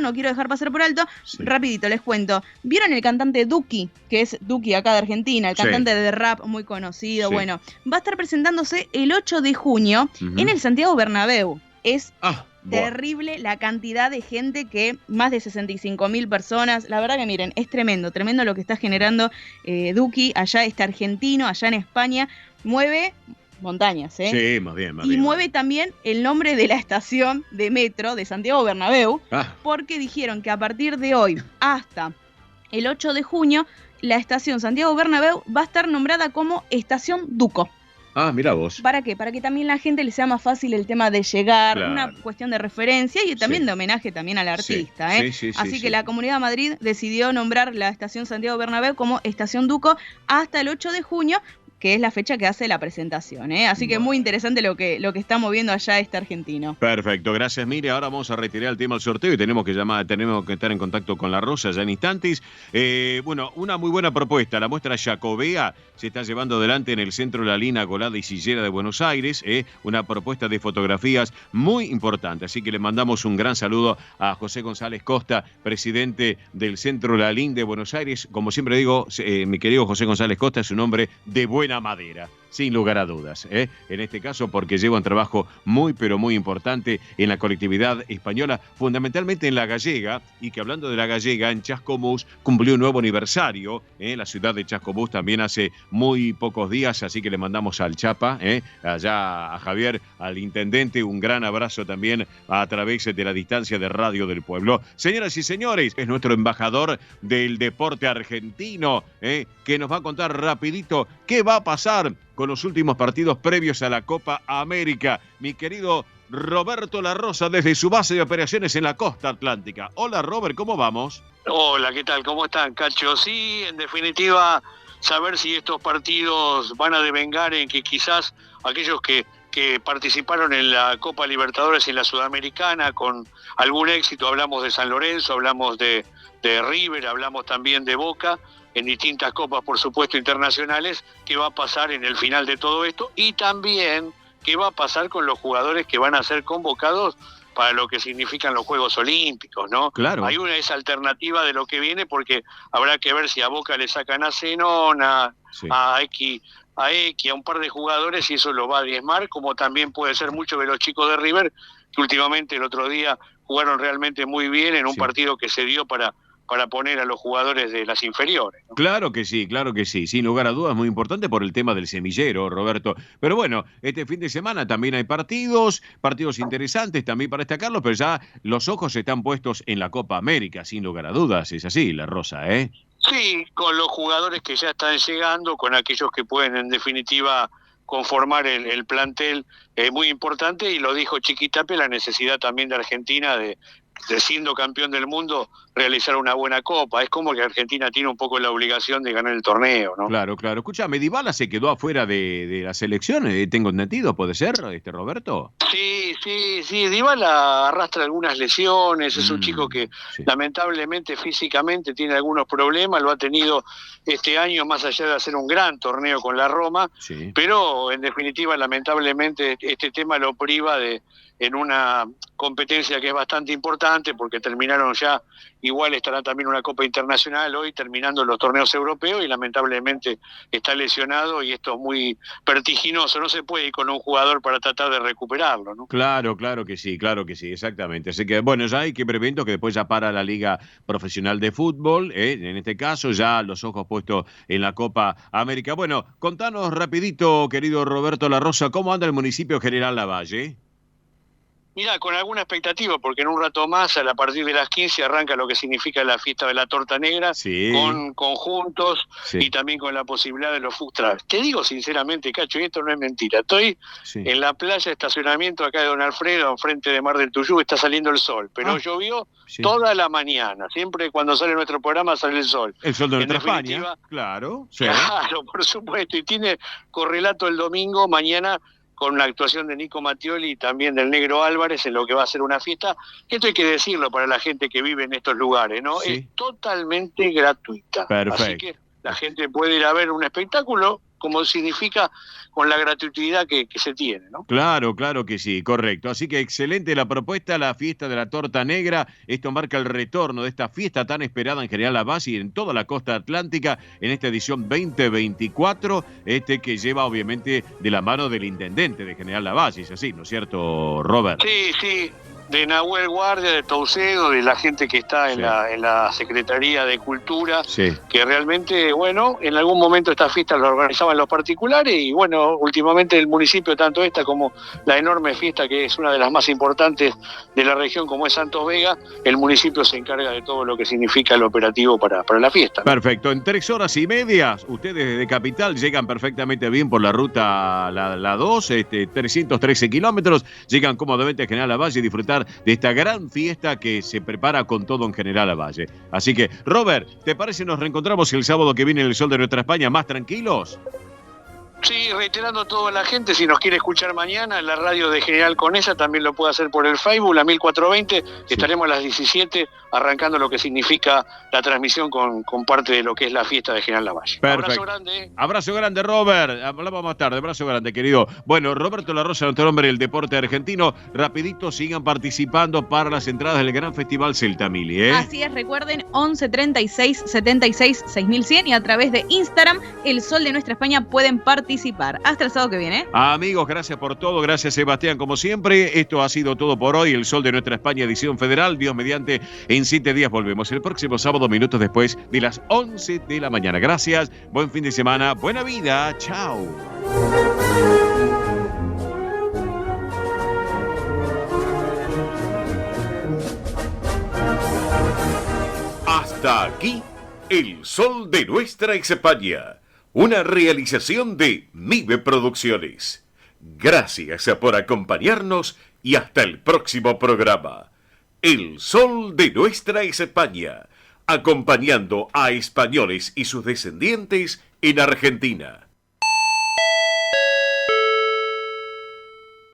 no quiero dejar pasar por alto, rapidito les cuento. ¿Vieron el cantante Duki? Que es Duki acá de Argentina, el cantante de rap muy conocido. Sí. Bueno, va a estar presentándose el 8 de junio en el Santiago Bernabéu. Es terrible la cantidad de gente, que más de 65.000 personas. La verdad que miren, es tremendo lo que está generando Duki allá, este argentino, allá en España. Mueve montañas, Sí, más bien. Y mueve también el nombre de la estación de metro de Santiago Bernabéu, porque dijeron que a partir de hoy hasta el 8 de junio, la estación Santiago Bernabéu va a estar nombrada como Estación Duco. Ah, mira vos. ¿Para qué? Para que también la gente le sea más fácil el tema de llegar, Claro. una cuestión de referencia y también de homenaje también al artista. Así que la Comunidad de Madrid decidió nombrar la estación Santiago Bernabéu como Estación Duco hasta el 8 de junio, que es la fecha que hace la presentación, ¿eh? Así que muy interesante lo que está moviendo allá este argentino. Perfecto, gracias Miriam. Ahora vamos a retirar el tema del sorteo y tenemos que estar en contacto con la Rosa ya en instantes. Bueno, una muy buena propuesta. La muestra Jacobea se está llevando adelante en el Centro La Lina, Golada y Sillera de Buenos Aires. Una propuesta de fotografías muy importante. Así que le mandamos un gran saludo a José González Costa, presidente del Centro La Lina de Buenos Aires. Como siempre digo, mi querido José González Costa es un hombre de buena madera, sin lugar a dudas, en este caso porque lleva un trabajo muy pero muy importante en la colectividad española, fundamentalmente en la gallega, y que hablando de la gallega, en Chascomús cumplió un nuevo aniversario, la ciudad de Chascomús también hace muy pocos días, así que le mandamos al Chapa, allá a Javier, al intendente, un gran abrazo también a través de la distancia de Radio del Pueblo. Señoras y señores, es nuestro embajador del deporte argentino, que nos va a contar rapidito qué va a pasar con los últimos partidos previos a la Copa América. Mi querido Roberto La Rosa, desde su base de operaciones en la costa atlántica. Hola Robert, ¿cómo vamos? Hola, ¿qué tal? ¿Cómo están, Cacho? Sí, en definitiva, saber si estos partidos van a devengar en que quizás aquellos que participaron en la Copa Libertadores y en la Sudamericana con algún éxito, hablamos de San Lorenzo, hablamos de River, hablamos también de Boca, en distintas copas, por supuesto, internacionales, qué va a pasar en el final de todo esto y también qué va a pasar con los jugadores que van a ser convocados para lo que significan los Juegos Olímpicos, ¿no? Claro. Hay esa alternativa de lo que viene porque habrá que ver si a Boca le sacan a Zenón, Sí. a X, a un par de jugadores y eso lo va a diezmar, como también puede ser mucho de los chicos de River, que últimamente el otro día jugaron realmente muy bien en un partido que se dio para poner a los jugadores de las inferiores, ¿no? Claro que sí, sin lugar a dudas, muy importante por el tema del semillero, Roberto. Pero bueno, este fin de semana también hay partidos interesantes también para destacarlos, pero ya los ojos están puestos en la Copa América, sin lugar a dudas, es así, La Rosa, ¿eh? Sí, con los jugadores que ya están llegando, con aquellos que pueden en definitiva conformar el plantel muy importante, y lo dijo Chiquitape, la necesidad también de Argentina de siendo campeón del mundo, realizar una buena copa. Es como que Argentina tiene un poco la obligación de ganar el torneo, ¿no? Claro. Escúchame, Dybala se quedó afuera de la selección, tengo entendido, ¿puede ser, Roberto? Sí, Dybala arrastra algunas lesiones, es un chico que lamentablemente físicamente tiene algunos problemas, lo ha tenido este año, más allá de hacer un gran torneo con la Roma, pero en definitiva lamentablemente este tema lo priva en una competencia que es bastante importante, porque terminaron ya, igual estará también una Copa Internacional hoy, terminando los torneos europeos, y lamentablemente está lesionado, y esto es muy vertiginoso, no se puede ir con un jugador para tratar de recuperarlo, ¿no? Claro que sí, exactamente. Así que, bueno, ya hay que prever que después ya para la Liga Profesional de Fútbol, en este caso, ya los ojos puestos en la Copa América. Bueno, contanos rapidito, querido Roberto La Rosa, ¿cómo anda el municipio General Lavalle? Mira, con alguna expectativa, porque en un rato más, a partir de las 15, arranca lo que significa la fiesta de la torta negra, con conjuntos y también con la posibilidad de los food trucks. Te digo sinceramente, Cacho, y esto no es mentira, estoy en la playa de estacionamiento acá de Don Alfredo, enfrente de Mar del Tuyú, está saliendo el sol, pero llovió toda la mañana, siempre cuando sale nuestro programa sale el sol. El sol de nuestra España, claro. Claro, por supuesto, y tiene correlato el domingo, mañana, con la actuación de Nico Mattioli y también del Negro Álvarez en lo que va a ser una fiesta, que esto hay que decirlo para la gente que vive en estos lugares, ¿no? Es totalmente gratuita. Perfecto. Así que la gente puede ir a ver un espectáculo, como significa, con la gratuidad que se tiene, ¿no? Claro que sí, correcto. Así que excelente la propuesta, la fiesta de la torta negra. Esto marca el retorno de esta fiesta tan esperada en General Lavalle y en toda la costa atlántica en esta edición 2024, que lleva obviamente de la mano del intendente de General Lavalle, es así, ¿no es cierto, Robert? Sí, de Nahuel Guardia, de Toucedo, de la gente que está en la Secretaría de Cultura, que realmente, bueno, en algún momento estas fiestas las organizaban los particulares, y bueno, últimamente el municipio, tanto esta como la enorme fiesta que es una de las más importantes de la región, como es Santos Vega, el municipio se encarga de todo lo que significa el operativo para la fiesta, ¿no? Perfecto, en 3 horas y media, ustedes desde Capital llegan perfectamente bien por la ruta la 2, 313 kilómetros, llegan cómodamente a General Lavalle y disfrutar de esta gran fiesta que se prepara con todo en General Lavalle. Así que, Robert, ¿te parece nos reencontramos el sábado que viene en el Sol de Nuestra España más tranquilos? Sí, reiterando a toda la gente, si nos quiere escuchar mañana, en la radio de General Conesa también lo puede hacer por el Facebook, la 1420, estaremos a las 17 arrancando lo que significa la transmisión con parte de lo que es la fiesta de General Lavalle. Perfecto. Abrazo grande. Abrazo grande, Robert. Hablamos más tarde. Abrazo grande, querido. Bueno, Roberto La Rosa, nuestro hombre del deporte argentino. Rapidito, sigan participando para las entradas del Gran Festival Celta, Mili, ¿eh? Así es, recuerden, 11 36 76 6100 y a través de Instagram, El Sol de Nuestra España, pueden participar. Hasta el sábado que viene. Amigos, gracias por todo. Gracias, Sebastián, como siempre. Esto ha sido todo por hoy. El Sol de Nuestra España, edición federal. Dios mediante, en 7 días volvemos. El próximo sábado, minutos después de las 11 de la mañana. Gracias, buen fin de semana, buena vida. Chao. Hasta aquí, El Sol de Nuestra España. Una realización de MIBE Producciones. Gracias por acompañarnos y hasta el próximo programa. El Sol de Nuestra España, acompañando a españoles y sus descendientes en Argentina.